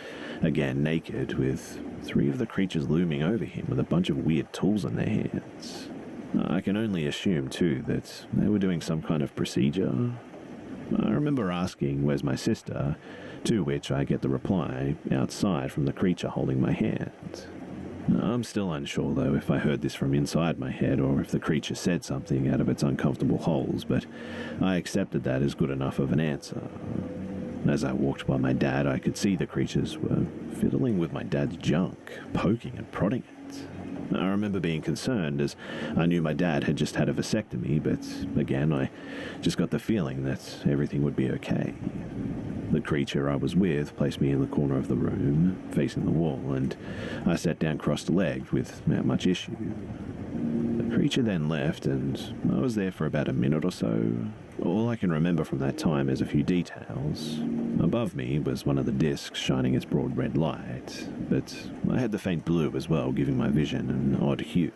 again naked, with 3 of the creatures looming over him with a bunch of weird tools in their hands. I can only assume, too, that they were doing some kind of procedure. I remember asking, "Where's my sister?" to which I get the reply, "Outside from the creature holding my hand." I'm still unsure, though, if I heard this from inside my head or if the creature said something out of its uncomfortable holes, but I accepted that as good enough of an answer. As I walked by my dad, I could see the creatures were fiddling with my dad's junk, poking and prodding it. I remember being concerned as I knew my dad had just had a vasectomy, but again, I just got the feeling that everything would be okay. The creature I was with placed me in the corner of the room, facing the wall, and I sat down cross-legged without much issue. The creature then left, and I was there for about a minute or so. All I can remember from that time is a few details. Above me was one of the discs shining its broad red light, but I had the faint blue as well, giving my vision an odd hue.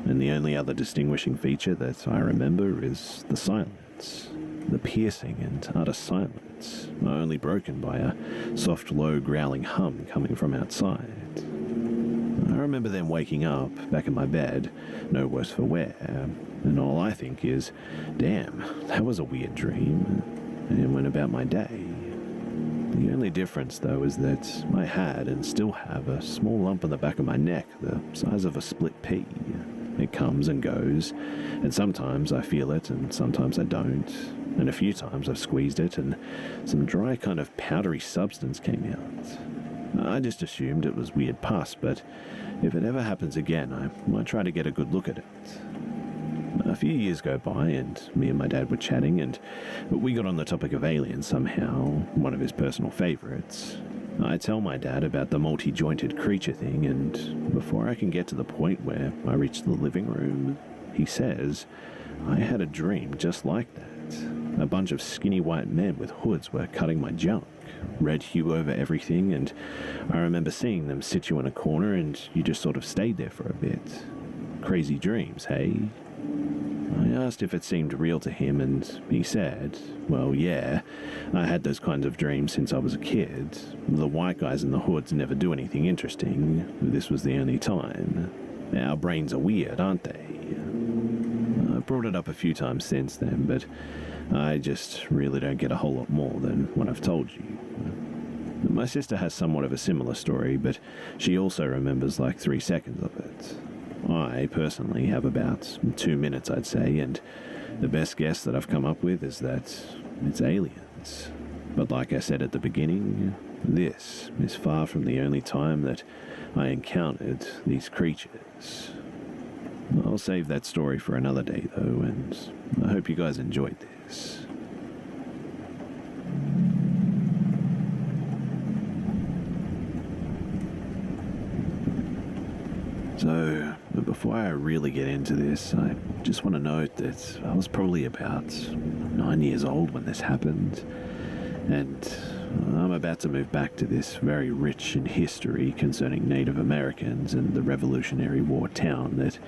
And the only other distinguishing feature that I remember is the silence. The piercing and utter silence, only broken by a soft, low, growling hum coming from outside. I remember then waking up, back in my bed, no worse for wear, and all I think is, damn, that was a weird dream, and went about my day. The only difference, though, is that I had and still have a small lump on the back of my neck, the size of a split pea. It comes and goes, and sometimes I feel it and sometimes I don't. And a few times I've squeezed it and some dry kind of powdery substance came out. I just assumed it was weird pus, but if it ever happens again, I might try to get a good look at it. A few years go by and me and my dad were chatting and we got on the topic of aliens somehow, one of his personal favorites. I tell my dad about the multi-jointed creature thing, and before I can get to the point where I reach the living room, he says, "I had a dream just like that. A bunch of skinny white men with hoods were cutting my junk, red hue over everything, and I remember seeing them sit you in a corner and you just sort of stayed there for a bit. Crazy dreams, hey?" I asked if it seemed real to him, and he said, "Well, yeah, I had those kinds of dreams since I was a kid. The white guys in the hoods never do anything interesting. This was the only time. Our brains are weird, aren't they?" I've brought it up a few times since then, but I just really don't get a whole lot more than what I've told you. My sister has somewhat of a similar story, but she also remembers like 3 seconds of it. I personally have about 2 minutes, I'd say, and the best guess that I've come up with is that it's aliens. But like I said at the beginning, this is far from the only time that I encountered these creatures. I'll save that story for another day, though, and I hope you guys enjoyed this. So, before I really get into this, I just want to note that I was probably about 9 years old when this happened, and I'm about to move back to this very rich in history concerning Native Americans and the Revolutionary War town that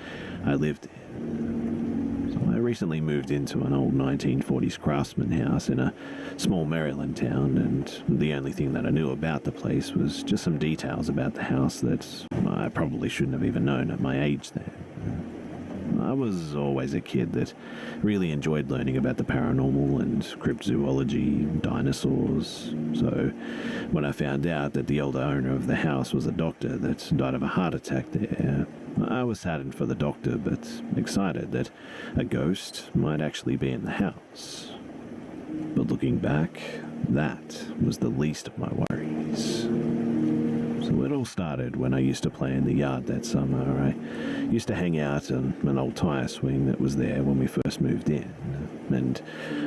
I lived in. So I recently moved into an old 1940s craftsman house in a small Maryland town, and the only thing that I knew about the place was just some details about the house that I probably shouldn't have even known at my age then. I was always a kid that really enjoyed learning about the paranormal and cryptozoology, dinosaurs. So when I found out that the older owner of the house was a doctor that died of a heart attack there, I was saddened for the doctor, but excited that a ghost might actually be in the house. But looking back, that was the least of my worries. So it all started when I used to play in the yard that summer. I used to hang out on an old tire swing that was there when we first moved in, and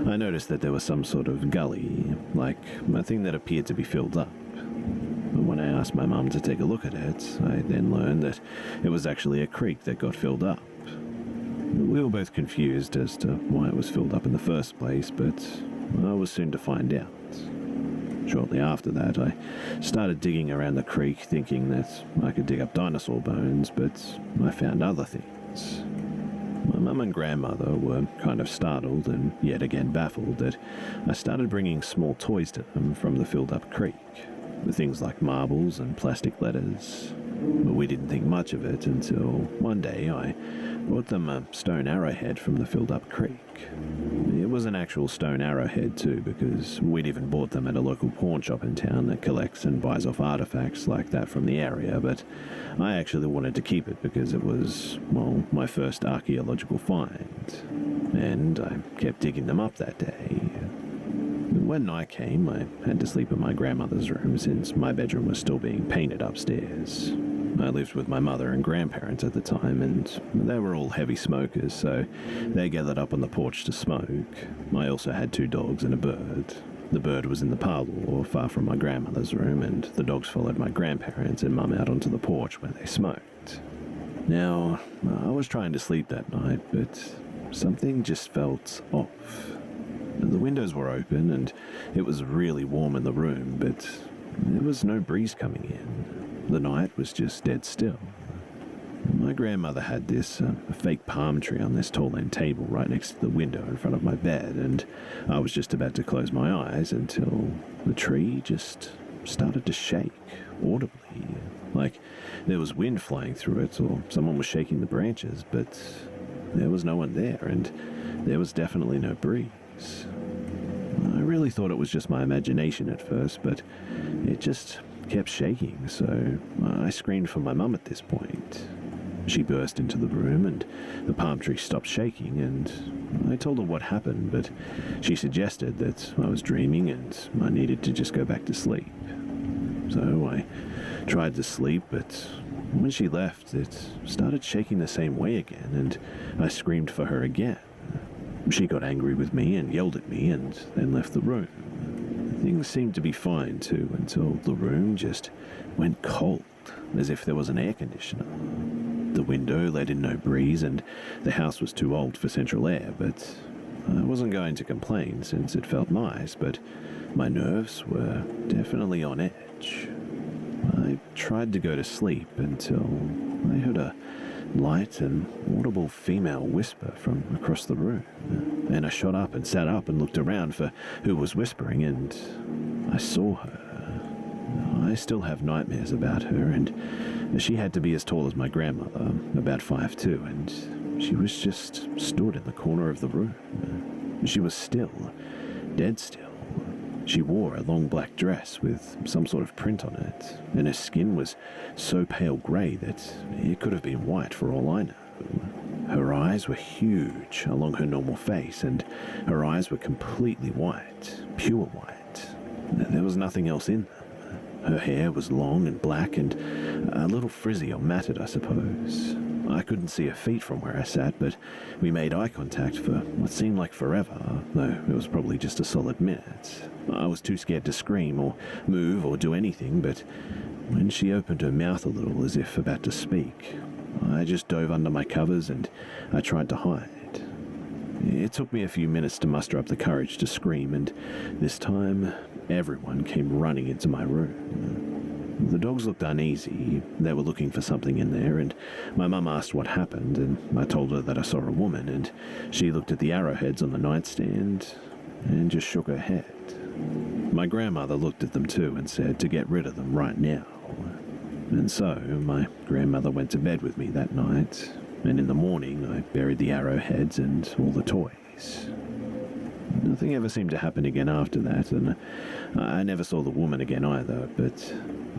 I noticed that there was some sort of gully, like a thing that appeared to be filled up. But when I asked my mum to take a look at it, I then learned that it was actually a creek that got filled up. We were both confused as to why it was filled up in the first place, but I was soon to find out. Shortly after that, I started digging around the creek thinking that I could dig up dinosaur bones, but I found other things. My mum and grandmother were kind of startled and yet again baffled that I started bringing small toys to them from the filled-up creek. things like marbles and plastic letters. But we didn't think much of it until one day I bought them a stone arrowhead from the filled-up creek. It was an actual stone arrowhead too, because we'd even bought them at a local pawn shop in town that collects and buys off artifacts like that from the area, but I actually wanted to keep it because it was, well, my first archaeological find, and I kept digging them up that day. When night came, I had to sleep in my grandmother's room since my bedroom was still being painted upstairs. I lived with my mother and grandparents at the time, and they were all heavy smokers, so they gathered up on the porch to smoke. I also had 2 dogs and a bird. The bird was in the parlour, far from my grandmother's room, and the dogs followed my grandparents and mum out onto the porch where they smoked. Now, I was trying to sleep that night, but something just felt off. The windows were open, and it was really warm in the room, but there was no breeze coming in. The night was just dead still. My grandmother had this a fake palm tree on this tall end table right next to the window in front of my bed, and I was just about to close my eyes until the tree just started to shake audibly. Like there was wind flying through it, or someone was shaking the branches, but there was no one there, and there was definitely no breeze. I really thought it was just my imagination at first, but it just kept shaking, so I screamed for my mum at this point. She burst into the room, and the palm tree stopped shaking, and I told her what happened, but she suggested that I was dreaming and I needed to just go back to sleep. So I tried to sleep, but when she left, it started shaking the same way again, and I screamed for her again. She got angry with me and yelled at me and then left the room. Things seemed to be fine too until the room just went cold, as if there was an air conditioner. The window let in no breeze, and the house was too old for central air, but I wasn't going to complain since it felt nice, but my nerves were definitely on edge. I tried to go to sleep until I heard a light and audible female whisper from across the room, and I shot up and sat up and looked around for who was whispering, and I saw her. I still have nightmares about her, and she had to be as tall as my grandmother, about 5'2", and she was just stood in the corner of the room. She was still, dead still. She wore a long black dress with some sort of print on it, and her skin was so pale grey that it could have been white for all I know. Her eyes were huge along her normal face, and her eyes were completely white, pure white. There was nothing else in them. Her hair was long and black and a little frizzy or matted, I suppose. I couldn't see her feet from where I sat, but we made eye contact for what seemed like forever, though it was probably just a solid minute. I was too scared to scream or move or do anything, but when she opened her mouth a little as if about to speak, I just dove under my covers and I tried to hide. It took me a few minutes to muster up the courage to scream, and this time everyone came running into my room. The dogs looked uneasy. They were looking for something in there, and my mum asked what happened, and I told her that I saw a woman, and she looked at the arrowheads on the nightstand and just shook her head. My grandmother looked at them too and said to get rid of them right now. And so my grandmother went to bed with me that night, and in the morning I buried the arrowheads and all the toys. Nothing ever seemed to happen again after that, and I never saw the woman again either, but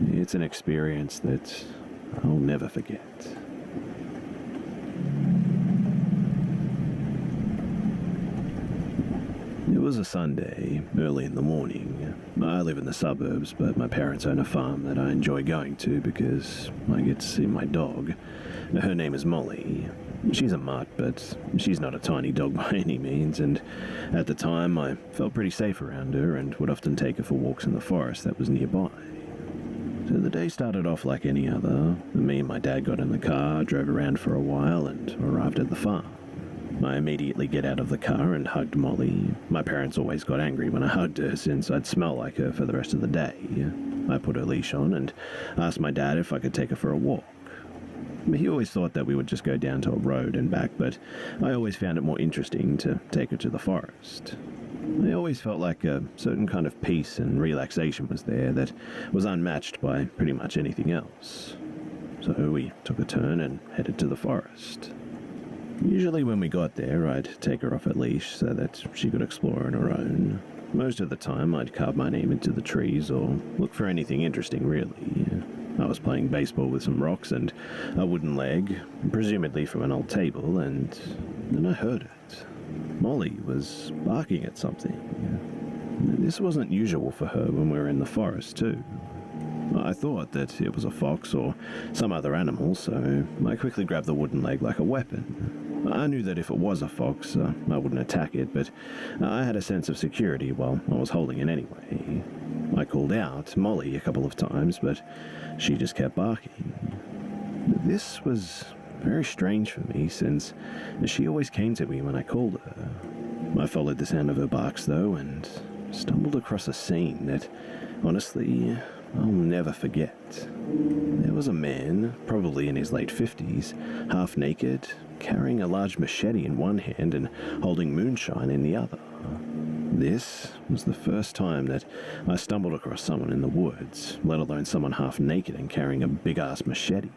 it's an experience that I'll never forget. It was a Sunday, early in the morning. I live in the suburbs, but my parents own a farm that I enjoy going to because I get to see my dog. Her name is Molly. She's a mutt, but she's not a tiny dog by any means, and at the time I felt pretty safe around her and would often take her for walks in the forest that was nearby. So the day started off like any other. Me and my dad got in the car, drove around for a while, and arrived at the farm. I immediately get out of the car and hugged Molly. My parents always got angry when I hugged her since I'd smell like her for the rest of the day. I put her leash on and asked my dad if I could take her for a walk. He always thought that we would just go down to a road and back, but I always found it more interesting to take her to the forest. I always felt like a certain kind of peace and relaxation was there that was unmatched by pretty much anything else. So we took a turn and headed to the forest. Usually when we got there, I'd take her off a leash so that she could explore on her own. Most of the time, I'd carve my name into the trees or look for anything interesting, really. I was playing baseball with some rocks and a wooden leg, presumably from an old table, and then I heard it. Molly was barking at something. This wasn't usual for her when we were in the forest, too. I thought that it was a fox or some other animal, so I quickly grabbed the wooden leg like a weapon. I knew that if it was a fox, I wouldn't attack it, but I had a sense of security while I was holding it anyway. I called out Molly a couple of times, but she just kept barking. This was very strange for me, since she always came to me when I called her. I followed the sound of her barks, though, and stumbled across a scene that, honestly, I'll never forget. There was a man, probably in his late 50s, half naked, carrying a large machete in one hand and holding moonshine in the other. This was the first time that I stumbled across someone in the woods, let alone someone half naked and carrying a big-ass machete.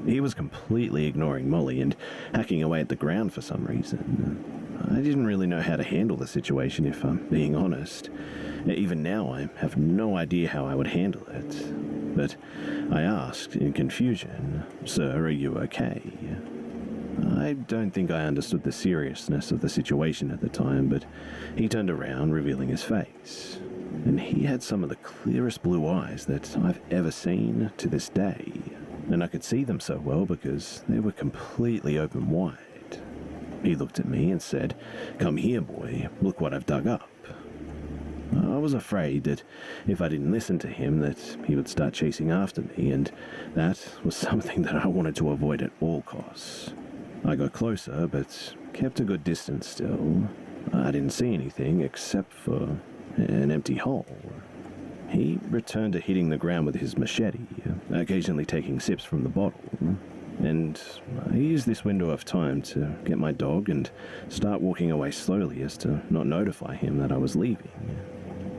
He was completely ignoring Molly and hacking away at the ground for some reason. I didn't really know how to handle the situation, if I'm being honest. Even now, I have no idea how I would handle it. But I asked in confusion, "Sir, are you okay?" I don't think I understood the seriousness of the situation at the time, but he turned around, revealing his face. And he had some of the clearest blue eyes that I've ever seen to this day. And I could see them so well because they were completely open wide. He looked at me and said, "Come here, boy, look what I've dug up." I was afraid that if I didn't listen to him, that he would start chasing after me, and that was something that I wanted to avoid at all costs. I got closer, but kept a good distance still. I didn't see anything except for an empty hole. He returned to hitting the ground with his machete, occasionally taking sips from the bottle. And I used this window of time to get my dog and start walking away slowly as to not notify him that I was leaving.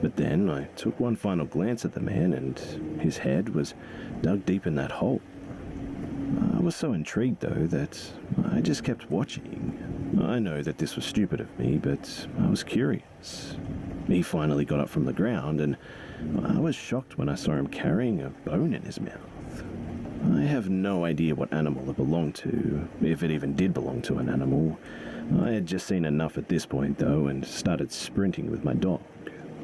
But then I took one final glance at the man, and his head was dug deep in that hole. I was so intrigued, though, that I just kept watching. I know that this was stupid of me, but I was curious. He finally got up from the ground, and I was shocked when I saw him carrying a bone in his mouth. I have no idea what animal it belonged to, if it even did belong to an animal. I had just seen enough at this point, though, and started sprinting with my dog.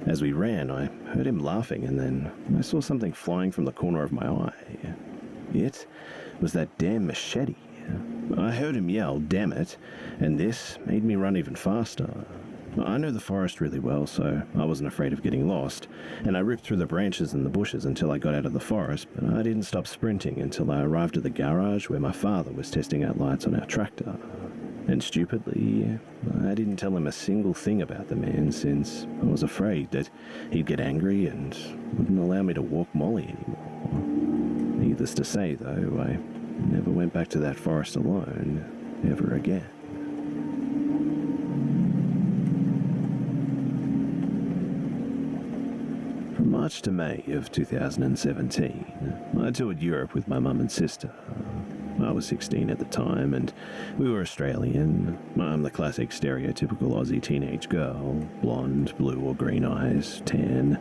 As we ran, I heard him laughing, and then I saw something flying from the corner of my eye. It was that damn machete. I heard him yell, "Damn it," and this made me run even faster. I know the forest really well, so I wasn't afraid of getting lost, and I ripped through the branches and the bushes until I got out of the forest, but I didn't stop sprinting until I arrived at the garage where my father was testing out lights on our tractor. And stupidly, I didn't tell him a single thing about the man, since I was afraid that he'd get angry and wouldn't allow me to walk Molly anymore. Needless to say, though, I never went back to that forest alone, ever again. From March to May of 2017, I toured Europe with my mum and sister. I was 16 at the time, and we were Australian. I'm the classic stereotypical Aussie teenage girl, blonde, blue or green eyes, tan.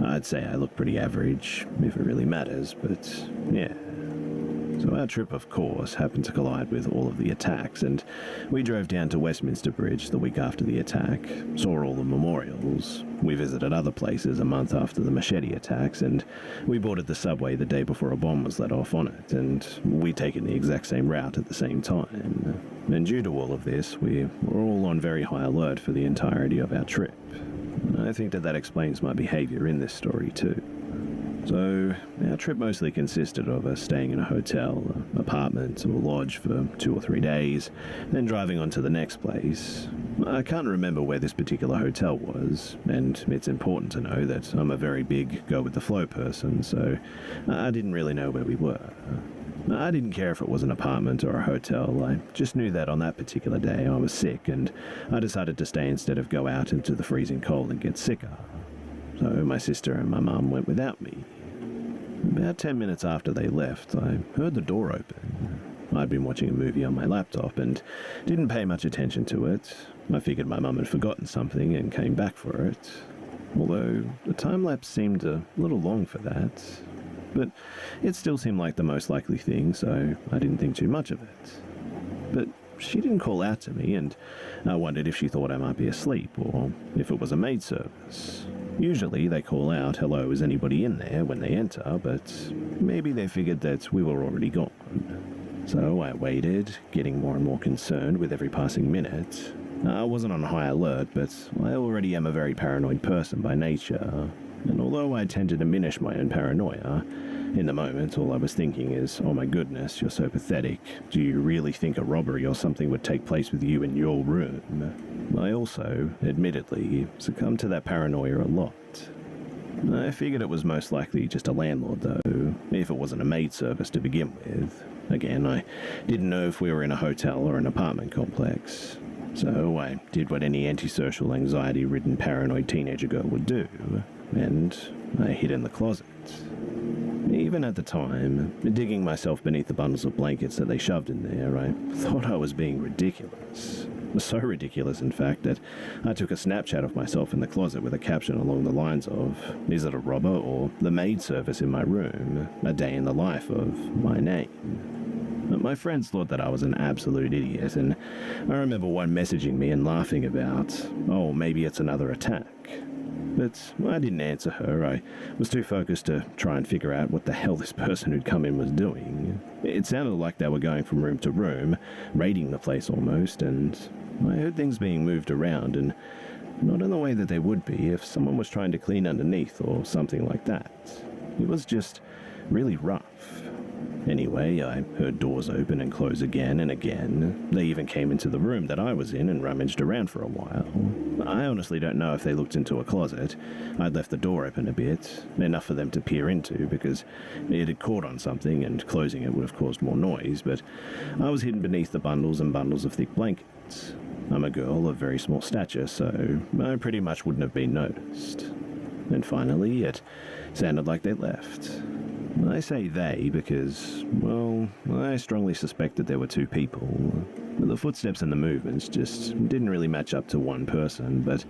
I'd say I look pretty average, if it really matters, but yeah. So our trip, of course, happened to collide with all of the attacks, and we drove down to Westminster Bridge the week after the attack, saw all the memorials. We visited other places a month after the machete attacks, and we boarded the subway the day before a bomb was let off on it, and we'd taken the exact same route at the same time. And due to all of this, we were all on very high alert for the entirety of our trip. I think that explains my behavior in this story too. So, our trip mostly consisted of us staying in a hotel, an apartment, or lodge for 2 or 3 days, then driving on to the next place. I can't remember where this particular hotel was, and it's important to know that I'm a very big go-with-the-flow person, so I didn't really know where we were. I didn't care if it was an apartment or a hotel. I just knew that on that particular day I was sick, and I decided to stay instead of go out into the freezing cold and get sicker. So my sister and my mum went without me. About 10 minutes after they left, I heard the door open. I'd been watching a movie on my laptop and didn't pay much attention to it. I figured my mum had forgotten something and came back for it. Although the time lapse seemed a little long for that. But it still seemed like the most likely thing, so I didn't think too much of it. But she didn't call out to me, and I wondered if she thought I might be asleep or if it was a maid service. Usually they call out, "Hello, is anybody in there?" when they enter, but maybe they figured that we were already gone. So I waited, getting more and more concerned with every passing minute. I wasn't on high alert, but I already am a very paranoid person by nature. And although I tend to diminish my own paranoia, in the moment all I was thinking is, "Oh my goodness, you're so pathetic. Do you really think a robbery or something would take place with you in your room?" I also, admittedly, succumbed to that paranoia a lot. I figured it was most likely just a landlord, though, if it wasn't a maid service to begin with. Again, I didn't know if we were in a hotel or an apartment complex. So I did what any antisocial, anxiety-ridden, paranoid teenager girl would do, and I hid in the closet. Even at the time, digging myself beneath the bundles of blankets that they shoved in there, I thought I was being ridiculous. So ridiculous, in fact, that I took a Snapchat of myself in the closet with a caption along the lines of, "Is it a robber or the maid service in my room? A day in the life of my name." My friends thought that I was an absolute idiot, and I remember one messaging me and laughing about, "Oh, maybe it's another attack." But I didn't answer her. I was too focused to try and figure out what the hell this person who'd come in was doing. It sounded like they were going from room to room, raiding the place almost, and I heard things being moved around, and not in the way that they would be if someone was trying to clean underneath or something like that. It was just really rough. Anyway, I heard doors open and close again and again. They even came into the room that I was in and rummaged around for a while. I honestly don't know if they looked into a closet. I'd left the door open a bit, enough for them to peer into because it had caught on something and closing it would have caused more noise, but I was hidden beneath the bundles and bundles of thick blankets. I'm a girl of very small stature, so I pretty much wouldn't have been noticed. And finally, it sounded like they left. I say they because, well, I strongly suspect that there were two people. The footsteps and the movements just didn't really match up to one person, but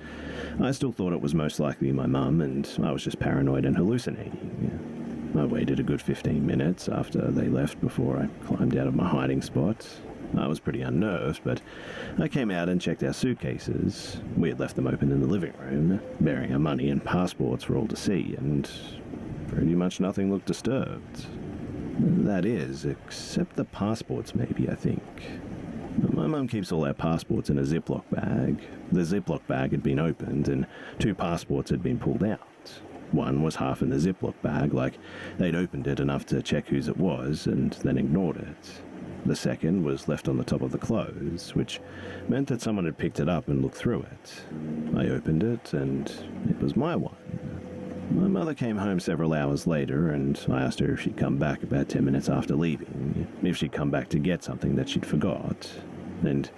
I still thought it was most likely my mum, and I was just paranoid and hallucinating. I waited a good 15 minutes after they left before I climbed out of my hiding spot. I was pretty unnerved, but I came out and checked our suitcases. We had left them open in the living room, bearing our money and passports for all to see, and pretty much nothing looked disturbed. That is, except the passports maybe, I think. My mum keeps all our passports in a Ziploc bag. The Ziploc bag had been opened and 2 passports had been pulled out. One was half in the Ziploc bag, like they'd opened it enough to check whose it was and then ignored it. The second was left on the top of the clothes, which meant that someone had picked it up and looked through it. I opened it and it was my one. My mother came home several hours later, and I asked her if she'd come back about 10 minutes after leaving, if she'd come back to get something that she'd forgot. And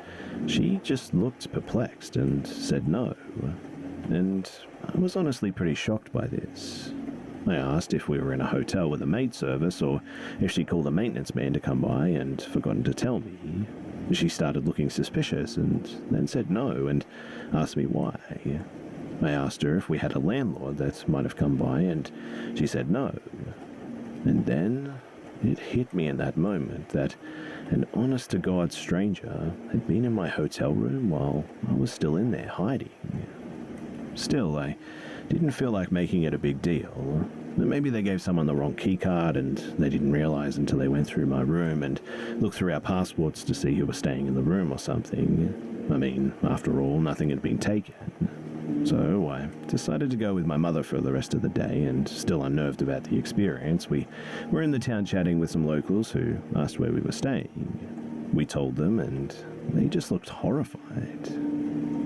she just looked perplexed and said no. And I was honestly pretty shocked by this. I asked if we were in a hotel with a maid service, or if she called a maintenance man to come by and forgotten to tell me. She started looking suspicious and then said no and asked me why. I asked her if we had a landlord that might have come by, and she said no. And then it hit me in that moment that an honest-to-God stranger had been in my hotel room while I was still in there hiding. Still, I didn't feel like making it a big deal. Maybe they gave someone the wrong keycard and they didn't realize until they went through my room and looked through our passports to see who was staying in the room or something. I mean, after all, nothing had been taken. So I decided to go with my mother for the rest of the day, and still unnerved about the experience, we were in the town chatting with some locals who asked where we were staying. We told them, and they just looked horrified.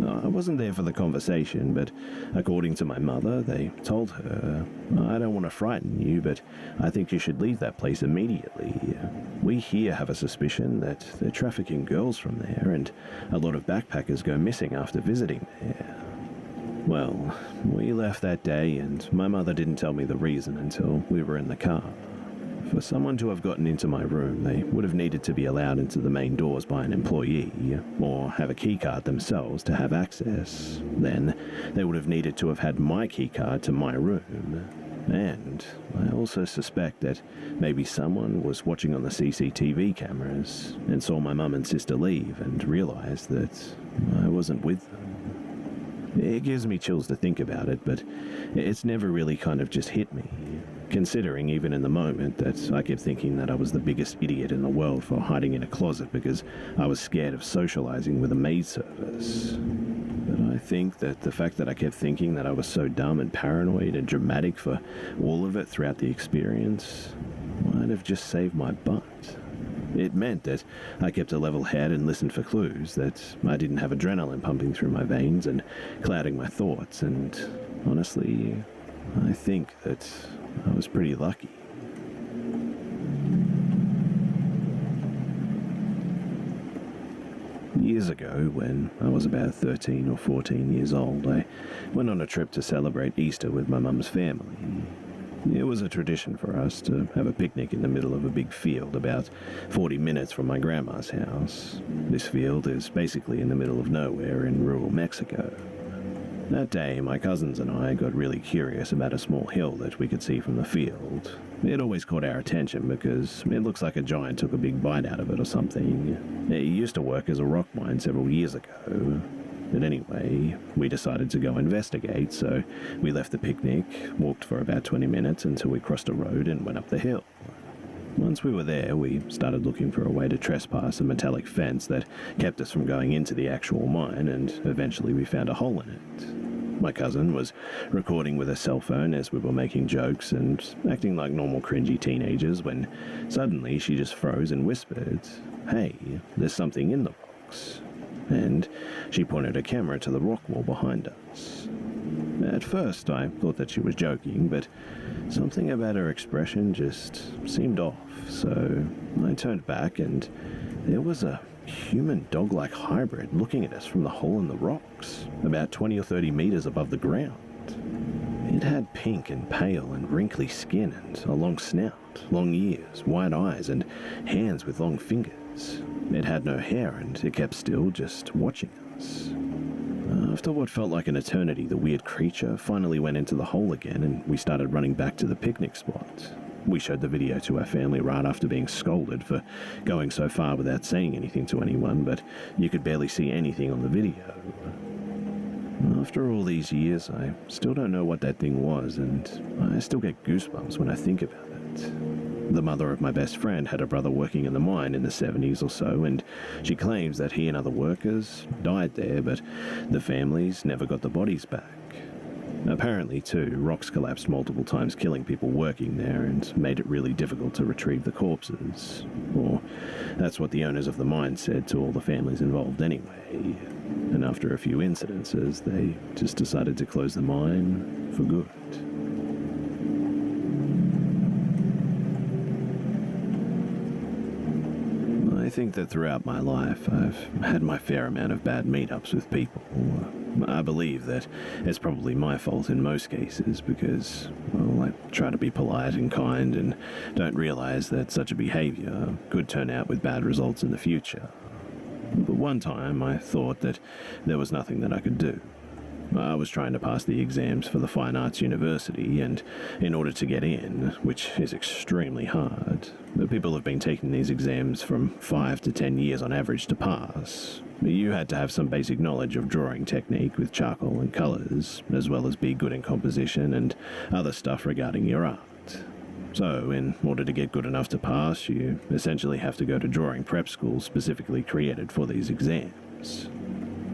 I wasn't there for the conversation, but according to my mother, they told her, I don't want to frighten you, but I think you should leave that place immediately. We here have a suspicion that they're trafficking girls from there, and a lot of backpackers go missing after visiting there. Well, we left that day, and my mother didn't tell me the reason until we were in the car. For someone to have gotten into my room, they would have needed to be allowed into the main doors by an employee, or have a keycard themselves to have access. Then, they would have needed to have had my keycard to my room. And I also suspect that maybe someone was watching on the CCTV cameras and saw my mum and sister leave and realized that I wasn't with them. It gives me chills to think about it, but it's never really kind of just hit me. Considering even in the moment that I kept thinking that I was the biggest idiot in the world for hiding in a closet because I was scared of socializing with a maid service. But I think that the fact that I kept thinking that I was so dumb and paranoid and dramatic for all of it throughout the experience might have just saved my butt. It meant that I kept a level head and listened for clues, that I didn't have adrenaline pumping through my veins and clouding my thoughts, and honestly, I think that I was pretty lucky. Years ago, when I was about 13 or 14 years old, I went on a trip to celebrate Easter with my mum's family. It was a tradition for us to have a picnic in the middle of a big field about 40 minutes from my grandma's house. This field is basically in the middle of nowhere in rural Mexico. That day, my cousins and I got really curious about a small hill that we could see from the field. It always caught our attention because it looks like a giant took a big bite out of it or something. It used to work as a rock mine several years ago. But anyway, we decided to go investigate, so we left the picnic, walked for about 20 minutes until we crossed a road and went up the hill. Once we were there, we started looking for a way to trespass a metallic fence that kept us from going into the actual mine, and eventually we found a hole in it. My cousin was recording with a cell phone as we were making jokes and acting like normal cringy teenagers when suddenly she just froze and whispered, "Hey, there's something in the rocks." And she pointed a camera to the rock wall behind us. At first, I thought that she was joking, but something about her expression just seemed off, so I turned back and there was a human dog-like hybrid looking at us from the hole in the rocks, about 20 or 30 meters above the ground. It had pink and pale and wrinkly skin and a long snout, long ears, wide eyes, and hands with long fingers. It had no hair and it kept still, just watching us. After what felt like an eternity, the weird creature finally went into the hole again and we started running back to the picnic spot. We showed the video to our family right after being scolded for going so far without saying anything to anyone, but you could barely see anything on the video. After all these years, I still don't know what that thing was, and I still get goosebumps when I think about it. The mother of my best friend had a brother working in the mine in the 70s or so, and she claims that he and other workers died there, but the families never got the bodies back. Apparently, too, rocks collapsed multiple times, killing people working there, and made it really difficult to retrieve the corpses. Or that's what the owners of the mine said to all the families involved anyway. And after a few incidences, they just decided to close the mine for good. I think that throughout my life, I've had my fair amount of bad meetups with people. I believe that it's probably my fault in most cases because, well, I try to be polite and kind and don't realize that such a behavior could turn out with bad results in the future. But one time I thought that there was nothing that I could do. I was trying to pass the exams for the Fine Arts University, and in order to get in, which is extremely hard, people have been taking these exams from 5 to 10 years on average to pass. You had to have some basic knowledge of drawing technique with charcoal and colours, as well as be good in composition and other stuff regarding your art. So, in order to get good enough to pass, you essentially have to go to drawing prep schools specifically created for these exams.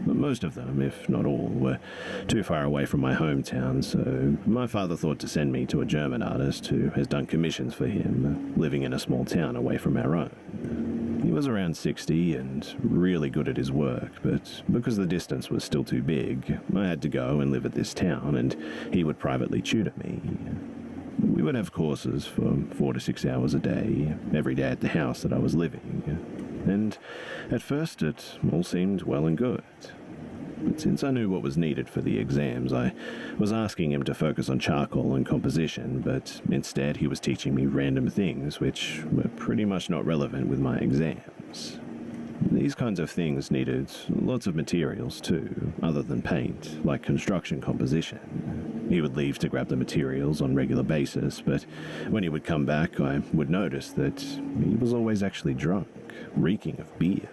Most of them, if not all, were too far away from my hometown, so my father thought to send me to a German artist who has done commissions for him, living in a small town away from our own. He was around 60 and really good at his work, but because the distance was still too big, I had to go and live at this town, and he would privately tutor me. We would have courses for 4 to 6 hours a day, every day at the house that I was living. And at first it all seemed well and good. But since I knew what was needed for the exams, I was asking him to focus on charcoal and composition, but instead he was teaching me random things which were pretty much not relevant with my exams. These kinds of things needed lots of materials too, other than paint, like construction composition. He would leave to grab the materials on a regular basis, but when he would come back, I would notice that he was always actually drunk, reeking of beer.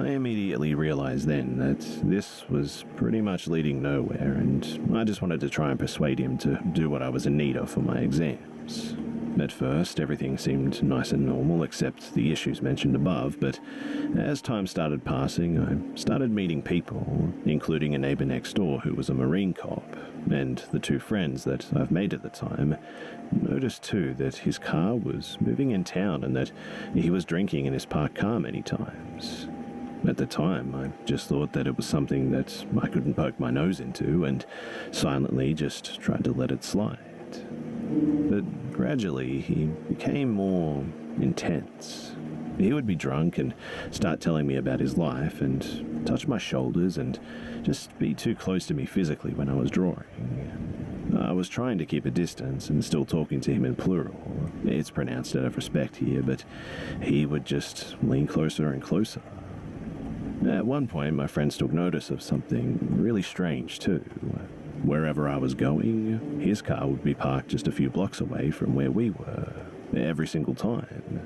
I immediately realized then that this was pretty much leading nowhere, and I just wanted to try and persuade him to do what I was in need of for my exams. At first, everything seemed nice and normal except the issues mentioned above, but as time started passing, I started meeting people, including a neighbor next door who was a Marine cop, and the 2 friends that I've made at the time noticed too that his car was moving in town and that he was drinking in his parked car many times. At the time, I just thought that it was something that I couldn't poke my nose into and silently just tried to let it slide. But gradually, he became more intense. He would be drunk and start telling me about his life and touch my shoulders and just be too close to me physically when I was drawing. I was trying to keep a distance and still talking to him in plural. It's pronounced out of respect here, but he would just lean closer and closer. At one point, my friends took notice of something really strange too. Wherever I was going, his car would be parked just a few blocks away from where we were, every single time.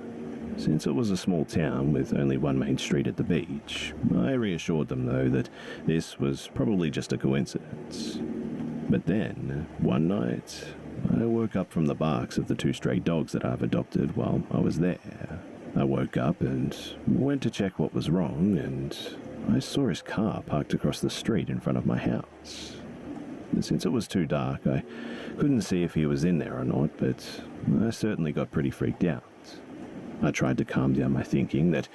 Since it was a small town with only one main street at the beach, I reassured them though that this was probably just a coincidence. But then, one night, I woke up from the barks of the 2 stray dogs that I've adopted while I was there. I woke up and went to check what was wrong, and I saw his car parked across the street in front of my house. Since it was too dark, I couldn't see if he was in there or not, but I certainly got pretty freaked out. I tried to calm down my thinking that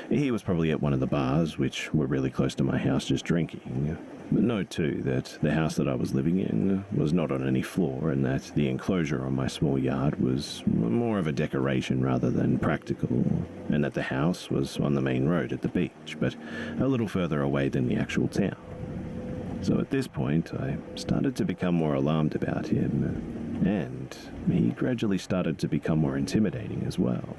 he was probably at one of the bars, which were really close to my house, just drinking. But note too that the house that I was living in was not on any floor, and that the enclosure on my small yard was more of a decoration rather than practical, and that the house was on the main road at the beach, but a little further away than the actual town. So at this point, I started to become more alarmed about him, and he gradually started to become more intimidating as well.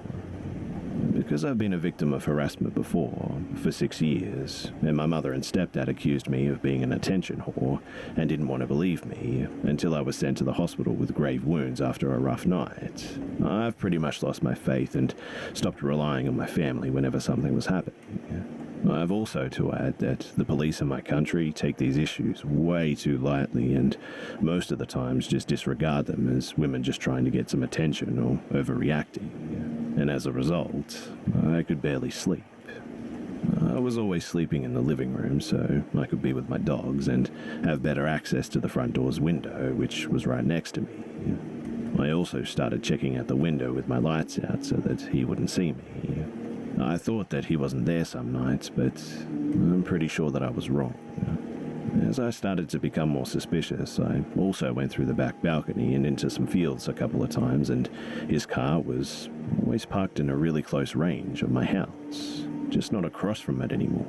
Because I've been a victim of harassment before, for 6 years, and my mother and stepdad accused me of being an attention whore and didn't want to believe me until I was sent to the hospital with grave wounds after a rough night, I've pretty much lost my faith and stopped relying on my family whenever something was happening. I've also to add that the police in my country take these issues way too lightly and most of the times just disregard them as women just trying to get some attention or overreacting. And as a result, I could barely sleep. I was always sleeping in the living room so I could be with my dogs and have better access to the front door's window, which was right next to me. I also started checking out the window with my lights out so that he wouldn't see me. I thought that he wasn't there some nights, but I'm pretty sure that I was wrong. As I started to become more suspicious, I also went through the back balcony and into some fields a couple of times, and his car was always parked in a really close range of my house, just not across from it anymore.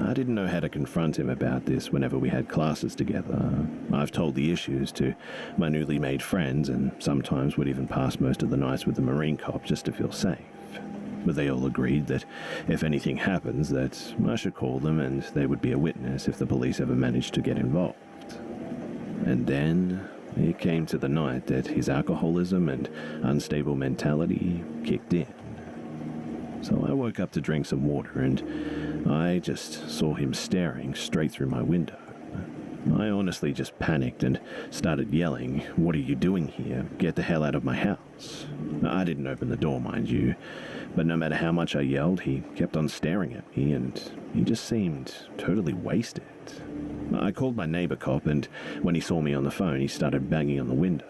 I didn't know how to confront him about this whenever we had classes together. I've told the issues to my newly made friends and sometimes would even pass most of the nights with the Marine cop just to feel safe. But they all agreed that if anything happens that I should call them and they would be a witness if the police ever managed to get involved. And then it came to the night that his alcoholism and unstable mentality kicked in. So I woke up to drink some water and I just saw him staring straight through my window. I honestly just panicked and started yelling, "What are you doing here? Get the hell out of my house." I didn't open the door, mind you, but no matter how much I yelled, he kept on staring at me and he just seemed totally wasted. I called my neighbor cop and when he saw me on the phone, he started banging on the window.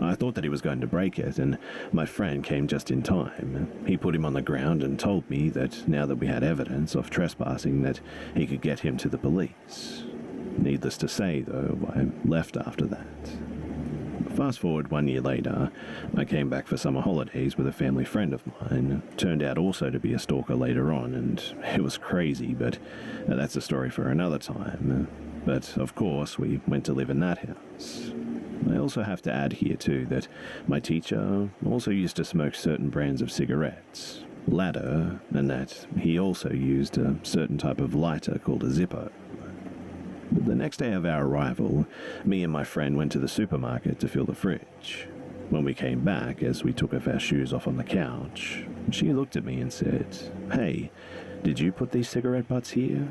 I thought that he was going to break it, and my friend came just in time. He put him on the ground and told me that now that we had evidence of trespassing, that he could get him to the police. Needless to say, though, I left after that. Fast forward 1 year later, I came back for summer holidays with a family friend of mine. Turned out also to be a stalker later on, and it was crazy, but that's a story for another time. But of course, we went to live in that house. I also have to add here too that my teacher also used to smoke certain brands of cigarettes, ladder, and that he also used a certain type of lighter called a Zippo. The next day of our arrival, me and my friend went to the supermarket to fill the fridge. When we came back, as we took off our shoes off on the couch, she looked at me and said, "Hey, did you put these cigarette butts here?"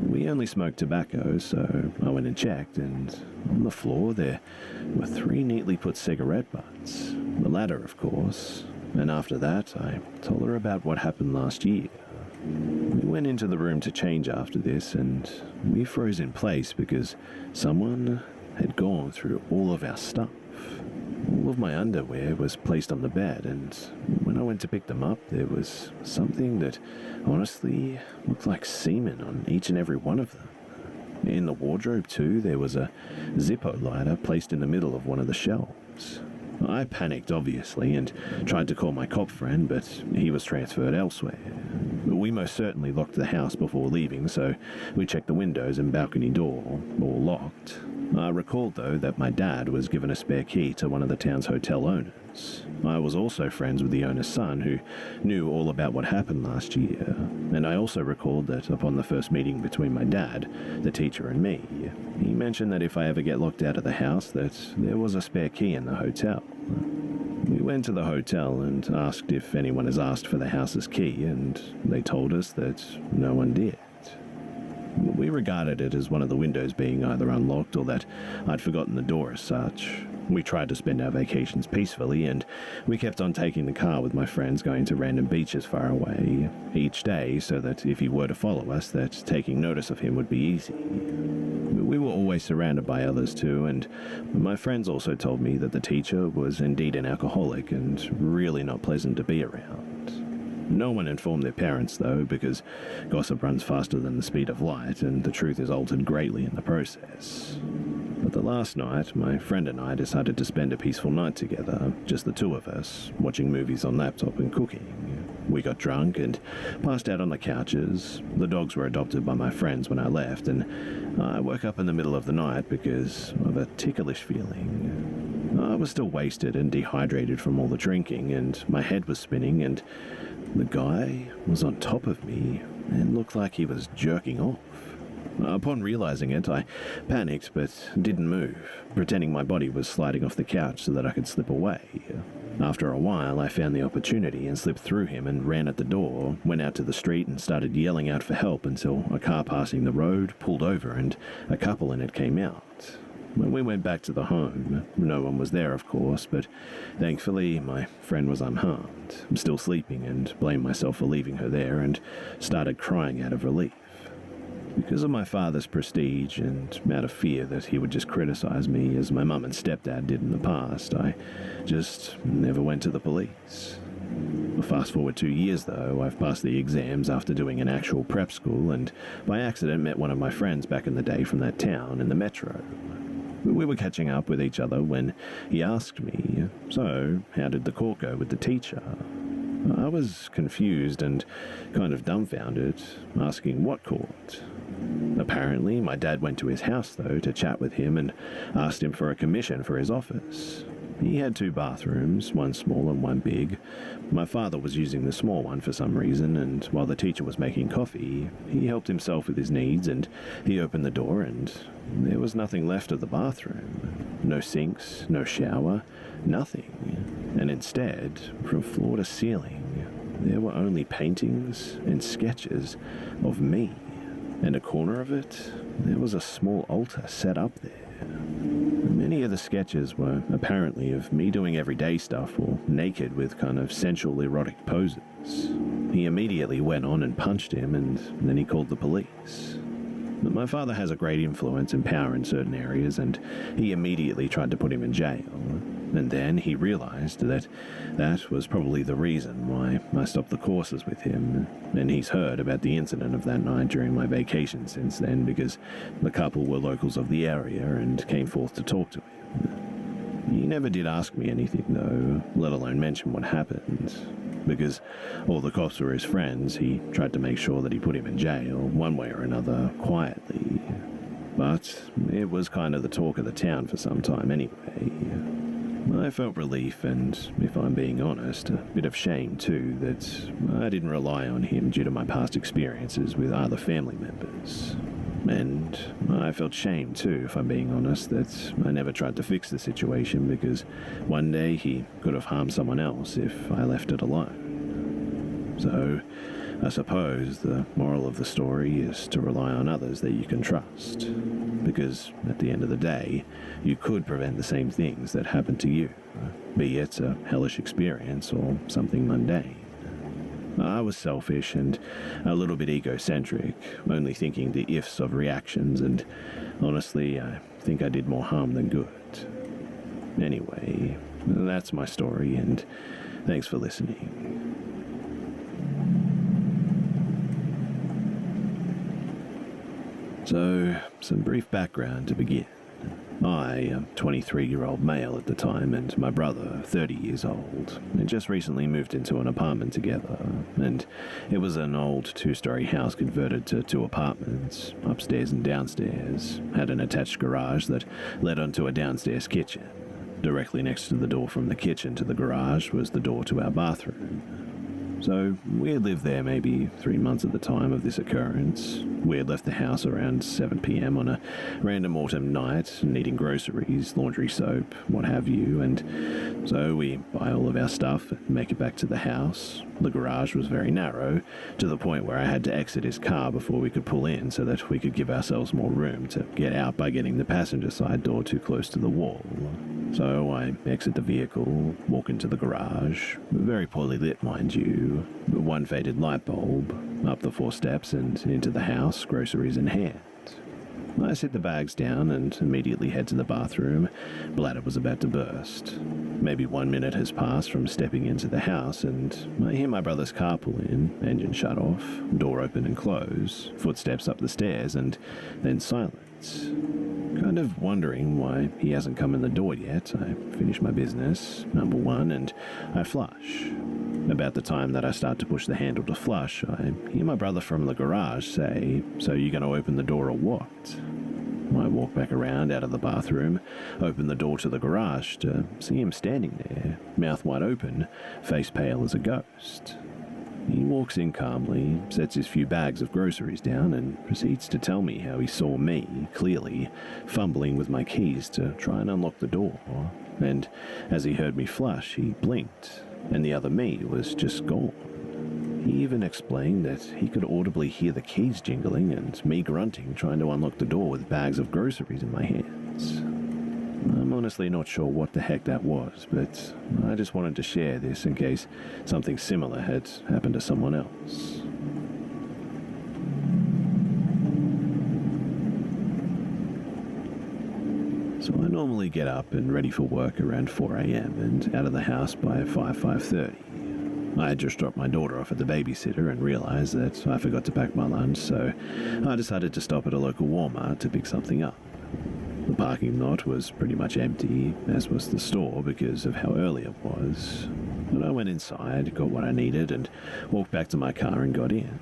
We only smoked tobacco, so I went and checked, and on the floor there were 3 neatly put cigarette butts. The ladder, of course. And after that, I told her about what happened last year. We went into the room to change after this, and we froze in place because someone had gone through all of our stuff. All of my underwear was placed on the bed, and when I went to pick them up, there was something that honestly looked like semen on each and every one of them. In the wardrobe too, there was a Zippo lighter placed in the middle of one of the shelves. I panicked, obviously, and tried to call my cop friend, but he was transferred elsewhere. We most certainly locked the house before leaving, so we checked the windows and balcony door, all locked. I recalled, though, that my dad was given a spare key to one of the town's hotel owners. I was also friends with the owner's son, who knew all about what happened last year, and I also recalled that upon the first meeting between my dad, the teacher, and me, he mentioned that if I ever get locked out of the house, that there was a spare key in the hotel. We went to the hotel and asked if anyone has asked for the house's key, and they told us that no one did. We regarded it as one of the windows being either unlocked or that I'd forgotten the door as such. We tried to spend our vacations peacefully, and we kept on taking the car with my friends going to random beaches far away each day so that if he were to follow us, that taking notice of him would be easy. We were always surrounded by others too, and my friends also told me that the teacher was indeed an alcoholic and really not pleasant to be around. No one informed their parents, though, because gossip runs faster than the speed of light, and the truth is altered greatly in the process. But the last night, my friend and I decided to spend a peaceful night together, just the two of us, watching movies on laptop and cooking. We got drunk and passed out on the couches. The dogs were adopted by my friends when I left, and I woke up in the middle of the night because of a ticklish feeling. I was still wasted and dehydrated from all the drinking, and my head was spinning, and the guy was on top of me and looked like he was jerking off. Upon realizing it, I panicked but didn't move, pretending my body was sliding off the couch so that I could slip away. After a while, I found the opportunity and slipped through him and ran at the door, went out to the street and started yelling out for help until a car passing the road pulled over and a couple in it came out. When we went back to the home, no one was there, of course, but thankfully my friend was unharmed, still sleeping, and blamed myself for leaving her there and started crying out of relief. Because of my father's prestige and out of fear that he would just criticize me as my mum and stepdad did in the past, I just never went to the police. Fast forward 2 years though, I've passed the exams after doing an actual prep school and by accident met one of my friends back in the day from that town in the metro. We were catching up with each other when he asked me, "So, how did the court go with the teacher?" I was confused and kind of dumbfounded, asking what court. Apparently, my dad went to his house, though, to chat with him and asked him for a commission for his office. He had 2 bathrooms, one small and one big. My father was using the small one for some reason, and while the teacher was making coffee, he helped himself with his needs, and he opened the door, and there was nothing left of the bathroom. No sinks, no shower, nothing. And instead, from floor to ceiling, there were only paintings and sketches of me. In a corner of it, there was a small altar set up there. Many of the sketches were apparently of me doing everyday stuff or naked with kind of sensual erotic poses. He immediately went on and punched him, and then he called the police. My father has a great influence and power in certain areas, and he immediately tried to put him in jail. And then he realized that that was probably the reason why I stopped the courses with him, and he's heard about the incident of that night during my vacation since then, because the couple were locals of the area and came forth to talk to him. He never did ask me anything, though, let alone mention what happened. Because all the cops were his friends, he tried to make sure that he put him in jail, one way or another, quietly. But it was kind of the talk of the town for some time anyway. I felt relief and, if I'm being honest, a bit of shame too that I didn't rely on him due to my past experiences with other family members. And I felt shame too, if I'm being honest, that I never tried to fix the situation because one day he could have harmed someone else if I left it alone. So, I suppose the moral of the story is to rely on others that you can trust, because at the end of the day, you could prevent the same things that happen to you, be it a hellish experience or something mundane. I was selfish and a little bit egocentric, only thinking the ifs of reactions, and honestly, I think I did more harm than good. Anyway, that's my story, and thanks for listening. So, some brief background to begin. I, a 23-year-old male at the time, and my brother, 30 years old, had just recently moved into an apartment together, and it was an old two-story house converted to 2 apartments, upstairs and downstairs, had an attached garage that led onto a downstairs kitchen. Directly next to the door from the kitchen to the garage was the door to our bathroom. So, we had lived there maybe 3 months at the time of this occurrence. We had left the house around 7 p.m. on a random autumn night, needing groceries, laundry soap, what have you, and so we buy all of our stuff and make it back to the house. The garage was very narrow, to the point where I had to exit his car before we could pull in so that we could give ourselves more room to get out by getting the passenger side door too close to the wall. So I exit the vehicle, walk into the garage, very poorly lit, mind you, one faded light bulb, up the 4 steps and into the house, groceries in hand. I sit the bags down and immediately head to the bathroom. Bladder was about to burst. Maybe 1 minute has passed from stepping into the house, and I hear my brother's car pull in, engine shut off, door open and close, footsteps up the stairs, and then silence. Kind of wondering why he hasn't come in the door yet, I finish my business, number 1, and I flush. About the time that I start to push the handle to flush, I hear my brother from the garage say, "So you gonna open the door or what?" I walk back around out of the bathroom, open the door to the garage to see him standing there, mouth wide open, face pale as a ghost. He walks in calmly, sets his few bags of groceries down, and proceeds to tell me how he saw me, clearly, fumbling with my keys to try and unlock the door. And as he heard me flush, he blinked, and the other me was just gone. He even explained that he could audibly hear the keys jingling and me grunting trying to unlock the door with bags of groceries in my hands. I'm honestly not sure what the heck that was, but I just wanted to share this in case something similar had happened to someone else. So I normally get up and ready for work around 4 a.m. and out of the house by 5:30. I had just dropped my daughter off at the babysitter and realized that I forgot to pack my lunch, so I decided to stop at a local Walmart to pick something up. The parking lot was pretty much empty, as was the store because of how early it was. But I went inside, got what I needed, and walked back to my car and got in.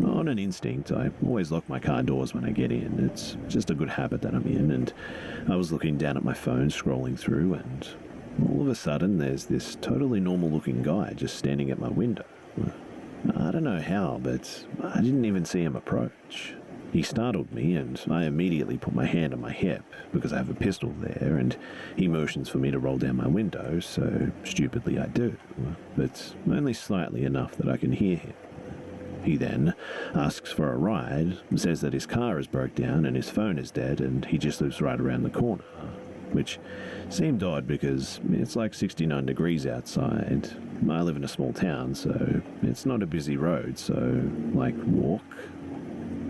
On an instinct, I always lock my car doors when I get in. It's just a good habit that I'm in, and I was looking down at my phone, scrolling through, and all of a sudden there's this totally normal-looking guy just standing at my window. I don't know how, but I didn't even see him approach. He startled me, and I immediately put my hand on my hip because I have a pistol there, and he motions for me to roll down my window, so stupidly I do, but only slightly enough that I can hear him. He then asks for a ride, says that his car is broke down and his phone is dead, and he just lives right around the corner, which seemed odd because it's like 69 degrees outside. I live in a small town, so it's not a busy road, so, walk?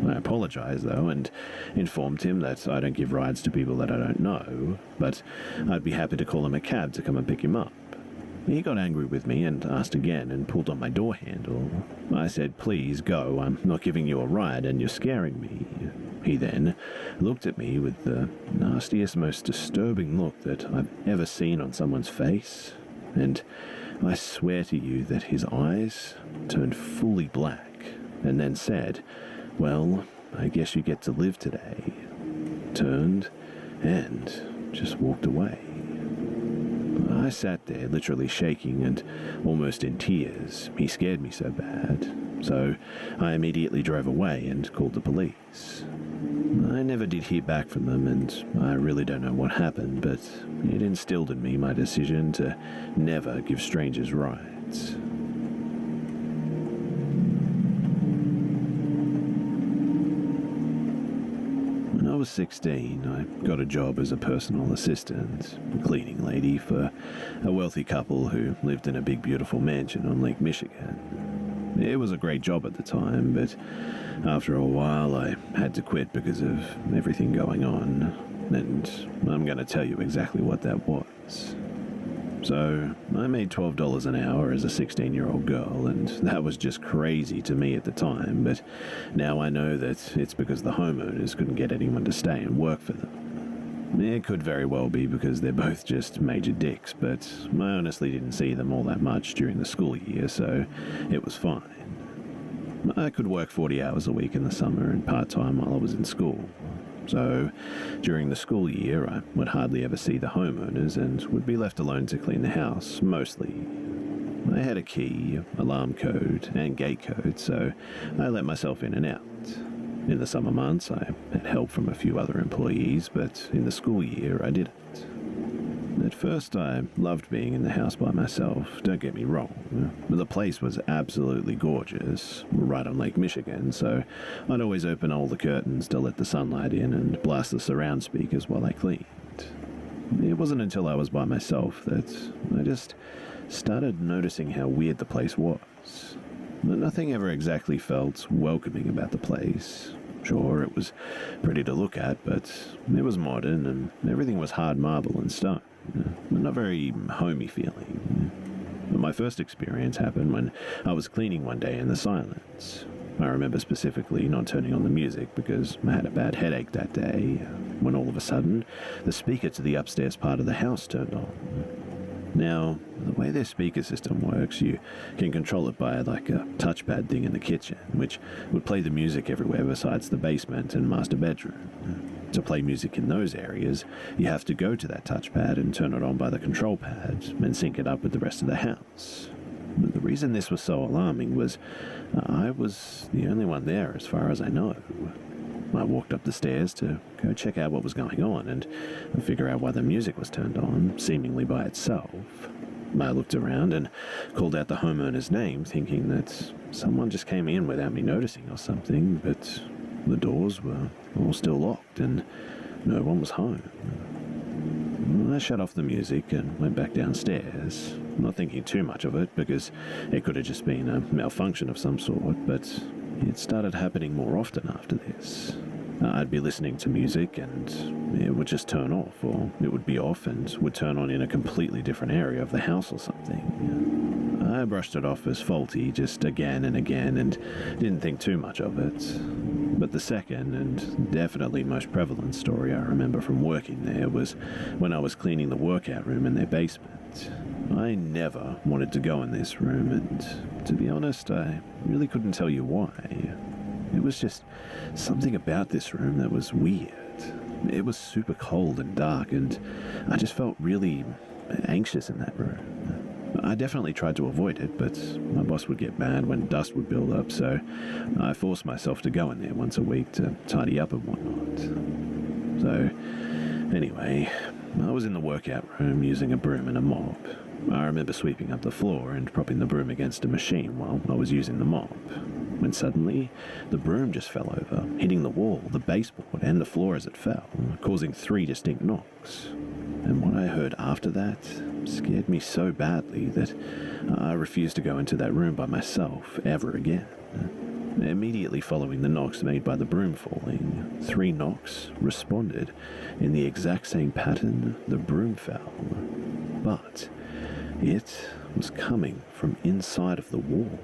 I apologized, though, and informed him that I don't give rides to people that I don't know, but I'd be happy to call him a cab to come and pick him up. He got angry with me and asked again and pulled on my door handle. I said, "Please go, I'm not giving you a ride and you're scaring me." He then looked at me with the nastiest, most disturbing look that I've ever seen on someone's face, and I swear to you that his eyes turned fully black, and then said, "Well, I guess you get to live today." Turned and just walked away. I sat there literally shaking and almost in tears. He scared me so bad. So I immediately drove away and called the police. I never did hear back from them, and I really don't know what happened, but it instilled in me my decision to never give strangers rides. When I was 16, I got a job as a personal assistant, a cleaning lady for a wealthy couple who lived in a big beautiful mansion on Lake Michigan. It was a great job at the time, but after a while I had to quit because of everything going on, and I'm going to tell you exactly what that was. So, I made $12 an hour as a 16-year-old girl, and that was just crazy to me at the time, but now I know that it's because the homeowners couldn't get anyone to stay and work for them. It could very well be because they're both just major dicks, but I honestly didn't see them all that much during the school year, so it was fine. I could work 40 hours a week in the summer and part-time while I was in school. So, during the school year, I would hardly ever see the homeowners and would be left alone to clean the house, mostly. I had a key, alarm code, and gate code, so I let myself in and out. In the summer months, I had help from a few other employees, but in the school year, I didn't. At first, I loved being in the house by myself, don't get me wrong. The place was absolutely gorgeous, right on Lake Michigan, so I'd always open all the curtains to let the sunlight in and blast the surround speakers while I cleaned. It wasn't until I was by myself that I just started noticing how weird the place was. Nothing ever exactly felt welcoming about the place. Sure, it was pretty to look at, but it was modern and everything was hard marble and stone. Not very homey feeling. My first experience happened when I was cleaning one day in the silence. I remember specifically not turning on the music because I had a bad headache that day, when all of a sudden, the speaker to the upstairs part of the house turned on. Now, the way their speaker system works, you can control it by like a touchpad thing in the kitchen, which would play the music everywhere besides the basement and master bedroom. To play music in those areas, you have to go to that touchpad and turn it on by the control pad and sync it up with the rest of the house. But the reason this was so alarming was I was the only one there as far as I know. I walked up the stairs to go check out what was going on and figure out why the music was turned on, seemingly by itself. I looked around and called out the homeowner's name, thinking that someone just came in without me noticing or something, but the doors were all still locked and no one was home. I shut off the music and went back downstairs, not thinking too much of it because it could have just been a malfunction of some sort, but it started happening more often after this. I'd be listening to music and it would just turn off, or it would be off and would turn on in a completely different area of the house or something. I brushed it off as faulty just again and again and didn't think too much of it. But the second and definitely most prevalent story I remember from working there was when I was cleaning the workout room in their basement. I never wanted to go in this room, and to be honest, I really couldn't tell you why. It was just something about this room that was weird. It was super cold and dark, and I just felt really anxious in that room. I definitely tried to avoid it, but my boss would get mad when dust would build up, so I forced myself to go in there once a week to tidy up and whatnot. So, anyway, I was in the workout room using a broom and a mop. I remember sweeping up the floor and propping the broom against a machine while I was using the mop, when suddenly the broom just fell over, hitting the wall, the baseboard, and the floor as it fell, causing 3 distinct knocks. And what I heard after that scared me so badly that I refused to go into that room by myself ever again. Immediately following the knocks made by the broom falling, 3 knocks responded in the exact same pattern the broom fell. But it was coming from inside of the wall.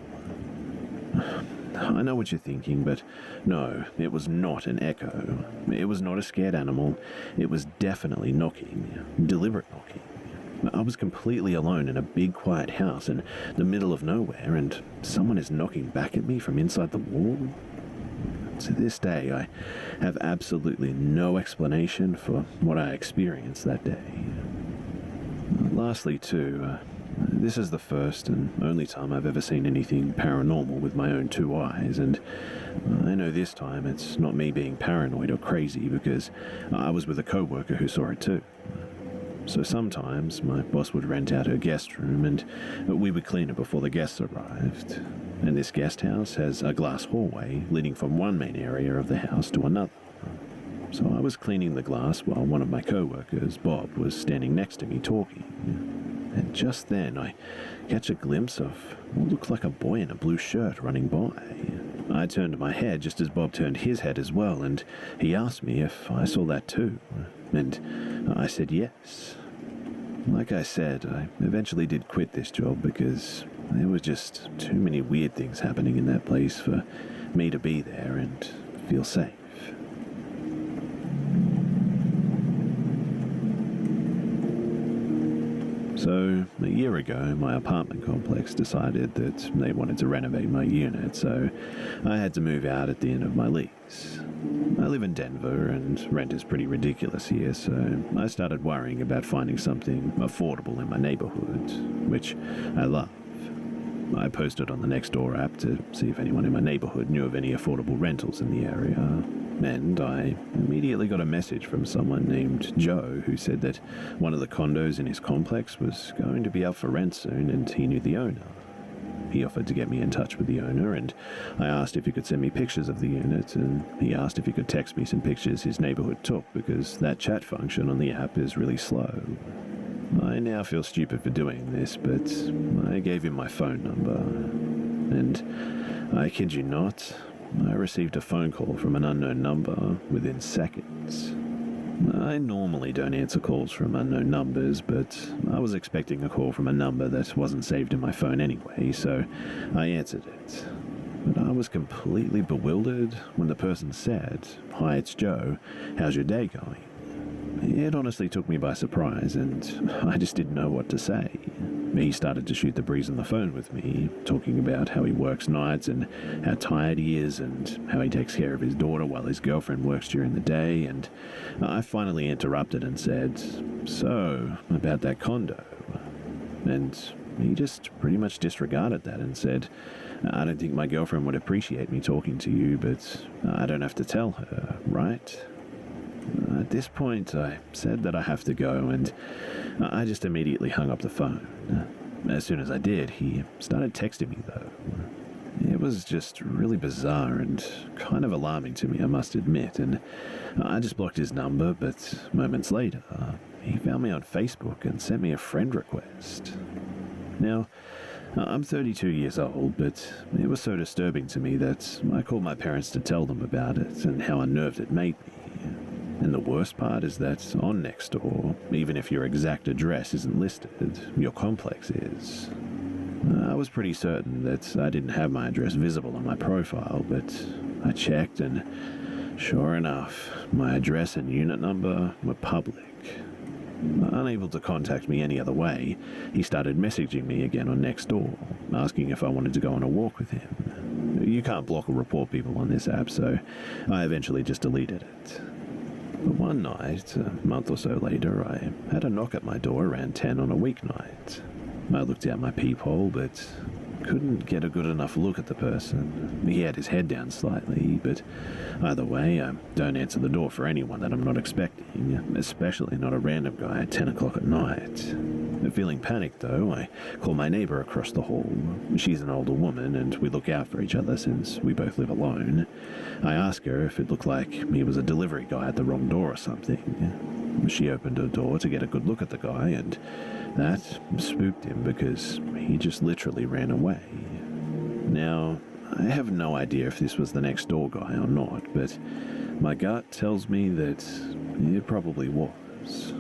I know what you're thinking, but no, it was not an echo. It was not a scared animal. It was definitely knocking, deliberate knocking. I was completely alone in a big quiet house in the middle of nowhere, and someone is knocking back at me from inside the wall. To this day, I have absolutely no explanation for what I experienced that day. Lastly, too, this is the first and only time I've ever seen anything paranormal with my own 2 eyes, and I know this time it's not me being paranoid or crazy because I was with a coworker who saw it too. So sometimes my boss would rent out her guest room and we would clean it before the guests arrived. And this guest house has a glass hallway leading from one main area of the house to another. So I was cleaning the glass while one of my co-workers, Bob, was standing next to me talking. And just then I catch a glimpse of what looked like a boy in a blue shirt running by. I turned my head just as Bob turned his head as well, and he asked me if I saw that too. And I said yes. Like I said, I eventually did quit this job because there was just too many weird things happening in that place for me to be there and feel safe. So, a year ago, my apartment complex decided that they wanted to renovate my unit, so I had to move out at the end of my lease. I live in Denver, and rent is pretty ridiculous here, so I started worrying about finding something affordable in my neighborhood, which I love. I posted on the Nextdoor app to see if anyone in my neighborhood knew of any affordable rentals in the area, and I immediately got a message from someone named Joe who said that one of the condos in his complex was going to be up for rent soon and he knew the owner. He offered to get me in touch with the owner, and I asked if he could send me pictures of the unit, and he asked if he could text me some pictures his neighborhood took because that chat function on the app is really slow. I now feel stupid for doing this, but I gave him my phone number, and I kid you not, I received a phone call from an unknown number within seconds. I normally don't answer calls from unknown numbers, but I was expecting a call from a number that wasn't saved in my phone anyway, so I answered it. But I was completely bewildered when the person said, "Hi, it's Joe. How's your day going?" It honestly took me by surprise, and I just didn't know what to say. He started to shoot the breeze on the phone with me, talking about how he works nights and how tired he is and how he takes care of his daughter while his girlfriend works during the day, and I finally interrupted and said, "So, about that condo?" And he just pretty much disregarded that and said, "I don't think my girlfriend would appreciate me talking to you, but I don't have to tell her, right?" At this point, I said that I have to go, and I just immediately hung up the phone. As soon as I did, he started texting me, though. It was just really bizarre and kind of alarming to me, I must admit, and I just blocked his number, but moments later, he found me on Facebook and sent me a friend request. Now, I'm 32 years old, but it was so disturbing to me that I called my parents to tell them about it and how unnerved it made me. And the worst part is that on Nextdoor, even if your exact address isn't listed, your complex is. I was pretty certain that I didn't have my address visible on my profile, but I checked and sure enough, my address and unit number were public. Unable to contact me any other way, he started messaging me again on Nextdoor, asking if I wanted to go on a walk with him. You can't block or report people on this app, so I eventually just deleted it. But one night, a month or so later, I had a knock at my door around 10 on a weeknight. I looked out my peephole, but couldn't get a good enough look at the person. He had his head down slightly, but either way, I don't answer the door for anyone that I'm not expecting, especially not a random guy at 10 o'clock at night. Feeling panicked, though, I call my neighbor across the hall. She's an older woman, and we look out for each other since we both live alone. I ask her if it looked like he was a delivery guy at the wrong door or something. She opened her door to get a good look at the guy, and that spooked him because he just literally ran away. Now, I have no idea if this was the next door guy or not, but my gut tells me that it probably was.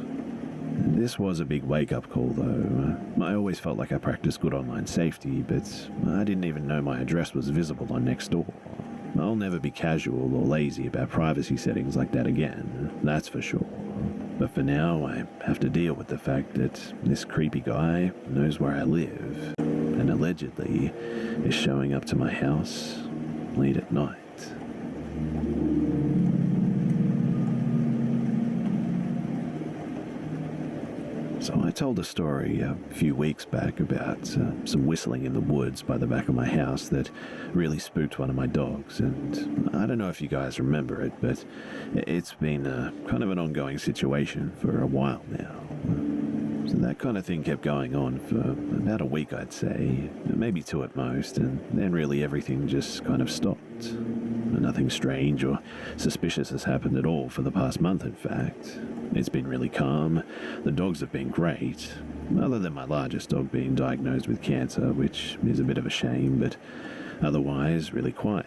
This was a big wake-up call, though. I always felt like I practiced good online safety, but I didn't even know my address was visible on Nextdoor. I'll never be casual or lazy about privacy settings like that again, that's for sure. But for now, I have to deal with the fact that this creepy guy knows where I live, and allegedly is showing up to my house late at night. So I told a story a few weeks back about some whistling in the woods by the back of my house that really spooked one of my dogs, and I don't know if you guys remember it, but it's been kind of an ongoing situation for a while now. So that kind of thing kept going on for about a week, I'd say, maybe 2 at most, and then really everything just kind of stopped. Nothing strange or suspicious has happened at all for the past month, in fact. It's been really calm. The dogs have been great, other than my largest dog being diagnosed with cancer, which is a bit of a shame, but otherwise really quiet.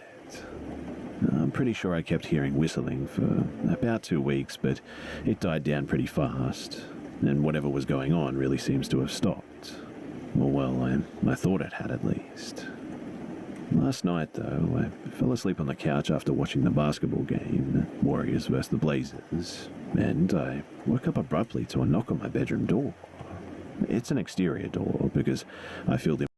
I'm pretty sure I kept hearing whistling for about 2 weeks, but it died down pretty fast, and whatever was going on really seems to have stopped. Or well, I thought it had at least. Last night, though, I fell asleep on the couch after watching the basketball game, Warriors vs. the Blazers, and I woke up abruptly to a knock on my bedroom door. It's an exterior door because I filled in